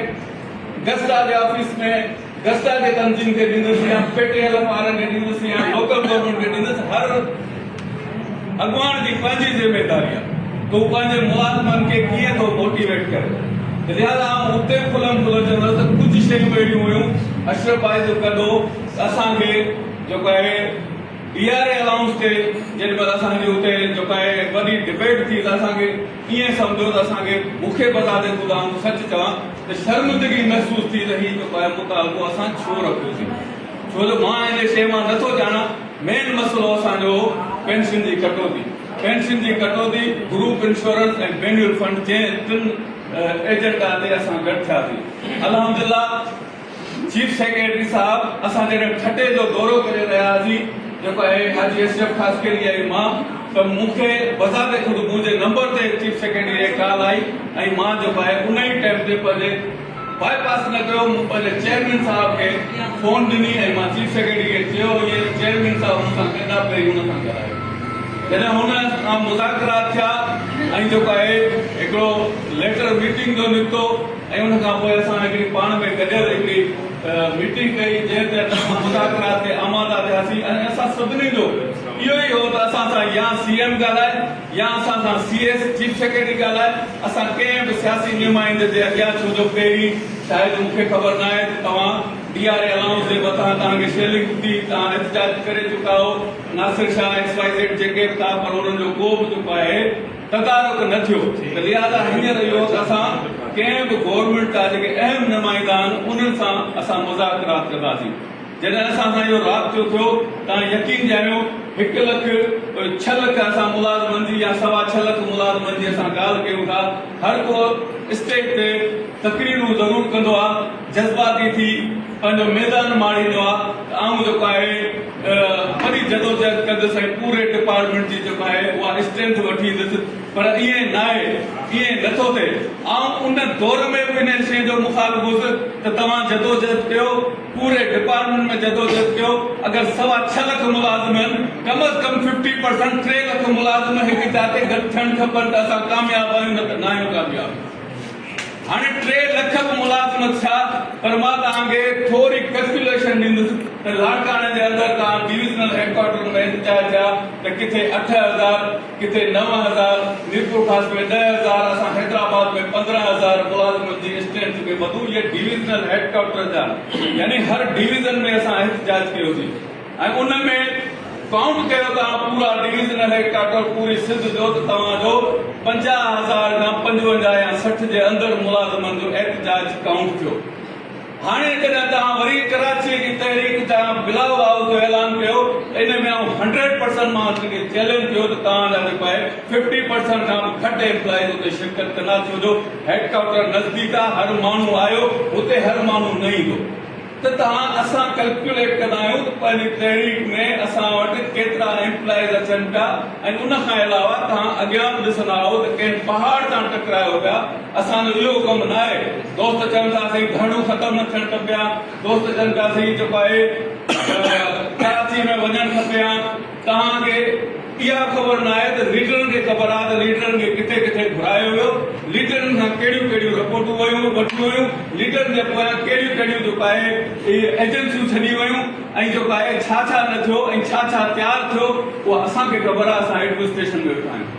गस्टा जे ऑफिस में गस्टा जे तंजीम खे ॾींदुसि या पेटीएल वारनि खे ॾींदुसि या लोकल गवर्नमेंट खे ॾींदुसि। हर अॻुवान जी पंहिंजी ज़िमेदारी आहे त हू पंहिंजे मुलाज़िमनि खे कीअं थो मोटिवेट करे। लिहाज़ा आउं उते खुलम खुलो चवंदुसि त कुझु शयूं अहिड़ियूं हुयूं अशरफ भाई जो कॾो असांखे जेको आहे DRA अलाउंस ते जेॾी महिल असांजी उते जेको आहे वॾी डिबेट थी त असांखे ईअं सम्झो त असांखे मूंखे बता ख़ुदा सच चवां त शर्मिंदगी महसूस थी त हीउ जेको आहे मुतालबो असां छो रखियोसीं। छो जो मां इन शइ मां नथो ॼाणा मेन मसइलो असांजो पेंशन जी कटौती, ग्रुप इंश्योरेंस ऐं मैन्युअल फंड जंहिं टिनि एजेंडा ते असां गॾु थियासीं। अल्हम्दुलिल्लाह चीफ सेक्रेटरी साहब असां जॾहिं ठटे जो दौरो करे रहियासीं जेको आहे हाजी अशरफ खासकरी ऐं मां त मूंखे बज़ाते ख़ुदि मुंहिंजे नंबर ते चीफ सेक्रेटरी जी कॉल आई ऐं मां जेको आहे उन ई टाइम ते पंहिंजे बाईपास न कयो, मूं पंहिंजे चेयरमैन साहब खे फोन ॾिनी ऐं मां चीफ सेक्रेटरी खे चयो इहे चेयरमैन साहब मूंसां कंदा पहिरीं हुन सां ॻाल्हायो। जॾहिं हुन सां मुज़ाकरात थिया ऐं जेको आहे हिकिड़ो लेटर मीटिंग जो निकितो ऐं उन खां पोइ असां हिकिड़ी पाण में गॾियल हिकिड़ी मीटिंग कई जंहिं ते असां मुज़ाकरात ते आमादा थियासीं ऐं असां सभिनी जो इहो ई हो त असां सां या CM ॻाल्हाए या असां सां CS चीफ सेक्रेटरी ॻाल्हाए। असां कंहिं बि सियासी नुमाइंदे जे अॻियां, छो जो पहिरीं शायदि मूंखे ख़बर न आहे त तव्हां DRA अलाउंस जे मथां तव्हांखे शेलिंग थी, तव्हां एहतजाज करे चुका हो, नासिर शाह XYZ जेके बि था, पर उन्हनि जो को बि जेको आहे तदारुक न थियो। लिहाज़ा हींअर इहो असां कंहिं बि गवर्नमेंट जा जेके अहम नुमाइंदा आहिनि उन्हनि सां असां मुज़ाकरात कंदासीं। जॾहिं असां सां इहो राब्तो थियो तव्हां यकीन ॼाणियो 1,06,00,000 असां मुलाज़िमनि जी या 6.25 लख मुलाज़िमनि जी असां ॻाल्हि कयूं था। हर को स्टेज ते तकरीरूं ज़रूरु कंदो आहे, जज़्बाती थी पंहिंजो मैदान मारींदो आहे त आउं जेको आहे वरी जदोजहद कंदुसि ऐं पूरे डिपार्टमेंट जी जेको आहे उहा स्ट्रेंथ वठी ईंदुसि, पर ईअं न आहे, ईअं नथो थिए। ऐं उन दौर में बि इन शइ जो मुखालिफ़ हुउसि त तव्हां जदोजहद कयो, पूरे डिपार्टमेंट में जदोजहद कयो। अगरि 6.25 लख मुलाज़िम आहिनि, कम अज़ कम 50% 3 लख मुलाज़िम हिकु जाते गॾु थियणु खपनि त असां कामयाबु आहियूं, न त न आहियूं कामयाबु। हाणे 3 लख मुलाज़िम थिया, पर मां तव्हांखे थोरी कैलकुलेशन ॾींदुसि त लाड़काणे जे अंदरि तव्हां डिविजनल हेडक्वार्टर में इंचार्ज थिया त किथे 8,000, किथे 9,000, मीरपुर ख़ास में 10,000, असां हैदराबाद में 15,000 मुलाज़िमनि जी स्ट्रेंथ खे वधू। इहे डिविजनल हेडक्वार्टर जा, यानी हर डिवीज़न में असां एहतजाज कयोसीं ऐं उन में काउंट कयो तव्हां पूरा डिविजनल हेडक्वार्टर पूरी सिंध जो त तव्हांजो 50,000 खां 55 या 60 जे अंदरि मुलाज़िमनि जो एहतजाज काउंट थियो। हाणे जॾहिं तव्हां वरी कराची जी तहरीक तव्हां बिलाव हाउस जो ऐलान कयो त इन में 100% मां चैलेंज कयो त तव्हांजा जेको आहे 50% खां बि घटि एम्प्लॉइज़ उते शिरकत कंदा, छो जो हेडक्वार्टर नज़दीक आहे, हर माण्हू आयो हुते हर माण्हू न ईंदो। त तव्हां असां कैलकुलेट कंदा आहियूं त पंहिंजी तहरीक में असां वटि केतिरा एम्प्लॉइज़ अचनि पिया ऐं उन खां अलावा तव्हां अॻियां बि ॾिसंदा आहियो त कंहिं पहाड़ सां टकरायो पिया। असांजो इहो कमु न आहे। दोस्त चवनि था साईं धरणियूं ख़तमु न थियणु खपे, दोस्त चवनि था साईं जेको आहे कराची में वञणु खपे। तव्हांखे इहा ख़बर न आहे त लीडरनि खे ख़बर आहे त लीडरनि खे किथे किथे घुरायो वियो, लीडरनि खां कहिड़ियूं कहिड़ियूं रिपोर्टूं वठियूं वयूं, लीडरनि जे पोयां कहिड़ियूं कहिड़ियूं जेको आहे एजेंसियूं छॾी वयूं ऐं जेको आहे छा छा न थियो ऐं छा छा तयारु थियो उहा असांखे ख़बर आहे। असां एडमिनिस्ट्रेशन में वेठा आहियूं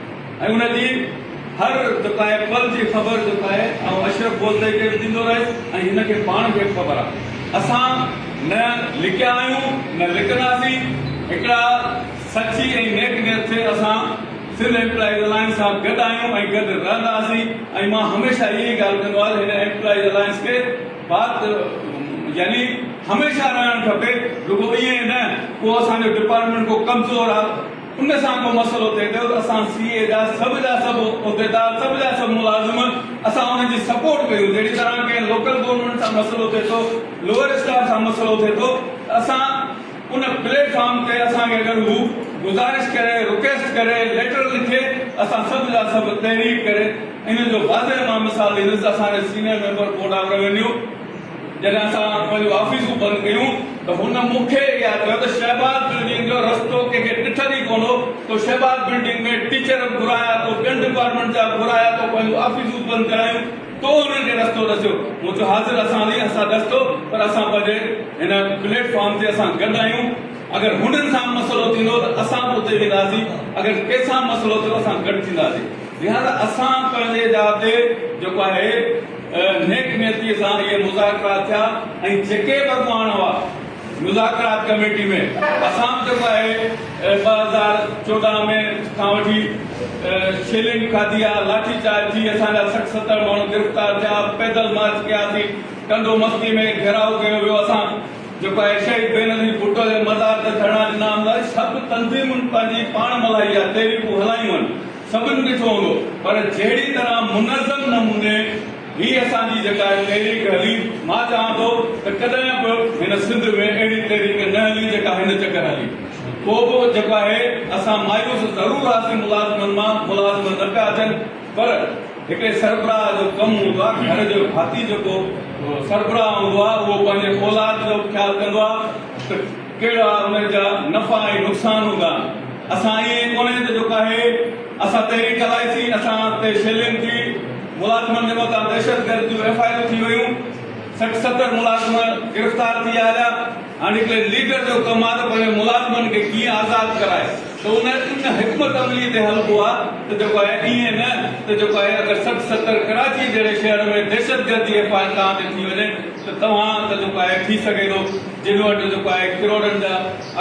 ऐं उनजी हर जेको आहे पल जी ख़बर जेको आहे ऐं अशरफ बोलते खे ॾींदो रहे ऐं हिनखे पाण खे ख़बर आहे। असां न लिकिया आहियूं न लिखंदासीं। हिकिड़ा सची ऐं नेक नियत से असां सिंध एम्प्लॉइज अलायंस सां गॾु आहियूं ऐं गॾु रहंदासीं ऐं मां हमेशह इहा ॻाल्हि कंदो आहियां हिन एम्प्लॉइज अलायंस खे बात यानी हमेशह रहणु खपे रुगो ईअं न को असांजो डिपार्टमेंट को कमज़ोर आहे उन सां को मसइलो थिए थो त असां सीए जा सभु उहिदेदार सभु जा सभु मुलाज़िम असां उन्हनि जी सपोर्ट कयूं जहिड़ी तरह के लोकल गवर्नमेंट सां मसइलो थिए थो लोअर स्टाफ सां मसइलो थिए थो असां उन प्लेटफॉर्म ते असांखे अगरि हू गुज़ारिश करे रिक्वेस्ट करे लेटर लिखे असां सभु जा सभु तहरीक करे इन जो वाज़े मां मिसाल ॾींदुसि असांजे senior member board of revenue जॾहिं असां पंहिंजूं ऑफिसूं बंदि कयूं त हुन मूंखे इहा चयो त शहबाज बिल्डिंग जो रस्तो कंहिंखे ॾिठल ई कोन हो तो शहबाज बिल्डिंग में टीचर घुराया तो ॿियनि डिपार्टमेंट जा घुराया तो पंहिंजूं ऑफिसूं बंदि करायूं तो उन्हनि खे रस्तो ॾसियो मूं चयो हाज़िर असां ॾसतो पर असां पंहिंजे हिन प्लेटफॉर्म ते असां गॾु आहियूं अगरि हुननि सां मसइलो थींदो त असां बि उते वेंदासीं अगरि कंहिंसां मसइलो थियो असां गॾु थींदासीं लिहाज़ा असां पंहिंजे जाते जेको आहे नेक नियतीअ सां इहे मुज़ाकरात थिया ऐं जेके बि अॻुवान हुआ मुज़ाकरात कमेटी में असां जेको आहे 2014 में खां वठी शेलिंग खाधी आहे लाठी चार्ज थी असांजा 60-70 माण्हू गिरफ़्तार थिया पैदल मार्च कयासीं कंडो मस्ती में घेराव कयो वियो असां जेको आहे शहीद बेनज़ीर भुट्टो जे मज़ार ते धरना ॾिना हूंदा सभु तंज़ीमुनि पंहिंजी पाण मल्हाई आहे तहरीकूं हलायूं आहिनि सभिनि ॾिठो हूंदो पर जहिड़ी तरह मुनज़म नमूने ही असांजी जेका आहे तहरीक हली मां चवां थो त कॾहिं बि हिन सिंध में अहिड़ी तहरीक न हली जेका हिन चकर हली को बि जेको आहे असां मायूस ज़रूरु हुआसीं मुलाज़िमनि मां मुलाज़िम न पिया अचनि पर हिकिड़े सरबराह जो कमु हूंदो आहे घर जो भाती जेको सरबराह हूंदो आहे उहो पंहिंजे औलाद जो ख़्यालु कंदो आहे त कहिड़ा उन जा नफ़ा ऐं नुक़सान हूंदा असां ईअं कोन्हे त जेको आहे असां तहरीक हलाईसीं असां ते शेलिंग थी मुलाज़िमनि जे मथां दहशतगर्द FIR थी वियूं 60-70 मुलाज़िम गिरफ़्तार थी आया हाणे हिकिड़े लीडर जो कमु आहे त पंहिंजे मुलाज़िमनि खे कीअं आज़ादु कराए त उन हिकमत अमली ते हलबो आहे त जेको आहे ईअं न त जेको आहे अगरि 60-70 कराची जहिड़े शहर में दहशतगर्दी FIR तव्हां ते थी वञे त तव्हां त जेको आहे थी सघे थो जिन वटि जेको आहे किरोड़नि जा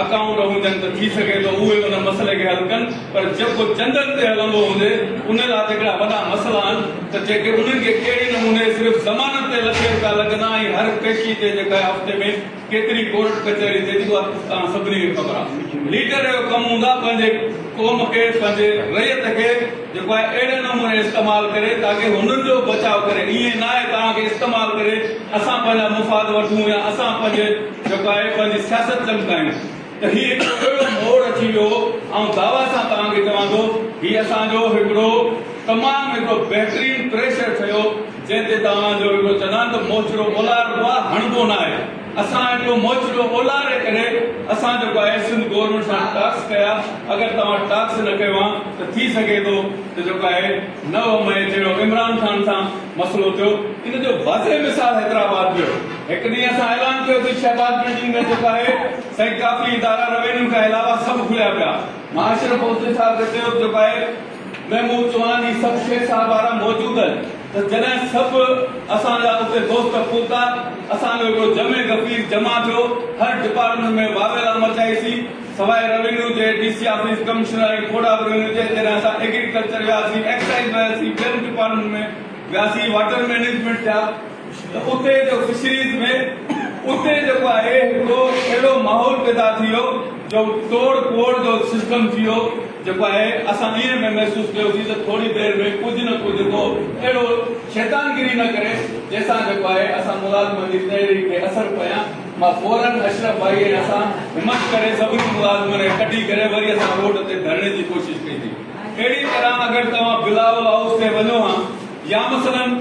अकाउंट हुजनि त थी सघे थो उहे उन मसइले खे हल कनि पर जेको चंदनि ते हलंदो हुजे उन लाइ हिकिड़ा वॾा मसइला आहिनि त जेके उन्हनि खे कहिड़े नमूने सिर्फ़ु ज़मानत ते ₹1 लख लॻंदा ऐं हर पेशी ते जेका आहे हफ़्ते में केतिरी कोर्ट कचहरी थिए थी तव्हां सभिनी खे ख़बर आहे लीडर जो कमु हूंदा पंहिंजे क़ौम खे पंहिंजे रैयत खे जेको आहे अहिड़े नमूने इस्तेमालु करे ताकी हुननि जो बचाव करे ईअं न आहे तव्हांखे इस्तेमालु करे असां पंहिंजा मुफ़ाद वठूं या असां पंहिंजे जेको आहे पंहिंजी सियासत चमकायूं त हीउ हिकिड़ो अहिड़ो मोड़ अची वियो ऐं दावा सां तव्हांखे चवां थो हीउ असांजो हिकिड़ो तमामु हिकिड़ो बहितरीनु प्रेशर ठहियो जंहिं ते तव्हांजो हिकिड़ो चवंदा आहिनि त मोचड़ो ओलारबो आहे हणबो न आहे असां हिकिड़ो मोचड़ो ओलारे करे असां जेको आहे सिंध गवर्नमेंट सां टास्क कया अगरि तव्हां टास्क न कयो आहे त थी सघे थो त जेको आहे 9 मई जहिड़ो इमरान ख़ान सां मसइलो थियो इन जो वाज़े मिसाल हैदराबाद जो हिकु ॾींहुं असां ऐलान कयोसीं शहबाज बिल्डिंग में जेको आहे साईं काफ़ी इदारा रेवेन्यू खां अलावा सभु खुलिया पिया मां अशरफ हुसैन साहब खे चयो जेको आहे महमूद चौहान सभु शेख साहब वारा मौजूदु आहिनि त जॾहिं सभु असांजा उते दोस्त पहुता असांजो हिकिड़ो जमे गफ़ीर जमा थियो हर डिपार्टमेंट में वावेला मचाईसीं सवाइ रेवेन्यू जे DC ऑफिस कमिश्नर ऐं कोड ऑफ रेवेन्यू जे जॾहिं असां एग्रीकल्चर वियासीं एक्साइज वियासीं ॿियनि डिपार्टमेंट में वियासीं वाटर मैनेजमेंट थिया त उते जो फिशरीज़ में उते जेको आहे हिकिड़ो अहिड़ो माहौल पैदा थी वियो जो तोड़ फोड़ जो सिस्टम थी वियो जेको आहे असां ईअं में महसूसु कयोसीं त थोरी देरि में कुझु न कुझु को अहिड़ो शैतानगिरी न करे जंहिंसां जेको आहे असां मुलाज़िमनि जी तहरीक खे असरु पया मां फौरन अशरफ भाई असां हिमत करे सभिनी मुलाज़िमनि खे कढी करे वरी असां रोड ते धरणे जी कोशिशि कई थी अहिड़ी तरह अगरि तव्हां बिलावल हाउस ते वञो हा या मसलन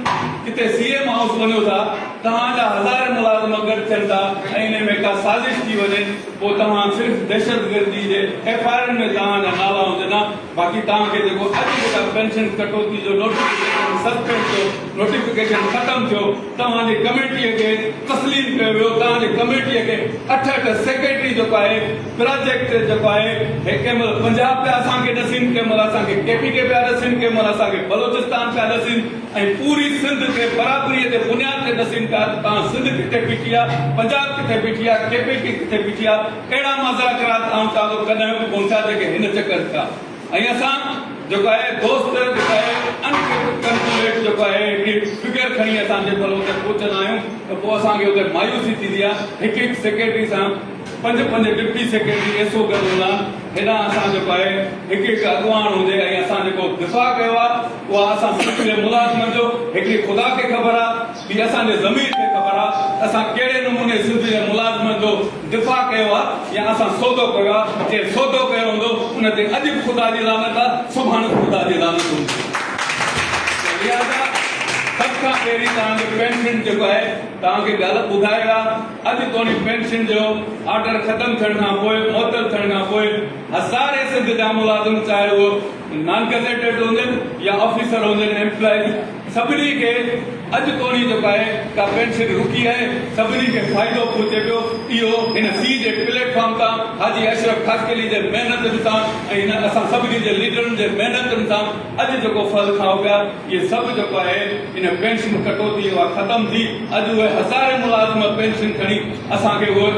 किथे CM हाउस वञो था तव्हांजा 1000 मुलाज़िम गॾु थियनि था ऐं इन में का साज़िश थी वञे पोइ तव्हां सिर्फ़ु दहशतगर्दी जे FIR में तव्हांजा नाला हुजनि बाक़ी तव्हांखे जेको अॼु जेका पेंशन कटौती जो नोटिफिकेशन सस्पेंड थियो नोटिफिकेशन ख़तमु थियो तव्हांजी कमेटीअ खे तस्लीम कयो वियो तव्हांजी कमेटीअ खे 8 सेक्रेटरी जेको आहे प्रोजेक्ट जेको आहे कंहिं महिल पंजाब पिया असांखे ॾसीनि कंहिं महिल असांखे KPK पिया ॾसीनि कंहिं महिल असांखे बलोचिस्तान पिया ॾसीनि ऐं पूरी सिंध खे बराबरीअ ते बुनियाद ते ॾसीनि तहरीक आहे त तव्हां सिंध किथे बीठी आहे, पंजाब किथे बीठी आहे, केपीटी किथे बीठी आहे, कहिड़ा मुज़ाकरात तव्हां चाहो कॾहिं बि कोन था जेके हिन चकर थिया। ऐं असां जेको आहे दोस्त जेको आहे अनकैलकुलेट जेको आहे हिकिड़ी फिगर खणी असां जेमहिल हुते पहुचंदा आहियूं त पोइ असांखे हुते मायूसी थींदी आहे। हिकु हिकु सेक्रेटरी सां 5 डिप्टी सेक्रेटरी एसओ गॾु हूंदा आहिनि। हेॾां असां जेको आहे हिकु हिकु अॻुवान हुजे ऐं असां जेको दिफ़ा कयो आहे उहा असां सिंध मुलाज़िमनि जो हिकिड़ी ख़ुदा खे ख़बर आहे, ॿी असांजे ज़मीर खे ख़बर आहे असां कहिड़े नमूने सिंध जे मुलाज़िमनि जो दिफ़ा कयो आहे या असां सौदो कयो आहे। जे सौदो कयो हूंदो उन ते अॼु बि ख़ुदा जी लानत आहे, सुभाणे ख़ुदा जी लानत हूंदी। लिहाज़ा सभ खां पहिरीं तव्हांजो पेंशन जेको आहे तव्हांखे ॻाल्हि ॿुधायो आहे, अॼु तोणी पेंशन जो ऑर्डर ख़तमु थियण खां पोइ मुअतल थियण खां पोइ हज़ारे सिंध जा मुलाज़िम चाहे उहो नॉन गज़ेटेड हुजनि या ऑफिसर हुजनि एम्प्लॉय, सभिनी खे अॼु तोणी जेको आहे का पेंशन रुकी आहे, सभिनी खे फ़ाइदो पहुचे पियो। इहो हिन सी जे प्लेटफॉर्म तां हाजी अशरफ खासकेली जे महिनतुनि सां ऐं हिन असां सभिनी जे लीडरनि जे महिनतुनि सां अॼु जेको फल खाओ पिया इहे सभु जेको आहे हिन पेंशन कटौती उहा ख़तमु थी। अॼु उहे हज़ारे मुलाज़िम पेंशन खणी असांखे उहे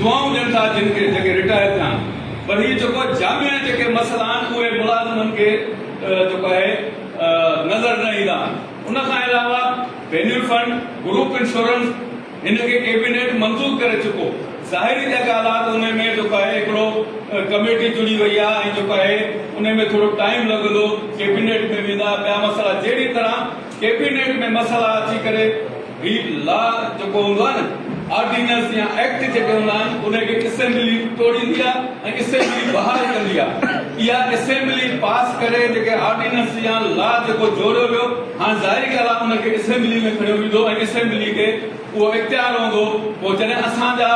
दुआऊं ॾियनि था जिन खे जेके रिटायर थिया आहिनि। पर हीअ जेको जामिया जेके मसइला आहिनि उहे मुलाज़िमनि खे जेको आहे नज़र न ईंदा आहिनि। उन खां अलावा वेन्यू फंड, ग्रुप इंश्योरेंस हिनखे कैबिनेट मंज़ूर करे चुको। ज़ाहिरी जा ॻाल्हि आहे त उन में जेको आहे हिकिड़ो कमेटी चुनी वई आहे ऐं जेको आहे उन में थोरो टाइम लॻंदो, कैबिनेट में वेंदा ॿिया मसइला। जहिड़ी तरह कैबिनेट में मसइला अची करे ही लॉ जेको हूंदो आहे न ऑर्डिनेंस या एक्ट जेके हूंदा आहिनि उनखे असेंबली तोड़ींदी आहे ऐं असेंबली बहाल कंदी आहे। इहा असेंबली पास करे जेके ऑर्डिनेंस या लॉ जेको जोड़ियो वियो, हाणे ज़ाहिरी ॻाल्हि आहे उनखे असेंबली में खणियो वेंदो ऐं असेंबली खे उहो इख़्तियार हूंदो। पोइ जॾहिं असांजा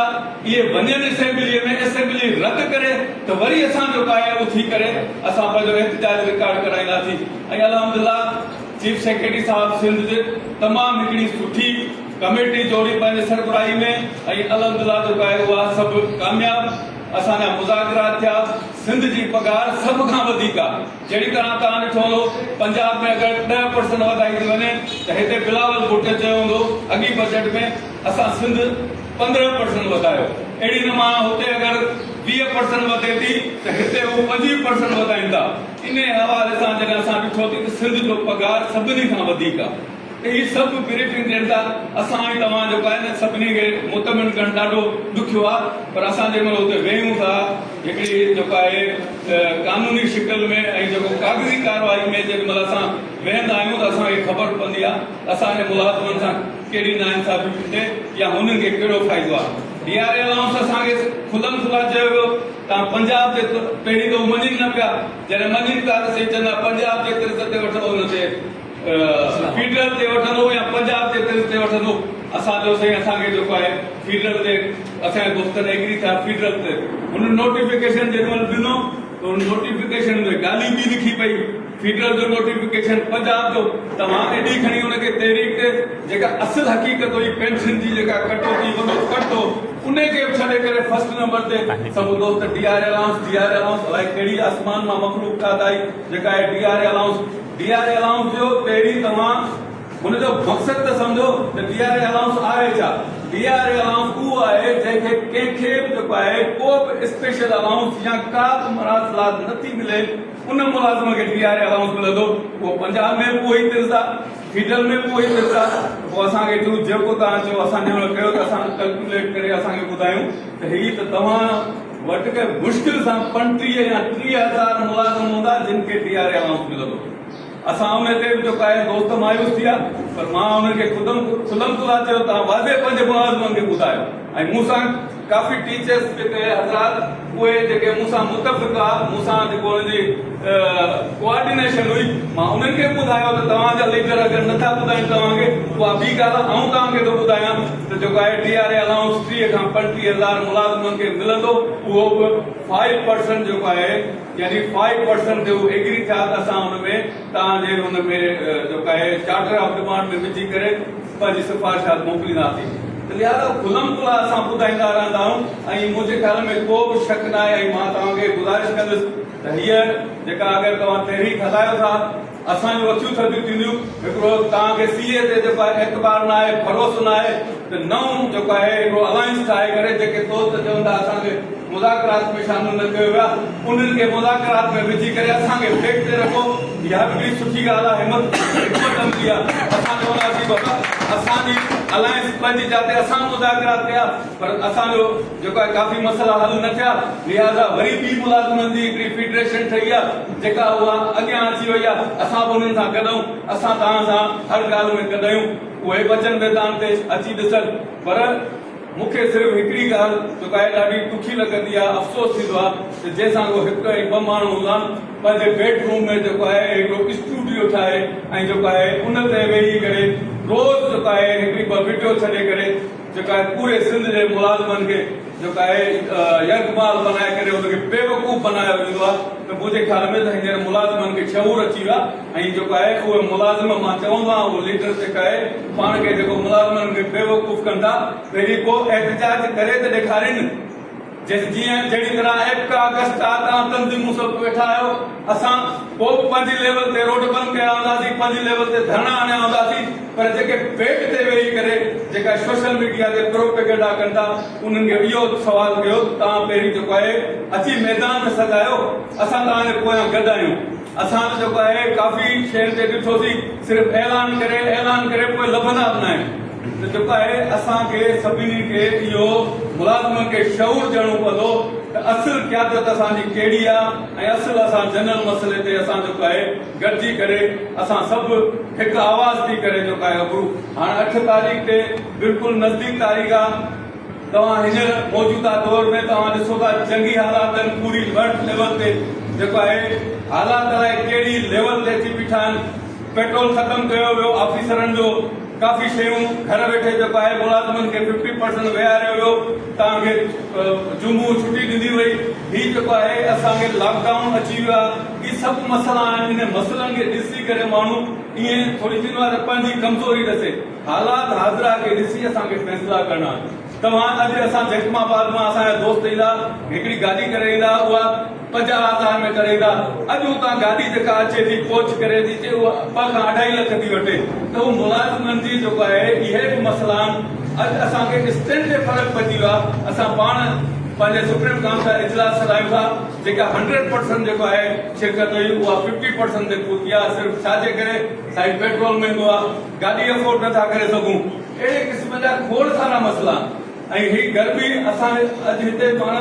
इहे वञनि असेंबलीअ में, असेंबली रद्द करे त वरी असां जेको आहे उथी करे असां पंहिंजो एहतिजाज रिकॉर्ड कराईंदासीं। ऐं अल्हम्दुलिल्लाह चीफ सेक्रेटरी साहब सिंध जे तमामु हिकिड़ी सुठी कमेटी जोड़ी पंहिंजे सरबराही में ऐं अल्हम्दुलिल्लाह जेको आहे उहा सभु कामयाब। असांजा मुज़ाकरात थिया, सिंध जी पगार सभ खां वधीक आहे। जहिड़ी तरह तव्हां ॾिठो हूंदो पंजाब में अगरि 10% वधाई थी वञे त हिते बिलावल भुट्टो चयो हूंदो अॻी बजट में असां सिंध 15% वधायो। अहिड़ी नमूना हुते अगरि 20% वधे थी त हिते हू 25% वधाइनि था। इन हवाले सां जॾहिं असां ॾिठो थी त सिंध जो पगार सभिनी खां वधीक आहे। इहे सभु ब्रीफिंग ॾियनि था। असां ऐं तव्हां जेको आहे न सभिनी खे मुतमिन करणु ॾाढो ॾुखियो आहे। पर असां जंहिंमहिल हुते वेहूं था हिकिड़ी जेको आहे कानूनी शिकल में ऐं जेको कागज़ी कारवाई में जेॾीमहिल असां वेहंदा आहियूं त असांखे ख़बर पवंदी आहे असांजे मुलाज़िमनि सां कहिड़ी नाइंसाफ़ी थी थिए या हुननि खे कहिड़ो फ़ाइदो आहे। DRA अलाउंस असांखे खुलम खुला चयो वियो तव्हां पंजाब जे पहिरीं त मञनि न पिया, जॾहिं मञनि पिया त सही चवंदा पंजाब जे तिर्स ते वठंदो हुन ते फीडरल ते वठंदो या पंजाब जे तिर्स ते वठंदो। असां चयोसीं असांखे जेको आहे फीडरल ते असांजे दोस्तनि एग्री थिया फीडरल ते। हुन नोटिफिकेशन जेॾीमहिल ॾिनो त हुन नोटिफिकेशन में ॻाल्हि बि लिखी पई फीडरल जो नोटिफिकेशन पंजाब जो। तव्हां एॾी खणी हुनखे तहरीक ते जेका असुल हक़ीक़त हुई पेंशन जी जेका कटौती वॾो कटो उनखे छॾे करे फर्स्ट नंबर ते सभु दोस्त DRA अलाउंस अलाए कहिड़ी आसमान मां मखलूक़ात आई जेका आहे DRA अलाउंस जो पहिरीं तव्हां हुनजो मक़सदु त सम्झो त DRA अलाउंस आहे छा। DRA अलाउंस उहो आहे जंहिंखे कंहिंखे बि जेको आहे को बि स्पेशल अलाउंस या का बि मरासलात नथी मिले उन मुलाज़िम खे DRA अलाउंस मिलंदो। उहो पंजाब में बि उहो ई तिर्स आहे, फीडरल में बि उहो ई तिर्स आहे। पोइ असांखे चयो जेको तव्हां चयो असां जंहिंमहिल कयो त असां कैलकुलेट करे असांखे ॿुधायूं त हीअ त तव्हां वटि के मुश्किल सां 35 या 30,000 मुलाज़िम हूंदा जिन खे DRA अलाउंस मिलंदो। असां उन ते बि जेको आहे दोस्त मायूस थिया, पर मां हुनखे खुलम खुला चयो तव्हां वाज़े पंहिंजे मुलाज़िमनि खे ॿुधायो। ऐं मूंसां काफ़ी टीचर्स जेके हज़रात उहे जेके मूंसां मुतफ़िक़ आहे, मूंसां जेको हुनजी कोऑर्डिनेशन हुई, मां उन्हनि खे ॿुधायो त तव्हांजा लीडर अगरि नथा ॿुधाइनि तव्हांखे उहा ॿी ॻाल्हि आहे। ऐं तव्हांखे थो ॿुधायां त जेको आहे DRA अलाउंस 30 खां 35,000 मुलाज़िमनि खे मिलंदो। उहो बि 5% जेको आहे यानी 5% जो एग्री थिया त असां हुन में तव्हांजे हुन में जेको आहे चार्टर ऑफ डिमांड में विझी करे पंहिंजी सिफ़ारिशात मोकिलींदासीं। त लिहाज़ा खुलम खुला असां ॿुधाईंदा रहंदा आहियूं ऐं मुंहिंजे ख़्याल में को बि शक न आहे। ऐं मां तव्हांखे गुज़ारिश कंदुसि त हीअ जेका अगरि तव्हां तहरीक हलायो था असांजो अखियूं थधियूं थींदियूं हिकिड़ो तव्हांखे सीए ते जेको आहे एतबार न आहे भरोसो न आहे त नओं जेको आहे हिकिड़ो अलायंस ठाहे करे जेके दोस्त चवंदा असांखे मुज़ाकरात में शामिल न कयो विया उन्हनि खे मुज़ाकरात में विझी करे असांखे फेक ते रखो इहा हिकिड़ी सुठी ॻाल्हि आहे हिमत अमली आहे असां चवंदासीं बाबा असांजी अलायंस पंहिंजी जाते असां मुज़ाकरात कया पर असांजो जेको आहे काफ़ी मसइला हल न थिया लिहाज़ा वरी ॿी मुलाज़िमनि जी हिकिड़ी फेडरेशन ठही आहे जेका उहा अॻियां अची वई आहे असां बि उन्हनि सां गॾूं असां तव्हां सां हर ॻाल्हि में गॾायूं उहे बचन मैदान ते अची ॾिसनि पर मूंखे सिर्फ़ु हिकिड़ी ॻाल्हि जेका आहे ॾाढी ॾुखी लॻंदी आहे अफ़सोस थींदो आहे त जंहिंसां को हिकु ऐं ॿ माण्हू हूंदा पंहिंजे बेडरूम में जेको आहे हिकिड़ो स्टूडियो ठाहे ऐं जेको आहे उन ते वेही करे रोज़ जेको आहे हिकिड़ी ॿ वीडियो छॾे करे जेका आहे पूरे सिंध जे मुलाज़िमनि खे जेका आहे यकमाल बनाए करे उनखे बेवकूफ़ बनायो वेंदो आहे त मुंहिंजे ख़्याल में त हींअर मुलाज़िमनि खे शऊर अची वियो आहे ऐं जेको आहे उहे मुलाज़िम मां चवंदो आहियां उहो लीडर जेका आहे पाण खे जेको मुलाज़िमनि खे बेवकूफ़ कंदा पहिरीं को एहतजाज करे त ॾेखारीनि जीअं जहिड़ी तरह एपका अगस्त तव्हां तंज़ीमूं सभु वेठा आहियो असां पोइ बि पंहिंजी लेवल ते रोड बंदि कया हूंदासीं पंहिंजी लेवल ते धरना आणिया हूंदासीं पर जेके पेट ते वेही करे जेका सोशल मीडिया ते प्रोपेगेंडा कनि था उन्हनि खे इहो सवाल कयो तव्हां पहिरीं जेको आहे अची मैदान में सघायो असां तव्हांजे पोयां गॾु आहियूं असां जेको आहे काफ़ी शयुनि ते ॾिठोसीं सिर्फ़ु ऐलान करे पोइ लभंदा बि न आहिनि त जेको आहे असांखे सभिनी खे इहो मुलाज़िमनि खे शऊर ॾियणो पवंदो त असुल क़यादत असांजी कहिड़ी आहे ऐं असुल असां जनरल मसइले ते असां जेको आहे गॾिजी करे असां सभु हिकु आवाज़ थी करे जेको आहे अॻू हाणे 8 तारीख़ ते बिल्कुलु नज़दीक तारीख़ आहे तव्हां हींअर मौजूदा दौर में तव्हां ॾिसो था चङी हालात आहिनि पूरी वर्ल्ड लेवल ते जेको आहे हालात अलाए कहिड़ी लेवल ते अची बीठा आहिनि पेट्रोल ख़तमु कयो वियो ऑफिसरनि जो काफ़ी शयूं घर वेठे जेको आहे मुलाज़िमनि खे 50% विहारियो वियो तव्हांखे जुमू छुटी ॾिनी वई हीउ जेको आहे असांखे लॉकडाउन अची वियो आहे इहे सभु मसइला आहिनि इन मसइलनि खे ॾिसी करे माण्हू ईअं थोरी थींदो आहे त पंहिंजी कमज़ोरी ॾसे हालात हाज़िरा खे ॾिसी असांखे फ़ैसिला करणा आहिनि तव्हां अॼु असां जैकमाबाद मां असांजा दोस्त ईंदा हिकिड़ी गाॾी करे ईंदा उहा 50,000 में करे ईंदा अॼु उतां गाॾी जेका अचे थी कोच करे थी अचे उहा 2 खां 2.5 लख थी वठे त उहो मुलाज़िमनि जी जेको आहे इहे बि मसइला आहिनि अॼु असांखे स्टैंड ते फ़र्क़ु पइजी वियो आहे असां पाण पंहिंजे सुप्रीम काउंसिल इजलास हलायूं था जेका 100% जेको आहे शिरकत हुई उहा 50% ते पहुती आहे सिर्फ़ु छाजे करे साईं पेट्रोल महांगो आहे गाॾी अफोर्ड नथा करे सघूं अहिड़े क़िस्म जा खोड़ सारा मसइला ऐं हीअ गर्मी असां अॼु हिते पाण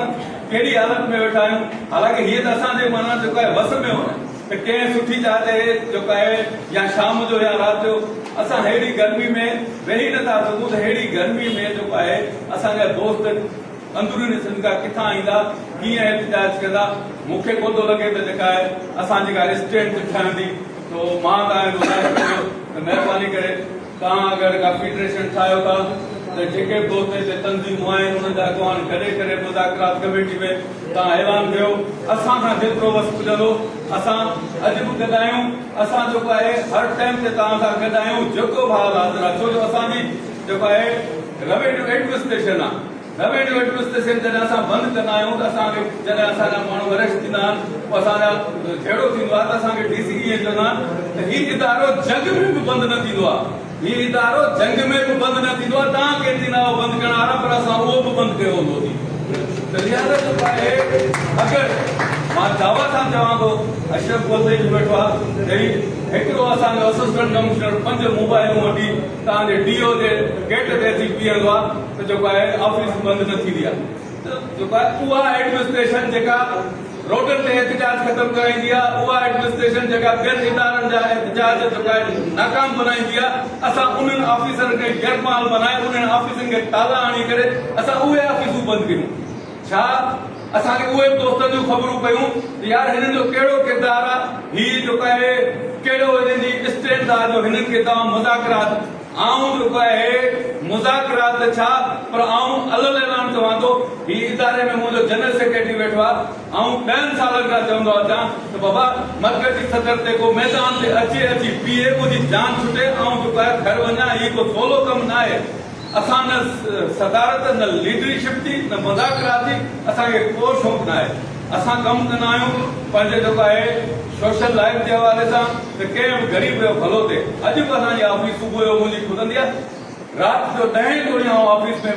कहिड़ी हालत में वेठा आहियूं हालांकि हीअ त असांजे माना जेको आहे बस में हो त कंहिं सुठी जाइ ते जेको आहे या शाम जो या राति जो असां अहिड़ी गर्मी में वेही नथा सघूं त अहिड़ी गर्मी में जेको आहे असांजा दोस्त अंदरूनी सिंध खां किथां ईंदा कीअं एहतजाज कंदा मूंखे कोन थो लॻे त जेका आहे असांजी का स्टैंड ठहंदी तो मां तव्हांखे ॿुधाए छॾियो त महिरबानी करे तव्हां अगरि का फेडरेशन ठाहियो था त जेके बि दोस्त हिते तंज़ीमूं आहिनि उन्हनि जा अॻवान करे करे मुज़ाकरात कमेटी में तव्हां ऐलान कयो असां खां जेतिरो वस पुॼंदो असां अॼु बि गॾु आहियूं असां जेको आहे हर टाइम ते तव्हां सां गॾु आहियूं जेको बि हाल हाज़िर आहे छो जो असांजी जेको आहे रेवेन्यू एडमिनिस्ट्रेशन आहे रेवेन्यू एडमिनिस्ट्रेशन जॾहिं असां बंदि कंदा आहियूं त असांखे जॾहिं असांजा माण्हू अरेस्ट थींदा आहिनि पोइ असांजा जहिड़ो थींदो आहे त असांखे DC ईअं चवंदा आहिनि त हीउ इदारो जंग में बि बंदि न थींदो आहे हीउ इदारो जंग में बि बंदि न थींदो आहे तव्हां केरु थींदा बंदि करण वारा पर असां उहो बि बंदि कयो हूंदो त लिहाज़ा जेको आहे अगरि मां दावा सां चवां थो अशरफ गोदई वेठो आहे जॾहिं हिकिड़ो असांजो असिस्टेंट कमिश्नर 5 मोबाइलूं वठी तव्हांजे DO जे गेट ते अची बीहंदो आहे त जेको आहे ऑफिस बंदि न थींदी आहे त जेको आहे उहा एडमिनिस्ट्रेशन जेका रोडनि ते एहतजाज ख़तमु कराईंदी आहे उहा एडमिनिस्ट्रेशन जेका ॿियनि इदारनि जा एहतजाज जेका आहे नाकाम बनाईंदी आहे असां उन्हनि ऑफिसरनि खे गैरमाल बनाए उन्हनि ऑफिसनि खे ताला हणी करे असां उहे ऑफिसूं बंदि कयूं छा असांखे उहे दोस्तनि जूं ख़बरूं पयूं यार हिननि जो कहिड़ो किरदारु आहे हीउ जेको आहे कहिड़ो हिननि जी स्टैंड आहे जो हिननि खे तव्हां मुज़ाकरात आऊं जेको आहे मुज़ाकरात छा पर आऊं अलॻि ऐलान चवां थो हीउ इदारे में मुंहिंजो जनरल सेक्रेटरी वेठो आहे ऐं 10 सालनि खां चवंदो अचां त बाबा मरकज़ी सदर ते को मैदान ते अची बीहे मुंहिंजी जान छुटे ऐं जेको आहे घर वञा हीउ को सवलो कमु न आहे असां न सदारत न लीडरशिप थी न मुज़ाकरात थी असांखे को शौक़ु न आहे असां कमु कंदा आहियूं पंहिंजे जेको आहे सोशल लाइफ के हवाले से कंहिं गरीब जो भलो थे। अॼु बि असांजी ऑफिस सुबुह जो मुंहिंजी खुलंदी आहे, राति जो 10 ताईं आउं ऑफिस में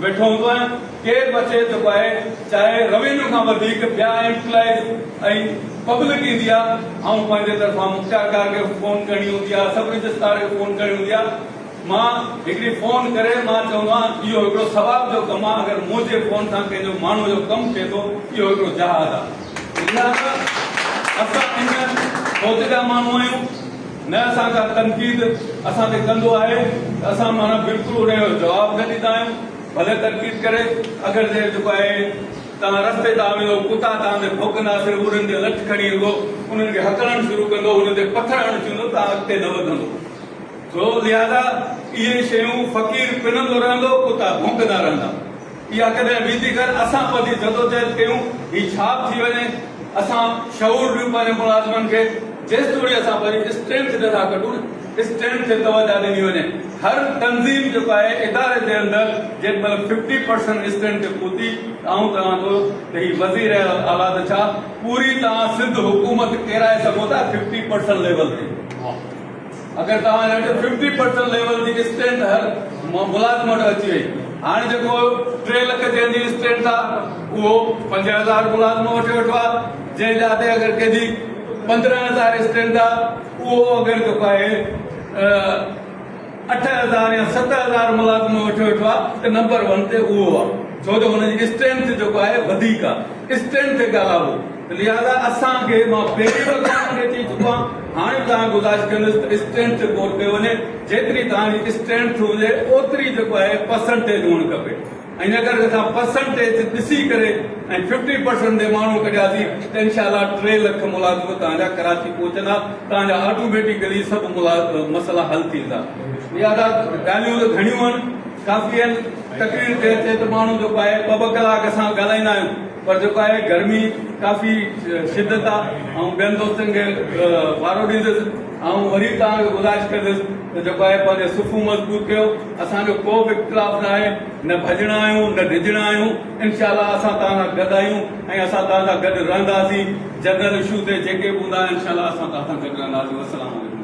वेठो हूंदो आहियां। केरु बचे जेको आहे चाहे रेवेन्यू खां वधीक ॿिया एम्प्लॉइज ऐं पब्लिक ईंदी आहे, ऐं पंहिंजे तरफ़ां मुख्तार खे फोन करणी हूंदी आहे, सब रजिस्ट्रार खे फोन करणी हूंदी आहे। मां हिकिड़ी फोन करे मां चवंदो आहियां इहो हिकिड़ो सवाब जो कमु आहे। अगरि मुंहिंजे फोन सां कंहिंजो माण्हू जो कमु थिए थो, इहो हिकिड़ो जहाज़ आहे। असां इन सोचदा माण्हू आहियूं, न असांखां तनक़ीद असां ते कंदो आहे, असां माना बिल्कुलु उनजो जवाबु न ॾींदा आहियूं। भले तनक़ीद करे, अगरि जेको आहे तव्हां रस्ते तां वञो, कुता तव्हां ते भौंकंदा, सिर्फ़ु उन्हनि खे लठ खणी रुगो उन्हनि खे हकणु शुरू कंदो, उन्हनि ते पथर हणणु शुरू कंदो, तव्हां अॻिते न वधंदो। तो लिहाज़ा इहे शयूं फ़क़ीर पिनंदो रहंदो, कुता भौंकंदा रहंदा। इहा कॾहिं बीती कर असां पंहिंजी जदोजहद कयूं, ही छाप थी वञे। असां शऊर ॾियूं पंहिंजे मुलाज़िमनि खे, जेसि तोड़ी असां पंहिंजी स्ट्रेंथ नथा कढूं, स्ट्रेंथ ते तवजा ॾिनी वञे। हर तंज़ीम जेको आहे इदारे जे अंदरि जेॾी महिल 50% स्ट्रेंथ ते पहुती, आऊं तव्हां थो त ही वज़ीर आला त छा पूरी तव्हां सिंध हुकूमत केराए सघो था 50% लेवल ते। अगरि तव्हां 50% लेवल जी स्ट्रेंथ हर मुलाज़िम वटि अची वई, हाणे जेको 3 लख जंहिंजी स्ट्रेंथ आहे उहो 5000 मुलाज़िम वठी वेठो आहे, जंहिं जाते अगरि कंहिंजी 15000 स्ट्रेंथ आहे, उहो अगरि जेको आहे 8000 या 7000 मुलाज़िम वठी वेठो आहे त नंबर 1 ते उहो आहे, छो जो हुनजी स्ट्रेंथ जेको आहे वधीक आहे। स्ट्रेंथ ते ॻाल्हायो, लिहाज़ा असांखे मां पहिरीं खे चई चुको आहियां, हाणे तव्हां गुज़ारिश कंदुसि त स्ट्रेंथ ते गौर कयो वञे। जेतिरी तव्हांजी स्ट्रेंथ हुजे ओतिरी जेको आहे परसेंटेज हुअणु खपे। ऐं अगरि असां परसेंटेज ॾिसी करे ऐं 50% जे माण्हू कढियासीं त इनशाला 3 लख मुलाज़िम तव्हांजा कराची पहुचंदा, तव्हांजा ऑटोमेटिकली सभु मसइला हल थींदा। लिहाज़ा ॻाल्हियूं त घणियूं आहिनि, काफ़ी आहिनि। तकरीर ते अचे त माण्हू जेको आहे 2-2 कलाक असां ॻाल्हाईंदा आहियूं, पर जेको आहे गर्मी काफ़ी शिदत आहे। ऐं ॿियनि दोस्तनि खे वारो ॾींदुसि, ऐं वरी तव्हांखे गुज़ारिश कंदुसि त जेको आहे पंहिंजे सुफ़ू मज़बूत कयो। असांजो को बि इख़्तिलाफ़ न आहे, न भॼणा आहियूं न डिॼणा आहियूं। इनशाला असां तव्हां सां गॾु आहियूं ऐं असां तव्हां सां गॾु रहंदासीं। जनरल इशू ते जेके बि हूंदा इनशाला असां तव्हां सां गॾु रहंदासीं। अस्सलाम वालेकुम।